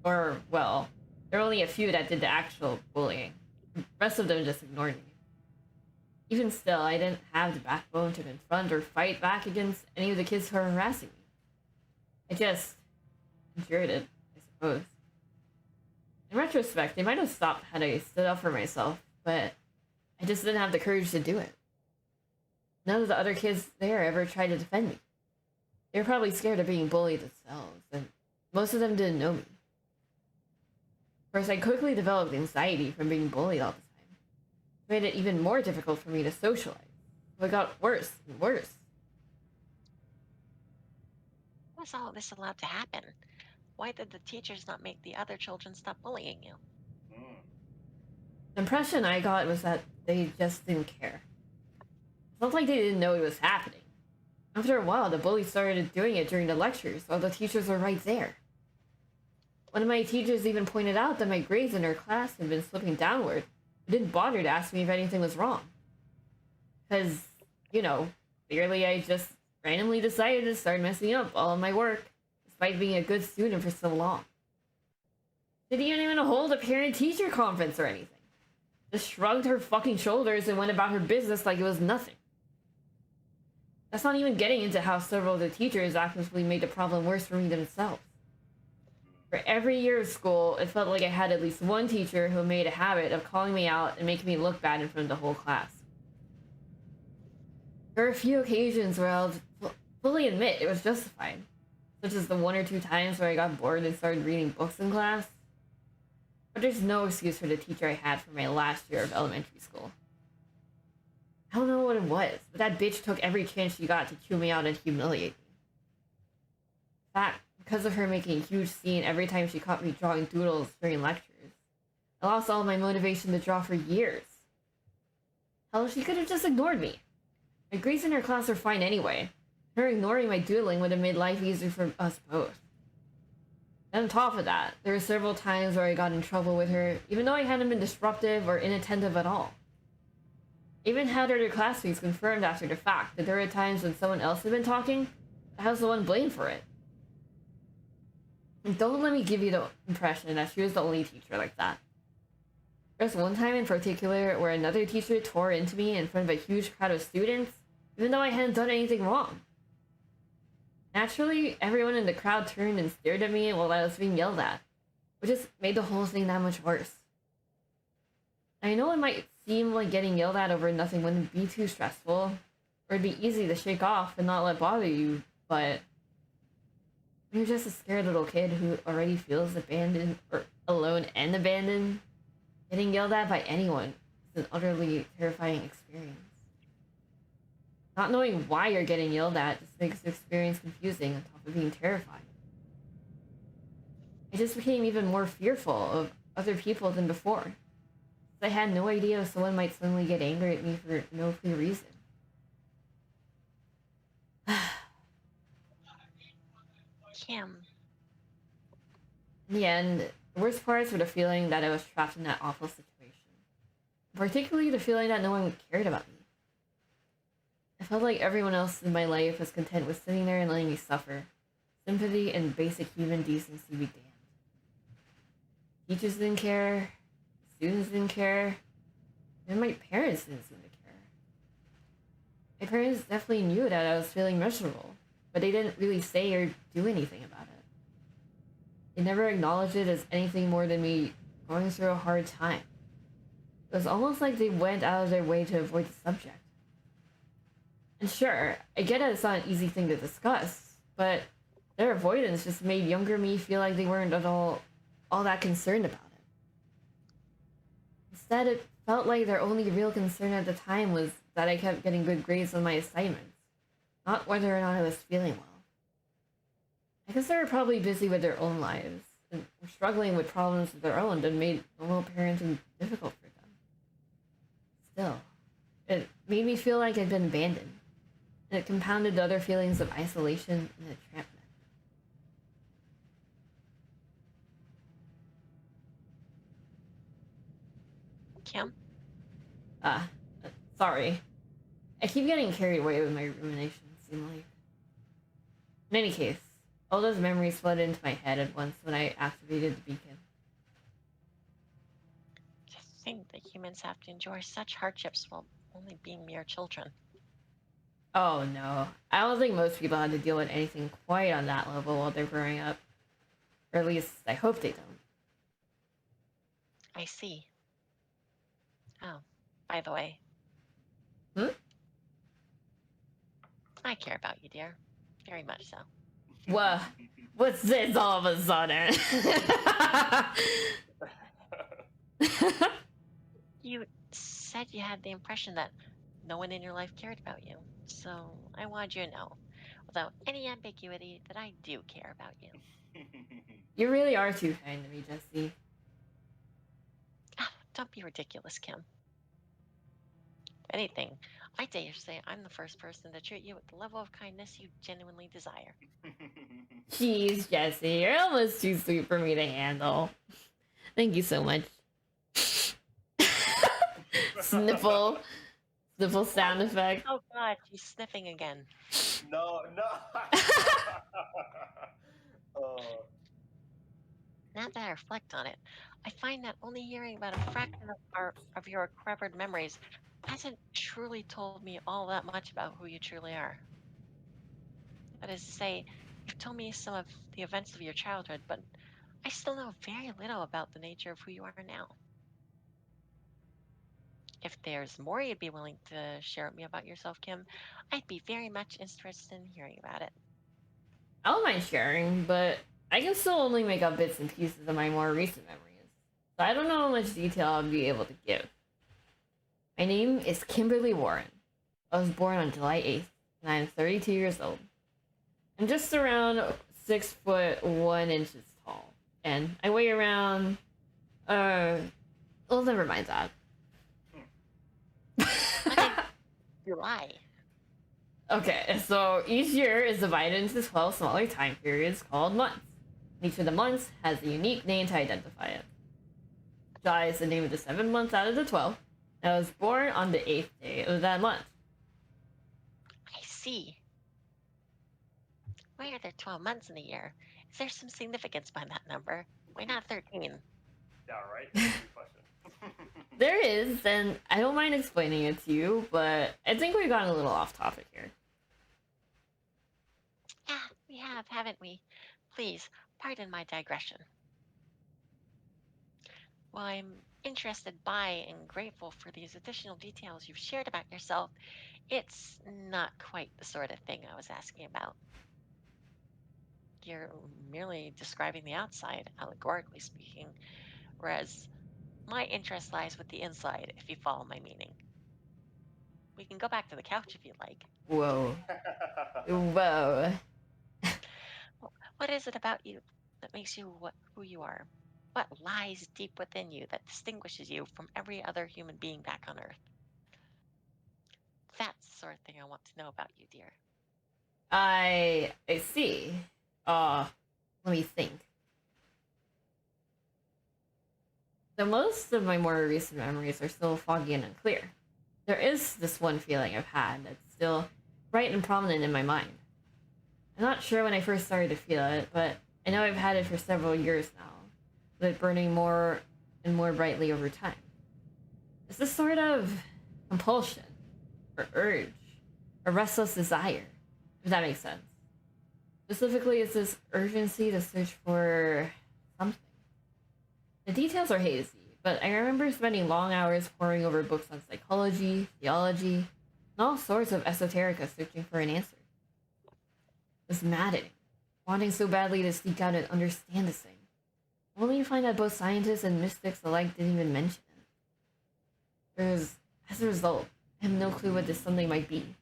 Or, well, there were only a few that did the actual bullying. The rest of them just ignored me. Even still, I didn't have the backbone to confront or fight back against any of the kids who were harassing me. I just endured it, I suppose. In retrospect, they might have stopped had I stood up for myself, but I just didn't have the courage to do it. None of the other kids there ever tried to defend me. They were probably scared of being bullied themselves, and most of them didn't know me. Of course, I quickly developed anxiety from being bullied all the time. It made it even more difficult for me to socialize. It got worse and worse. How was all this allowed to happen? Why did the teachers not make the other children stop bullying you? The impression I got was that they just didn't care. It's not like they didn't know it was happening. After a while, the bullies started doing it during the lectures while the teachers were right there. One of my teachers even pointed out that my grades in her class had been slipping downward. It didn't bother to ask me if anything was wrong. Because, you know, clearly I just randomly decided to start messing up all of my work, despite being a good student for so long. She didn't even hold a parent-teacher conference or anything. Just shrugged her fucking shoulders and went about her business like it was nothing. That's not even getting into how several of the teachers actively made the problem worse for me themselves. For every year of school, it felt like I had at least one teacher who made a habit of calling me out and making me look bad in front of the whole class. There were a few occasions where I'll fully admit it was justified, such as the 1 or 2 times where I got bored and started reading books in class. But there's no excuse for the teacher I had for my last year of elementary school. I don't know what it was, but that bitch took every chance she got to chew me out and humiliate me. In fact, because of her making a huge scene every time she caught me drawing doodles during lectures, I lost all my motivation to draw for years. Hell, she could have just ignored me. My grades in her class were fine anyway. Her ignoring my doodling would have made life easier for us both. And on top of that, there were several times where I got in trouble with her, even though I hadn't been disruptive or inattentive at all. I even had other classmates confirmed after the fact that there were times when someone else had been talking, I was the one blamed for it. And don't let me give you the impression that she was the only teacher like that. There's one time in particular where another teacher tore into me in front of a huge crowd of students, even though I hadn't done anything wrong. Naturally, everyone in the crowd turned and stared at me while I was being yelled at, which just made the whole thing that much worse. I know it might seem like getting yelled at over nothing wouldn't be too stressful, or it'd be easy to shake off and not let bother you, but when you're just a scared little kid who already feels abandoned or alone and abandoned, getting yelled at by anyone is an utterly terrifying experience. Not knowing why you're getting yelled at just makes the experience confusing on top of being terrifying. I just became even more fearful of other people than before. I had no idea if someone might suddenly get angry at me for no clear reason. Kim. In the end, the worst parts were the feeling that I was trapped in that awful situation. Particularly the feeling that no one cared about me. I felt like everyone else in my life was content with sitting there and letting me suffer. Sympathy and basic human decency be damned. Teachers didn't care. Students didn't care. Even my parents didn't seem to care. My parents definitely knew that I was feeling miserable, but they didn't really say or do anything about it. They never acknowledged it as anything more than me going through a hard time. It was almost like they went out of their way to avoid the subject. And sure, I get that it's not an easy thing to discuss, but their avoidance just made younger me feel like they weren't at all that concerned about it. Instead, it felt like their only real concern at the time was that I kept getting good grades on my assignments, not whether or not I was feeling well. I guess they were probably busy with their own lives, and were struggling with problems of their own that made normal parenting difficult for them. Still, it made me feel like I'd been abandoned, and it compounded the other feelings of isolation and entrapment. Kim? Ah, sorry. I keep getting carried away with my ruminations, seem like. In any case, all those memories flooded into my head at once when I activated the beacon. To think that humans have to endure such hardships while only being mere children. Oh no, I don't think most people had to deal with anything quite on that level while they're growing up. Or at least, I hope they don't. I see. Oh, by the way. Hmm? I care about you, dear. Very much so. What? What's this all of a sudden? You said you had the impression that no one in your life cared about you. So I want you to know, without any ambiguity, that I do care about you. You really are too kind to me, Jesse. Ah, don't be ridiculous, Kim. If anything, I dare say I'm the first person to treat you with the level of kindness you genuinely desire. Jeez, Jesse, you're almost too sweet for me to handle. Thank you so much. Sniffle. Sniffle sound effect. Oh God, she's sniffing again. No. Oh. Now that I reflect on it, I find that only hearing about a fraction of your recovered memories hasn't truly told me all that much about who you truly are. That is to say, you've told me some of the events of your childhood, but I still know very little about the nature of who you are now. If there's more you'd be willing to share with me about yourself, Kim, I'd be very much interested in hearing about it. I don't mind sharing, but I can still only make up bits and pieces of my more recent memories. So I don't know how much detail I'll be able to give. My name is Kimberly Warren. I was born on July 8th, and I am 32 years old. I'm just around 6'1" tall, and I weigh around, well, never mind that. You lie. Okay, so each year is divided into 12 smaller time periods called months. Each of the months has a unique name to identify it. July is the name of the 7th month out of the 12. I was born on the 8th day of that month. I see. Why are there 12 months in a year? Is there some significance behind that number? Why not 13? Yeah, right? That's a good question. There is, and I don't mind explaining it to you, but I think we've gotten a little off topic here. Yeah, we have, haven't we? Please, pardon my digression. While I'm interested by and grateful for these additional details you've shared about yourself, it's not quite the sort of thing I was asking about. You're merely describing the outside, allegorically speaking, whereas my interest lies with the inside, if you follow my meaning. We can go back to the couch if you'd like. Whoa. Whoa. What is it about you that makes you who you are? What lies deep within you that distinguishes you from every other human being back on Earth? That's the sort of thing I want to know about you, dear. I see. Let me think. So most of my more recent memories are still foggy and unclear. There is this one feeling I've had that's still bright and prominent in my mind. I'm not sure when I first started to feel it, but I know I've had it for several years now, with it burning more and more brightly over time. It's this sort of compulsion, or urge, a restless desire, if that makes sense. Specifically, it's this urgency to search for something. The details are hazy, but I remember spending long hours poring over books on psychology, theology, and all sorts of esoterica searching for an answer. It was maddening, wanting so badly to seek out and understand this thing, only to find that both scientists and mystics alike didn't even mention it. As a result, I have no clue what this something might be.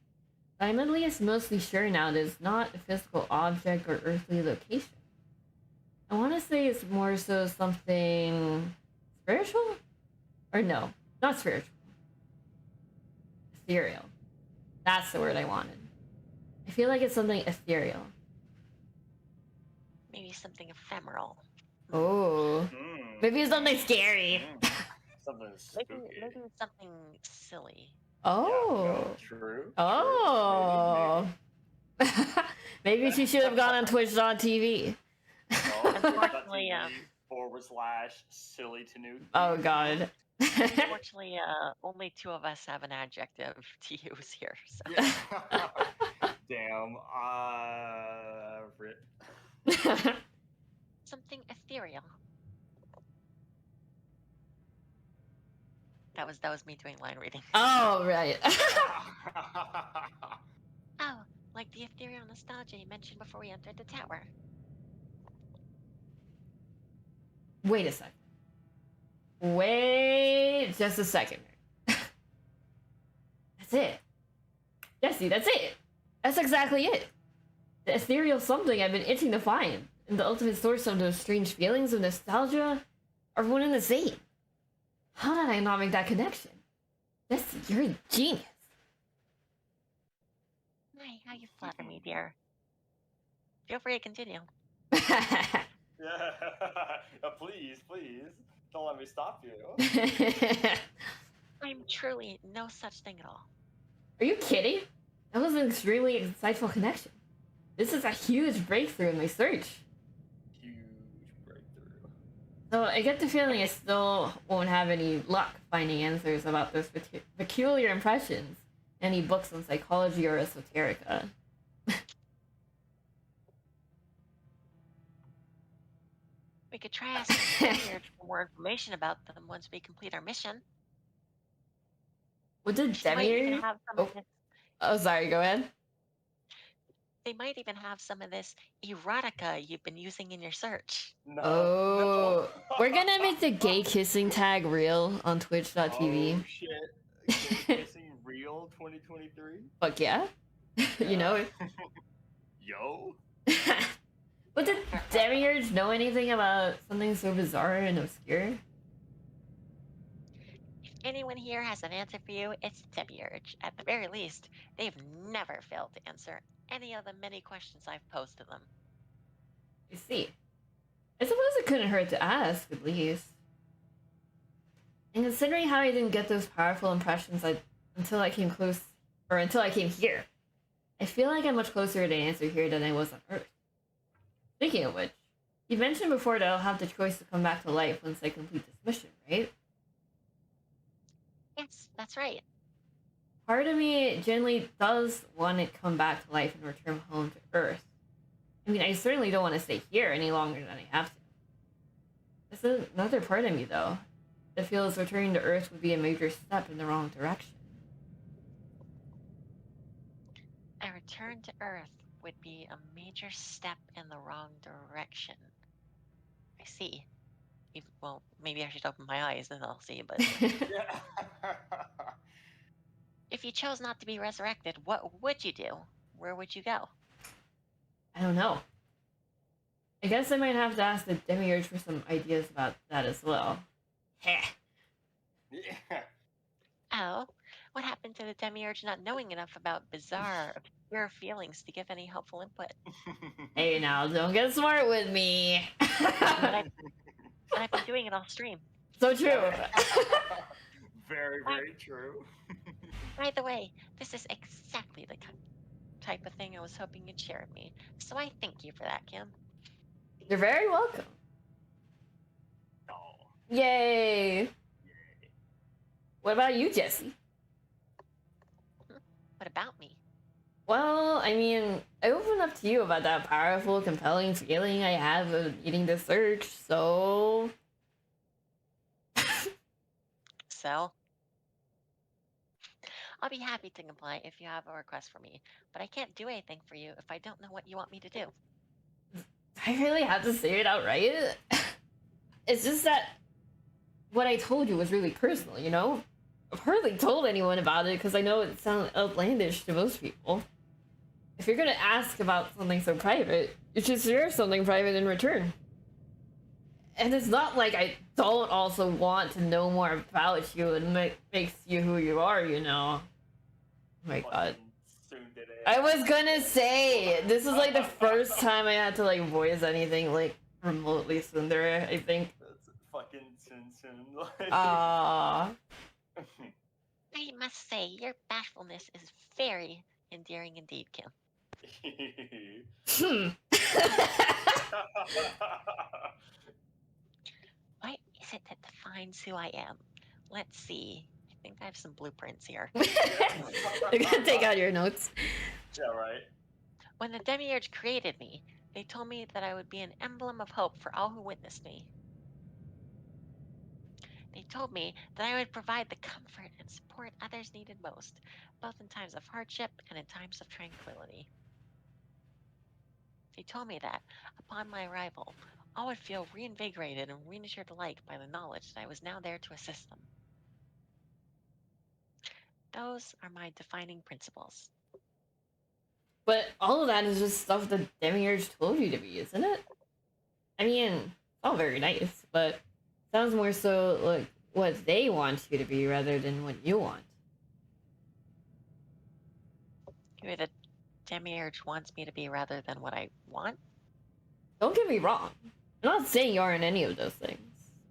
But I'm at least mostly sure now it is not a physical object or earthly location. I want to say it's more so something spiritual? Or no, not spiritual. Ethereal. That's the word I wanted. I feel like it's something ethereal. Maybe something ephemeral. Oh. Maybe it's something scary. Something spooky. Maybe something silly. Oh. Yeah, true. Oh. Maybe she should have gone on Twitch.tv. Unfortunately, /silly Tanuki. Oh god. Unfortunately, only two of us have an adjective to use here. So. Yeah. Damn. Rip. Something ethereal. That was me doing line reading. Oh, right. Oh, like the ethereal nostalgia you mentioned before we entered the tower. Wait a second. Wait just a second. That's it. Jesse, that's it. That's exactly it. The ethereal something I've been itching to find, and the ultimate source of those strange feelings of nostalgia, are one and the same. How did I not make that connection? Jesse, you're a genius. Hi, how you flatter me, dear. Feel free to continue. Yeah. Please. Don't let me stop you. I'm truly no such thing at all. Are you kidding? That was an extremely insightful connection. This is a huge breakthrough in my search. Huge breakthrough. So I get the feeling I still won't have any luck finding answers about those peculiar impressions in any books on psychology or esoterica. We could try asking Demiurge for more information about them once we complete our mission. What did They might even Demiurge? have some of this. Oh, sorry, go ahead. They might even have some of this erotica you've been using in your search. No. Oh, no. we're gonna make the gay kissing tag real on twitch.tv. Oh shit. Gay kissing real 2023? Fuck yeah. You know. Yo. But did Demiurge know anything about something so bizarre and obscure? If anyone here has an answer for you, it's Demiurge. At the very least, they've never failed to answer any of the many questions I've posed to them. I see. I suppose it couldn't hurt to ask, at least. And considering how I didn't get those powerful impressions until I came here, I feel like I'm much closer to an answer here than I was on Earth. Speaking of which, you mentioned before that I'll have the choice to come back to life once I complete this mission, right? Yes, that's right. Part of me generally does want to come back to life and return home to Earth. I mean, I certainly don't want to stay here any longer than I have to. There's another part of me, though, that feels returning to Earth would be a major step in the wrong direction. A return to Earth would be a major step in the wrong direction. I see. Well, maybe I should open my eyes and I'll see, but Yeah. if you chose not to be resurrected, what would you do? Where would you go? I don't know. I guess I might have to ask the Demiurge for some ideas about that as well. Heh. Yeah. Oh, what happened to the Demiurge not knowing enough about bizarre, obscure feelings to give any helpful input? Hey now, don't get smart with me. But I've been doing it off stream. So true. Very, very true. By the way, this is exactly the type of thing I was hoping you'd share with me. So I thank you for that, Kim. You're very welcome. Oh. Yay. What about you, Jesse? What about me? Well, I mean, I open up to you about that powerful, compelling feeling I have of needing to search, so. So, I'll be happy to comply if you have a request for me, but I can't do anything for you if I don't know what you want me to do. I really have to say it outright. It's just that what I told you was really personal, you know? I've hardly told anyone about it because I know it sounds outlandish to most people. If you're gonna ask about something so private, you should share something private in return. And it's not like I don't also want to know more about you and makes you who you are, you know? Oh my god. Soon did it. I was gonna say, this is like the first time I had to like voice anything like remotely Sundara, I think. That's fucking soon. Ah. I must say, your bashfulness is very endearing indeed, Kim. Hmm. What is it that defines who I am? Let's see. I think I have some blueprints here. You're gonna take out your notes. Yeah, right. When the Demiurge created me, they told me that I would be an emblem of hope for all who witnessed me. They told me that I would provide the comfort and support others needed most, both in times of hardship and in times of tranquility. They told me that, upon my arrival, all would feel reinvigorated and reassured alike by the knowledge that I was now there to assist them. Those are my defining principles. But all of that is just stuff the Demiurge told you to be, isn't it? I mean, it's all very nice, but sounds more so like what they want you to be rather than what you want. Who the Demiurge wants me to be rather than what I want? Don't get me wrong. I'm not saying you aren't any of those things,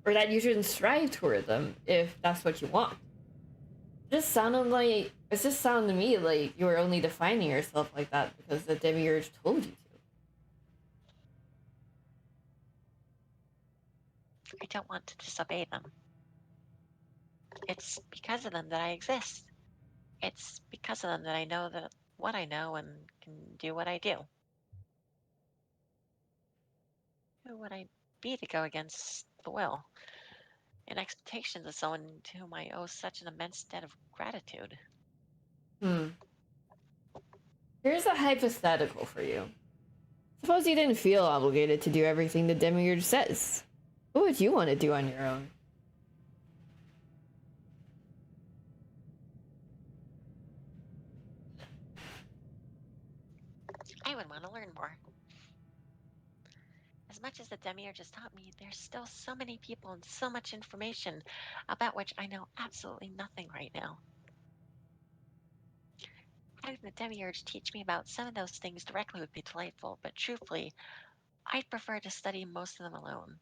or that you shouldn't strive toward them if that's what you want. It just sounded to me like you were only defining yourself like that because the Demiurge told you to. I don't want to disobey them. It's because of them that I exist. It's because of them that I know that what I know and can do what I do. Who would I be to go against the will and expectations of someone to whom I owe such an immense debt of gratitude? Hmm. Here's a hypothetical for you. Suppose you didn't feel obligated to do everything the Demiurge says. What would you want to do on your own? I would want to learn more. As much as the Demiurge has taught me, there's still so many people and so much information about which I know absolutely nothing right now. Having the Demiurge teach me about some of those things directly would be delightful, but truthfully, I'd prefer to study most of them alone.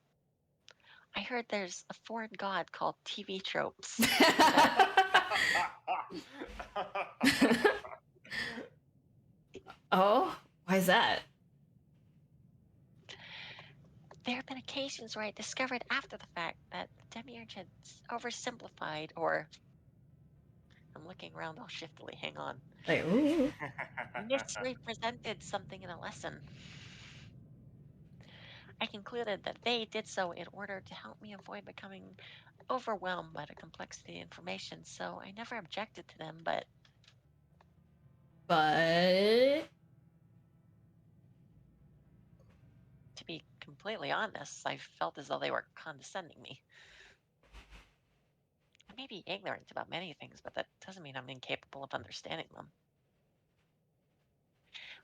I heard there's a foreign god called TV tropes. Oh, why is that? There have been occasions where I discovered after the fact that the Demiurge had oversimplified or I'm looking around all shiftily, hang on. Like, ooh. Misrepresented something in a lesson. I concluded that they did so in order to help me avoid becoming overwhelmed by the complexity of information, so I never objected to them, but But to be completely honest, I felt as though they were condescending me. I may be ignorant about many things, but that doesn't mean I'm incapable of understanding them.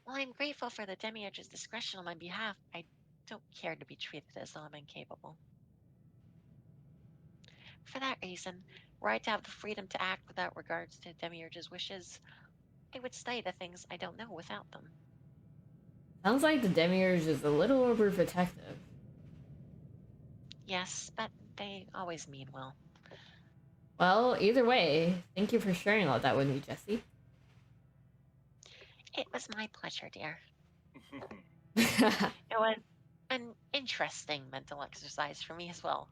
While I'm grateful for the Demiurge's discretion on my behalf, I don't care to be treated as though I'm incapable. For that reason, were I to have the freedom to act without regards to Demiurge's wishes, I would study the things I don't know without them. sounds like the Demiurge is a little overprotective. Yes, but they always mean well. Well, either way, thank you for sharing all that with me, Jesse. It was my pleasure, dear. It was an interesting mental exercise for me as well.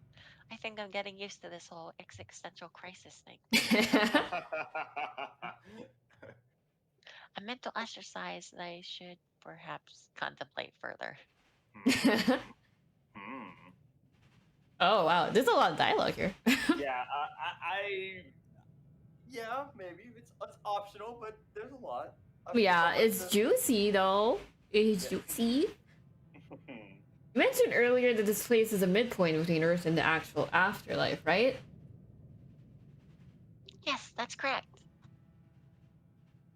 I think I'm getting used to this whole existential crisis thing. A mental exercise that I should perhaps contemplate further. Hmm. Hmm. Oh wow, there's a lot of dialogue here. Yeah, yeah, maybe it's optional, but there's a lot. Yeah, I'd like it's to. juicy though. It's Yeah. juicy. You mentioned earlier that this place is a midpoint between Earth and the actual afterlife, right? Yes, that's correct.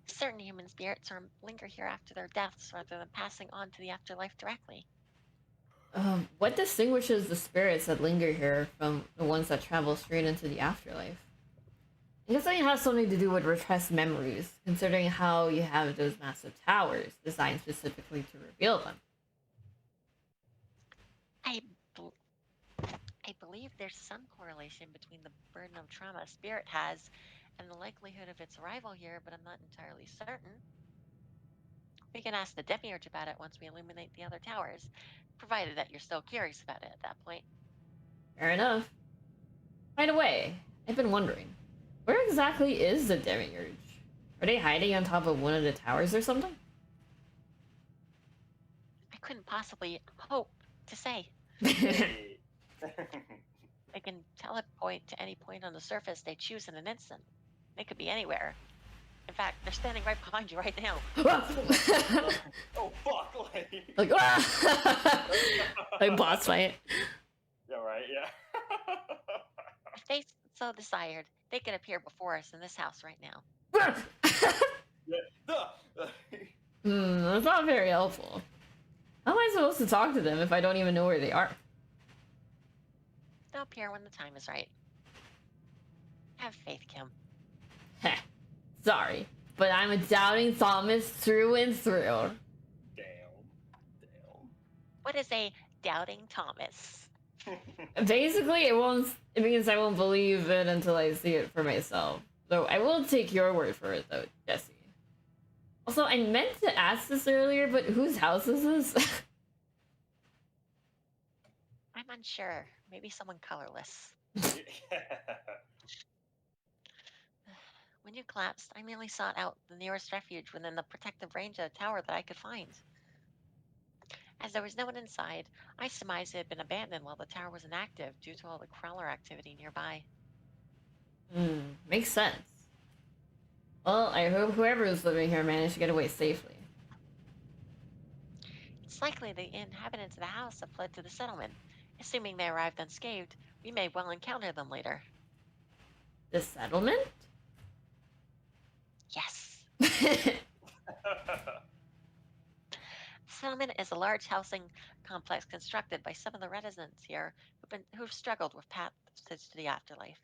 Certain human spirits linger here after their deaths rather than passing on to the afterlife directly. What distinguishes the spirits that linger here from the ones that travel straight into the afterlife? I guess it has something to do with repressed memories, considering how you have those massive towers designed specifically to reveal them. I, bel I believe there's some correlation between the burden of trauma a spirit has and the likelihood of its arrival here, but I'm not entirely certain. We can ask the demiurge about it once we illuminate the other towers, provided that you're still curious about it at that point. Fair enough. By the way, I've been wondering, where exactly is the demiurge? Are they hiding on top of one of the towers or something? I couldn't possibly hope to say. Hey. They can teleport to any point on the surface they choose in an instant. They could be anywhere. In fact, they're standing right behind you right now. Oh fuck! Like, like boss fight. Yeah, right. Yeah. If they so desired, they could appear before us in this house right now. Yeah. That's not very helpful. How am I supposed to talk to them if I don't even know where they are? They'll appear when the time is right. Have faith, Kim. Heh. Sorry, but I'm a doubting Thomas through and through. Damn. What is a doubting Thomas? Basically, it means I won't believe it until I see it for myself. So I will take your word for it, though, Jesse. Also, I meant to ask this earlier, but whose house is this? I'm unsure. Maybe someone colorless. When you collapsed, I merely sought out the nearest refuge within the protective range of the tower that I could find. As there was no one inside, I surmised it had been abandoned while the tower was inactive due to all the crawler activity nearby. Makes sense. Well, I hope whoever is living here managed to get away safely. It's likely the inhabitants of the house have fled to the settlement. Assuming they arrived unscathed, we may well encounter them later. The settlement? Yes. The settlement is a large housing complex constructed by some of the residents here who've struggled with passage to the afterlife.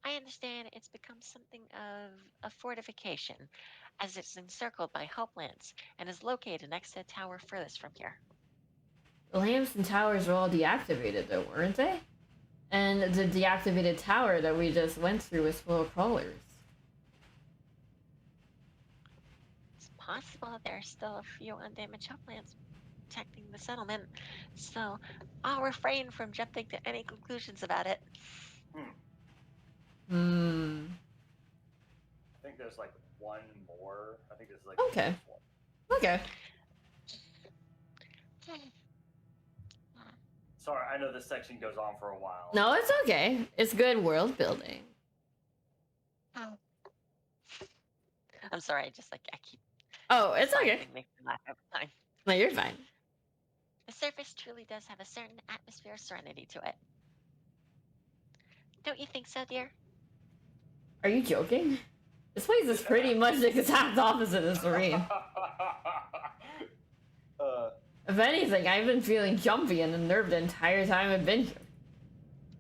I understand it's become something of a fortification, as it's encircled by hopelands and is located next to the tower furthest from here. The lamps and towers were all deactivated, though, weren't they? And the deactivated tower that we just went through was full of crawlers. It's possible there are still a few undamaged hopelands protecting the settlement, so I'll refrain from jumping to any conclusions about it. I think there's like one more. I think this is like Okay. the first one. Okay. Sorry, I know this section goes on for a while. No, it's okay. It's good world building. I'm sorry, I keep. Oh, it's okay. Makes me laugh every time. No, you're fine. The surface truly does have a certain atmosphere of serenity to it. Don't you think so, dear? Are you joking? This place is pretty much the exact opposite of serene. If anything, I've been feeling jumpy and unnerved the entire time I've been here.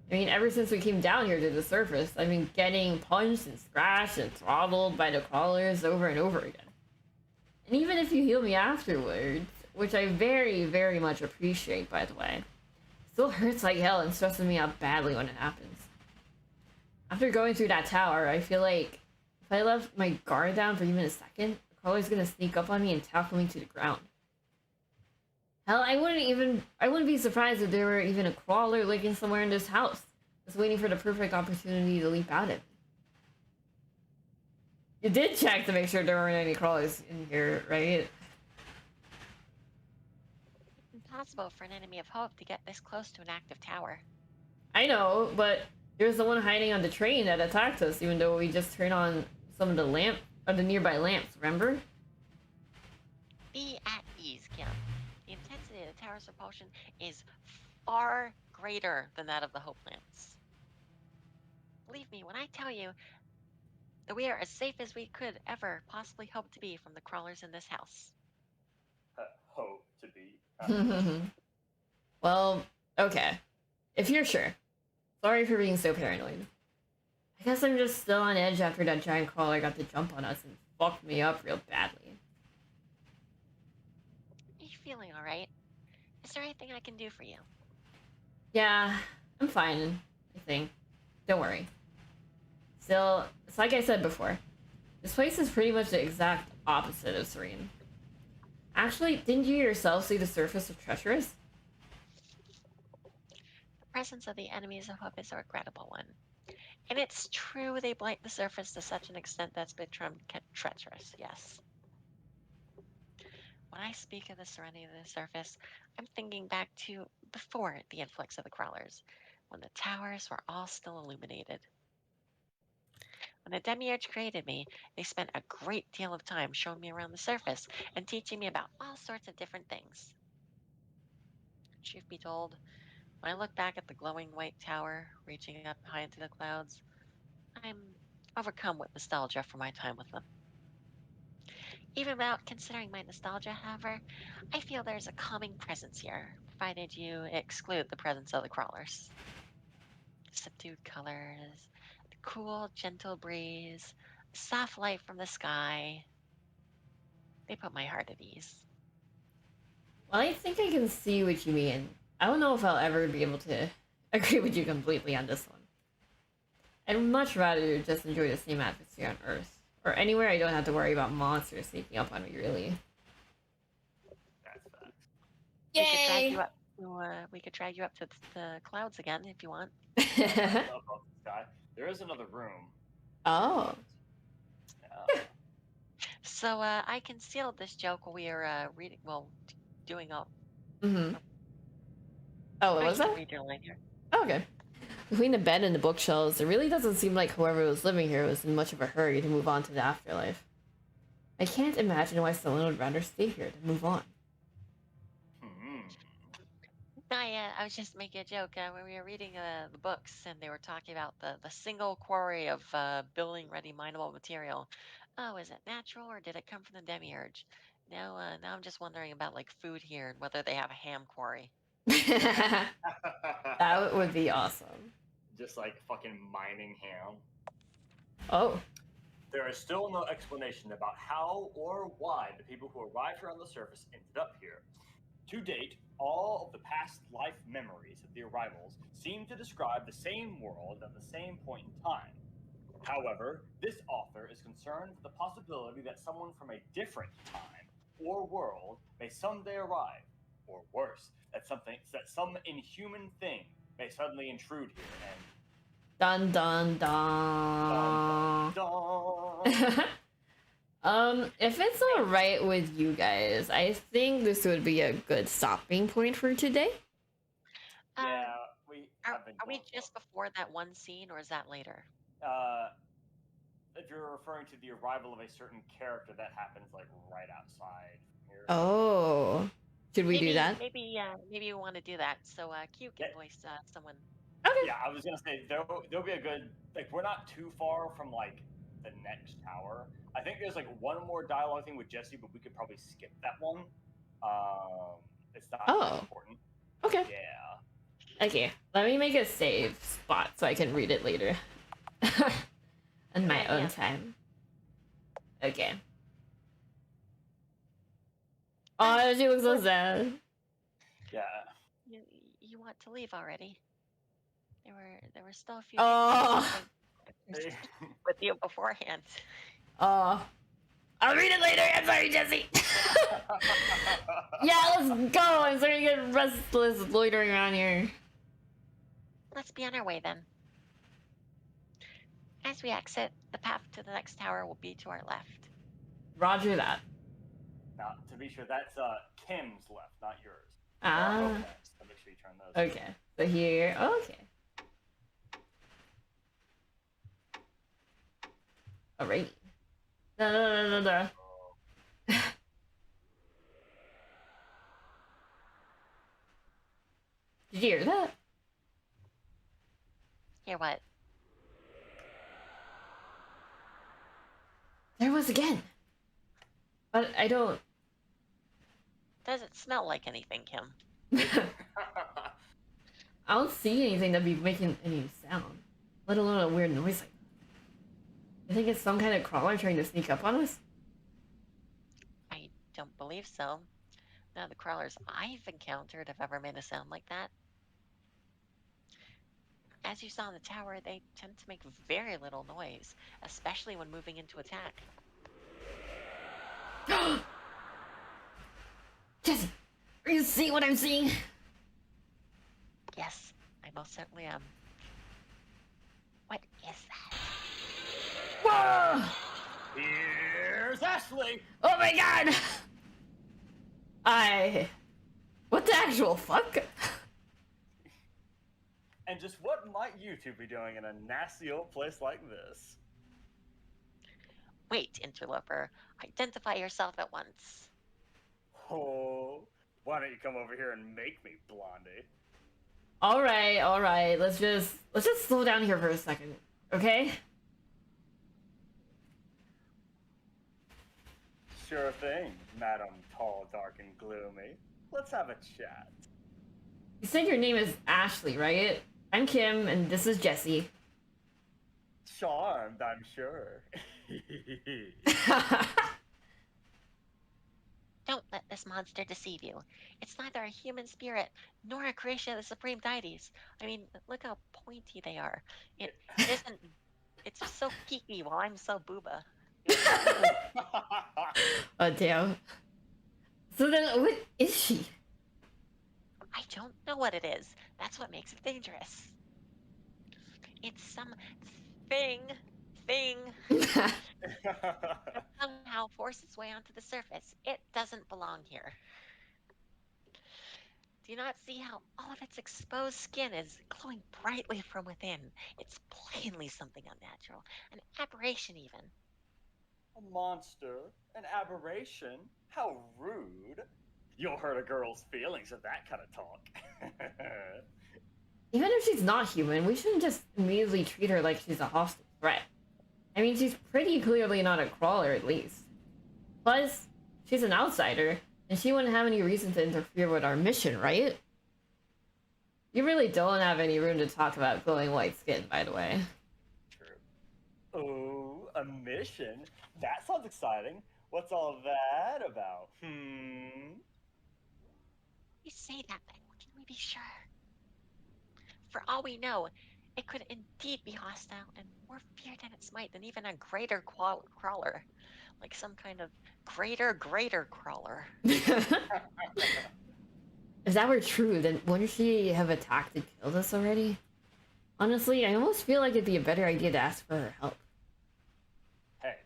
I mean, ever since we came down here to the surface, I've been getting punched and scratched and throttled by the crawlers over and over again. And even if you heal me afterwards, which I very, very much appreciate, by the way, it still hurts like hell and stresses me out badly when it happens. After going through that tower, I feel like if I left my guard down for even a second, the crawler's gonna sneak up on me and tackle me to the ground. Hell, I wouldn't be surprised if there were even a crawler lurking somewhere in this house, just waiting for the perfect opportunity to leap out at me. You did check to make sure there weren't any crawlers in here, right? Impossible for an enemy of hope to get this close to an active tower. I know, but there's the one hiding on the train that attacked us, even though we just turned on some of the nearby lamps, remember? Be at ease, Kim. The intensity of the tower's repulsion is far greater than that of the hope lamps. Believe me when I tell you that we are as safe as we could ever possibly hope to be from the crawlers in this house. Hope to be. Well, okay. If you're sure. Sorry for being so paranoid. I guess I'm just still on edge after that giant crawler got the jump on us and fucked me up real badly. Are you feeling alright? Is there anything I can do for you? Yeah, I'm fine, I think. Don't worry. Still, it's like I said before. This place is pretty much the exact opposite of serene. Actually, didn't you yourself see the surface of treacherous? The presence of the enemies of hope is a regrettable one. And it's true they blight the surface to such an extent that's been termed treacherous, yes. When I speak of the serenity of the surface, I'm thinking back to before the influx of the crawlers, when the towers were all still illuminated. When the Demiurge created me, they spent a great deal of time showing me around the surface and teaching me about all sorts of different things. Truth be told, when I look back at the glowing white tower reaching up high into the clouds, I'm overcome with nostalgia for my time with them. Even without considering my nostalgia, however, I feel there's a calming presence here, provided you exclude the presence of the crawlers. Subdued colors, the cool, gentle breeze, soft light from the sky, they put my heart at ease. Well, I think I can see what you mean. I don't know if I'll ever be able to agree with you completely on this one. I'd much rather just enjoy the same atmosphere on Earth. Or anywhere I don't have to worry about monsters sneaking up on me, really. That's facts. We could drag you up. We could drag you up to the clouds again if you want. Above the sky. There is another room. Oh. Yeah. So I concealed this joke while we were reading, well, doing all. Mm-hmm. Oh, what I was can that? read your line here. Oh, okay. Between the bed and the bookshelves, it really doesn't seem like whoever was living here was in much of a hurry to move on to the afterlife. I can't imagine why someone would rather stay here to move on. I was just making a joke when we were reading the books and they were talking about the single quarry of building ready mineable material. Oh, is it natural or did it come from the demiurge? Now I'm just wondering about like food here and whether they have a ham quarry. That would be awesome. Just like fucking mining ham. Oh. There is still no explanation about how or why the people who arrived here on the surface ended up here. To date, all of the past life memories of the arrivals seem to describe the same world at the same point in time. However, this author is concerned with the possibility that someone from a different time or world may someday arrive, or worse, that some inhuman thing may suddenly intrude here and Dun dun dun. If it's alright with you guys, I think this would be a good stopping point for today. Yeah, we Are we just before that one scene or is that later? If you're referring to the arrival of a certain character, that happens like right outside here. Oh. Should we do that? Maybe we want to do that. So Q can voice someone. Okay. Yeah, I was gonna say there'll be a good, like, we're not too far from like the next tower. I think there's like one more dialogue thing with Jesse, but we could probably skip that one. It's not that important. Okay. Yeah. Okay. Let me make a save spot so I can read it later. On my own time. Okay. Oh, she looks so sad. Yeah. You want to leave already? There were still a few things with you beforehand. I'll read it later. I'm sorry, Jesse. Yeah, let's go. I'm starting to get restless loitering around here. Let's be on our way then. As we exit, the path to the next tower will be to our left. Roger that. Now, to be sure, that's Kim's left, not yours. Ah. Okay, so make sure you turn those. Okay. So here. Okay. Alright. Da, da, da, da, da. Did you hear that? Hear what? There was again. But I don't. Doesn't smell like anything, Kim. I don't see anything that'd be making any sound, let alone a weird noise like that. I think it's some kind of crawler trying to sneak up on us. I don't believe so. None of the crawlers I've encountered have ever made a sound like that. As you saw in the tower, they tend to make very little noise, especially when moving into attack. Jesse, are you seeing what I'm seeing? Yes, I most certainly am. What is that? Whoa! Here's Ashley! Oh my god! What the actual fuck? And just what might you two be doing in a nasty old place like this? Wait, interloper. Identify yourself at once. Oh, why don't you come over here and make me, Blondie? Alright, let's just slow down here for a second, okay? Sure thing, Madam Tall, Dark, and Gloomy. Let's have a chat. You said your name is Ashley, right? I'm Kim, and this is Jesse. Charmed, I'm sure. Don't let this monster deceive you. It's neither a human spirit nor a creation of the supreme deities. I mean, look how pointy they are. It isn't. It's so geeky while I'm so booba. Oh damn. So then, what is she? I don't know what it is. That's what makes it dangerous. It's some thing that somehow forced its way onto the surface. It doesn't belong here. Do you not see how all of its exposed skin is glowing brightly from within? It's plainly something unnatural, an aberration even. A monster? An aberration? How rude. You'll hurt a girl's feelings with that kind of talk. Even if she's not human, we shouldn't just immediately treat her like she's a hostile threat. I mean, she's pretty clearly not a crawler, at least. Plus, she's an outsider, and she wouldn't have any reason to interfere with our mission, right? You really don't have any room to talk about glowing white skin, by the way. True. Oh, a mission? That sounds exciting. What's all that about? We say that, but can we be sure? For all we know, it could indeed be hostile and more feared in its might than even a greater crawler. Like some kind of greater crawler. If that were true, then wouldn't she have attacked and killed us already? Honestly, I almost feel like it'd be a better idea to ask for her help. Hey,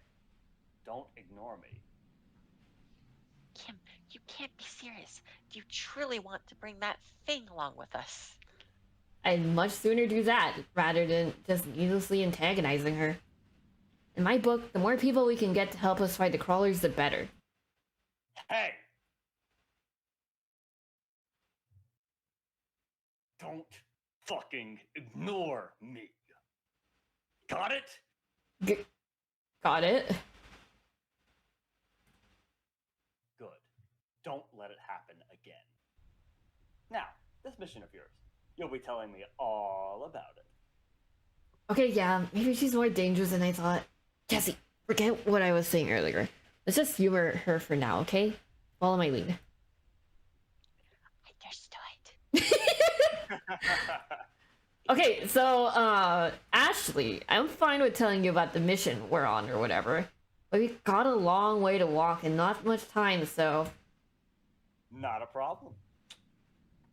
don't ignore me. Kim, you can't be serious. Do you truly want to bring that thing along with us? I'd much sooner do that rather than just needlessly antagonizing her. In my book, the more people we can get to help us fight the crawlers, the better. Hey! Don't fucking ignore me. Got it? Got it? Good. Don't let it happen again. Now, this mission of yours. You'll be telling me all about it. Okay, yeah, maybe she's more dangerous than I thought. Jesse, forget what I was saying earlier. Let's just humor her for now, okay? Follow my lead. Understood. Okay, so, Ashley, I'm fine with telling you about the mission we're on or whatever. But we've got a long way to walk and not much time, so... Not a problem.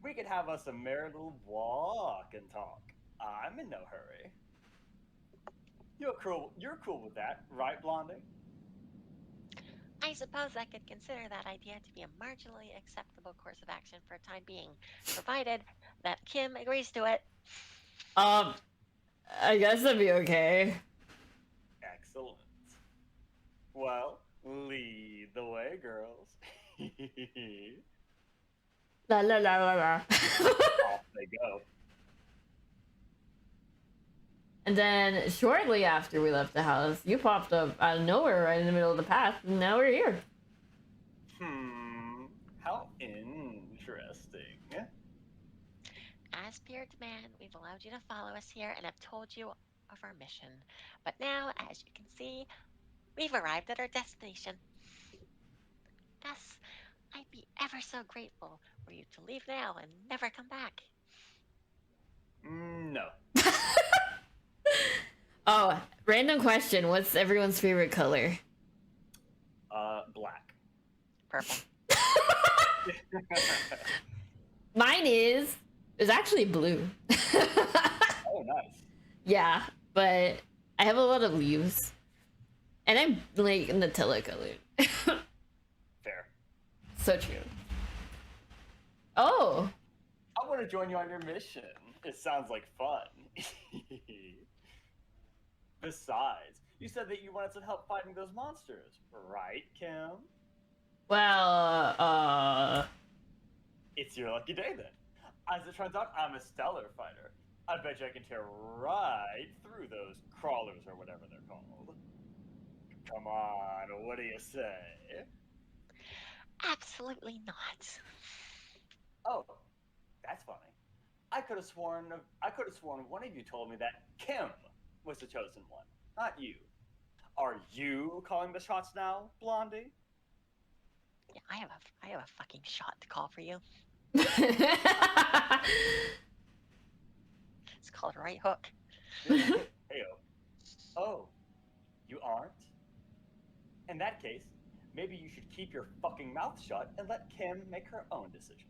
We could have us a merry little walk and talk. I'm in no hurry. You're cool with that, right, Blondie? I suppose I could consider that idea to be a marginally acceptable course of action for a time being, provided that Kim agrees to it. Um, I guess that'd be okay. Excellent. Well, lead the way, girls. La la la la la. Off they go. And then shortly after we left the house, you popped up out of nowhere right in the middle of the path, and now we're here. How interesting. As per your demand, we've allowed you to follow us here and have told you of our mission. But now, as you can see, we've arrived at our destination. Thus, I'd be ever so grateful were you to leave now and never come back. No. Oh, random question. What's everyone's favorite color? Black. Purple. Mine is actually blue. Oh, nice. Yeah, but I have a lot of leaves. And I'm like Nutella colored. Fair. So true. Oh, I want to join you on your mission. It sounds like fun. Besides, you said that you wanted some help fighting those monsters, right, Kim? well, It's your lucky day then. As it turns out, I'm a stellar fighter. I bet you I can tear right through those crawlers or whatever they're called. Come on, what do you say? Absolutely not. Oh, that's funny. I could have sworn one of you told me that Kim was the chosen one, not you. Are you calling the shots now, Blondie? Yeah, I have a fucking shot to call for you. It's called right hook. Heyo. Oh, you aren't? In that case, maybe you should keep your fucking mouth shut and let Kim make her own decisions.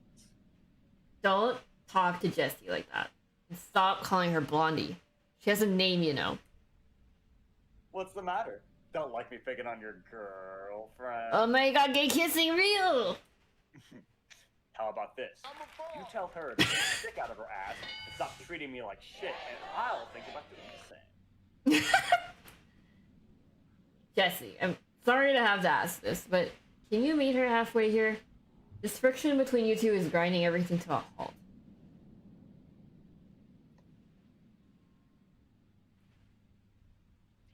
Don't talk to Jessie like that. And stop calling her Blondie. She has a name, you know. What's the matter? Don't like me picking on your girlfriend? Oh my god, gay kissing real! How about this? You tell her to get the stick out of her ass and stop treating me like shit, and I'll think about doing the same. Jessie, I'm sorry to have to ask this, but can you meet her halfway here? This friction between you two is grinding everything to a halt.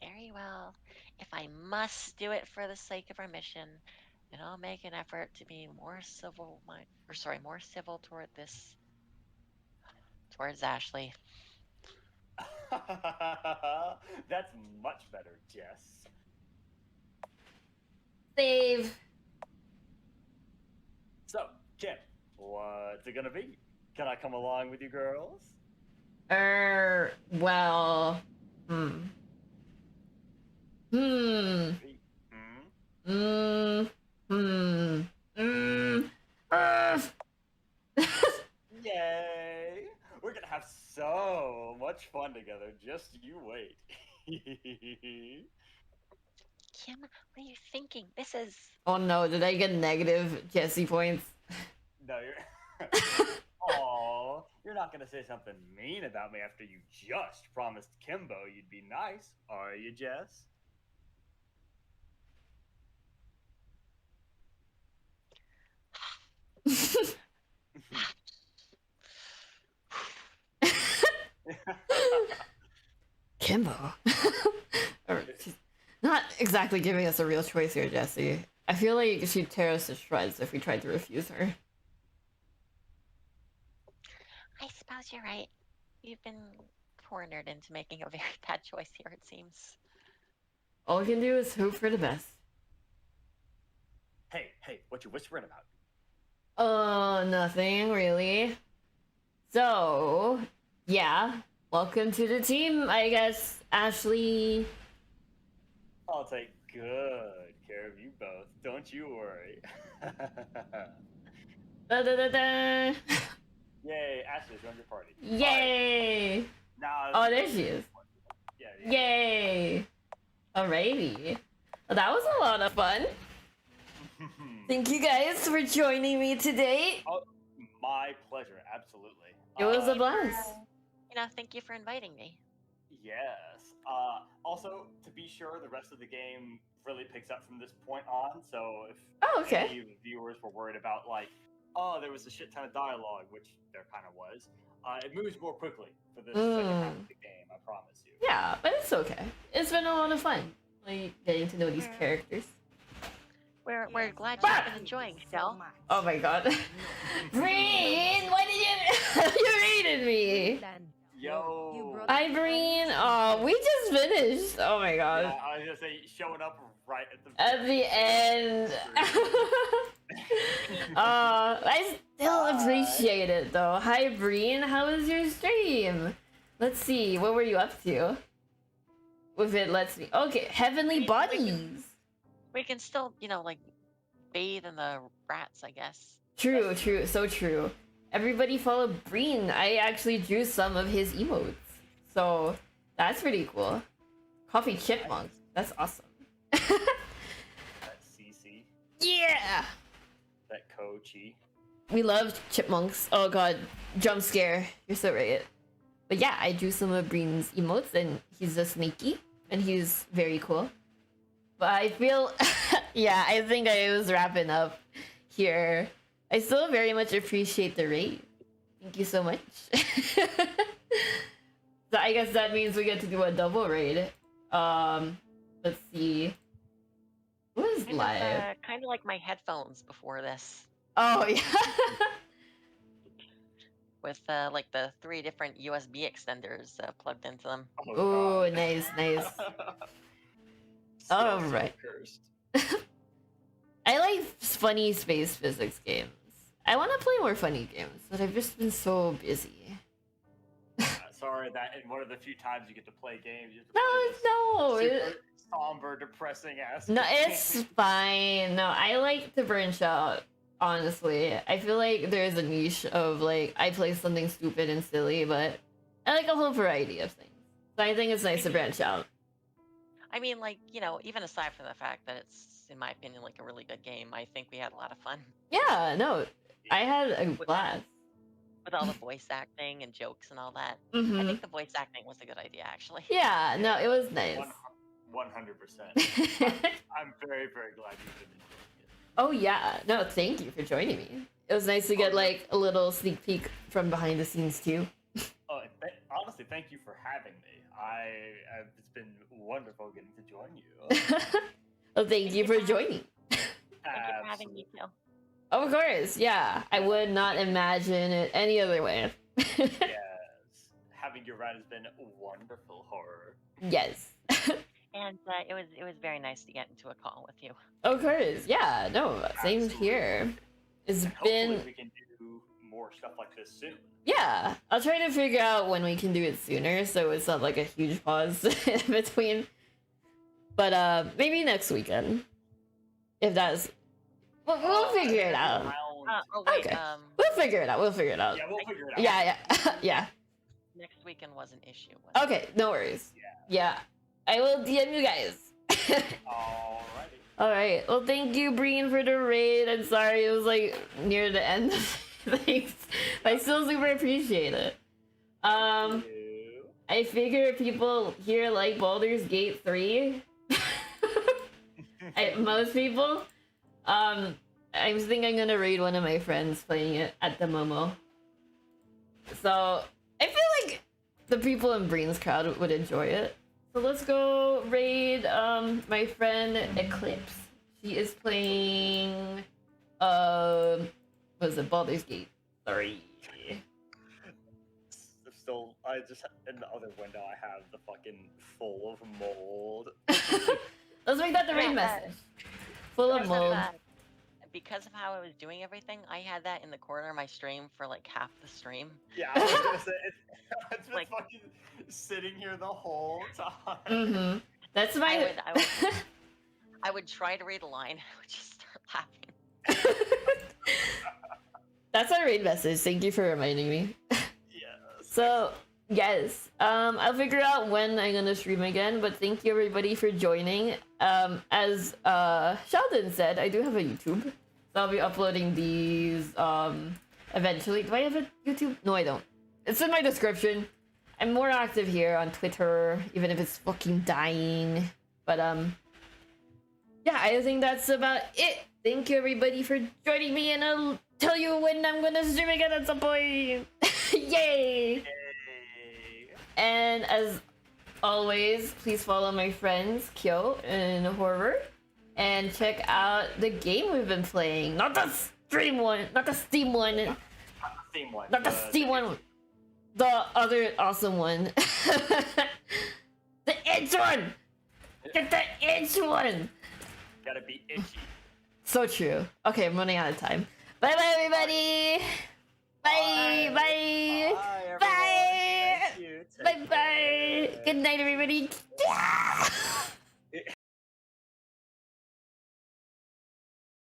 Very well. If I must do it for the sake of our mission, then I'll make an effort to be more more civil towards Ashley. That's much better, Jess. Save. So, Kim, what's it gonna be? Can I come along with you girls? Well, Yay! We're gonna have so much fun together. Just you wait. Kim, what are you thinking? This is. Oh no, did I get negative Jessie points? No, you're. Aw, you're not gonna say something mean about me after you just promised Kimbo you'd be nice, are you, Jess? Kimbo. She's not exactly giving us a real choice here, Jessie. I feel like she'd tear us to shreds if we tried to refuse her. I suppose you're right. You've been cornered into making a very bad choice here, it seems. All we can do is hope for the best. Hey, what you whispering about? Nothing really. So, yeah. Welcome to the team, I guess, Ashley. I'll take good care of you both. Don't you worry. Da da da da. Yay, Ashley's joined your party. Yay! Now. Oh, there she is. Yeah. Yay! Alrighty. Well, that was a lot of fun. Thank you guys for joining me today. Oh, my pleasure, absolutely. It was a blast. Thank you for inviting me. Yes. Also, to be sure, the rest of the game really picks up from this point on. So if Oh, okay. any of the viewers were worried about like, oh, there was a shit ton of dialogue, which there kind of was, it moves more quickly for this second half of the game. I promise you. Yeah, but it's okay. It's been a lot of fun, like getting to know these characters. We're glad you've been enjoying, Shell. Oh my god. Breen, why did you you rated me? Yo. Hi Breen. Oh, we just finished. Oh my god. Yeah, I was gonna say showing up right At the end. I still appreciate it though. Hi Breen, how was your stream? Let's see, what were you up to? If it lets me. Okay, heavenly bodies. We can still, like, bathe in the rats, I guess. True, so true. Everybody follow Breen. I actually drew some of his emotes. So that's pretty cool. Coffee chipmunk. That's awesome. that CC, Yeah! that Kochi. We love chipmunks. Oh god, jump scare. You're so right. But yeah, I drew some of Breen's emotes and he's a snaky and he's very cool. But I feel, yeah, I think I was wrapping up here. I still very much appreciate the raid. Thank you so much. So I guess that means we get to do a double raid. Let's see. Who is live? Kind of like my headphones before this. Oh yeah. With like the 3 different USB extenders plugged into them. Oh, nice. All right. Cursed. I like funny space physics games. I want to play more funny games, but I've just been so busy. Sorry that in one of the few times you get to play games, you have to No, play this super somber, depressing ass. no, game. it's fine. No, I like to branch out. Honestly, I feel like there's a niche of like I play something stupid and silly, but I like a whole variety of things. So I think it's nice to branch out. I mean, like, even aside from the fact that it's, in my opinion, like a really good game, I think we had a lot of fun. Yeah, no, I had a blast. With all the voice acting and jokes and all that. I Mm-hmm. think the voice acting was a good idea, actually. Yeah, no, it was nice. 100%. I'm very, very glad you've been enjoying it. Oh yeah, no, thank you for joining me. It was nice to get like a little sneak peek from behind the scenes too. Oh, honestly, thank you for having me. It's been wonderful getting to join you. Well, thank you for joining. Thank you for having me, too. Of course, yeah. I would not imagine it any other way. Yes, having you around has been wonderful, horror. Yes. And it was very nice to get into a call with you. Of course, yeah. No, same Absolutely. here. It's And been hopefully we can do more stuff like this soon. yeah. I'll try to figure out when we can do it sooner, so it's not like a huge pause in between. But maybe next weekend, if that's. We'll figure it out. Oh wait, Okay. We'll figure it out. We'll figure it out. Yeah, we'll figure it out. Yeah. Yeah. next weekend was an issue. wasn't it? Okay, no worries. Yeah. I will DM you guys. Alrighty. Alright. Well, thank you, Breen, for the raid. I'm sorry it was like near the end of things. But I still super appreciate it. I figure people here like Baldur's Gate 3. Most people. I think I'm gonna raid one of my friends playing it at the Momo. So I feel like the people in Breen's crowd would enjoy it. So let's go raid my friend Eclipse. She is playing what was it, Baldur's Gate 3. Still, I just in the other window I have the fucking full of mold. Let's make that the raid message. Full of mold. Because of how I was doing everything, I had that in the corner of my stream for like half the stream. Yeah, I was gonna say it's been Like- fucking sitting here the whole time. Mm-hmm. That's my I would try to read a line. I would just start laughing. That's our raid message. Thank you for reminding me. Yes. So Yes. I'll figure out when I'm gonna stream again, but thank you everybody for joining. As Sheldon said, I do have a YouTube. So I'll be uploading these eventually. Do I have a YouTube? No, I don't. It's in my description. I'm more active here on Twitter, even if it's fucking dying. But yeah, I think that's about it. Thank you everybody for joining me, and I'll tell you when I'm gonna stream again at some point. Yay! And as always, please follow my friends Kyo and Horror, and check out the game we've been playing. Not the stream one, not the Steam one, Not the same one. not the Steam one. The other awesome one. The itch one! Get the itch one! Gotta be itchy. So true. Okay, I'm running out of time. Bye bye everybody! Bye! Bye! Bye, everyone. Bye! Thank you. Take Bye bye! care. Good night everybody!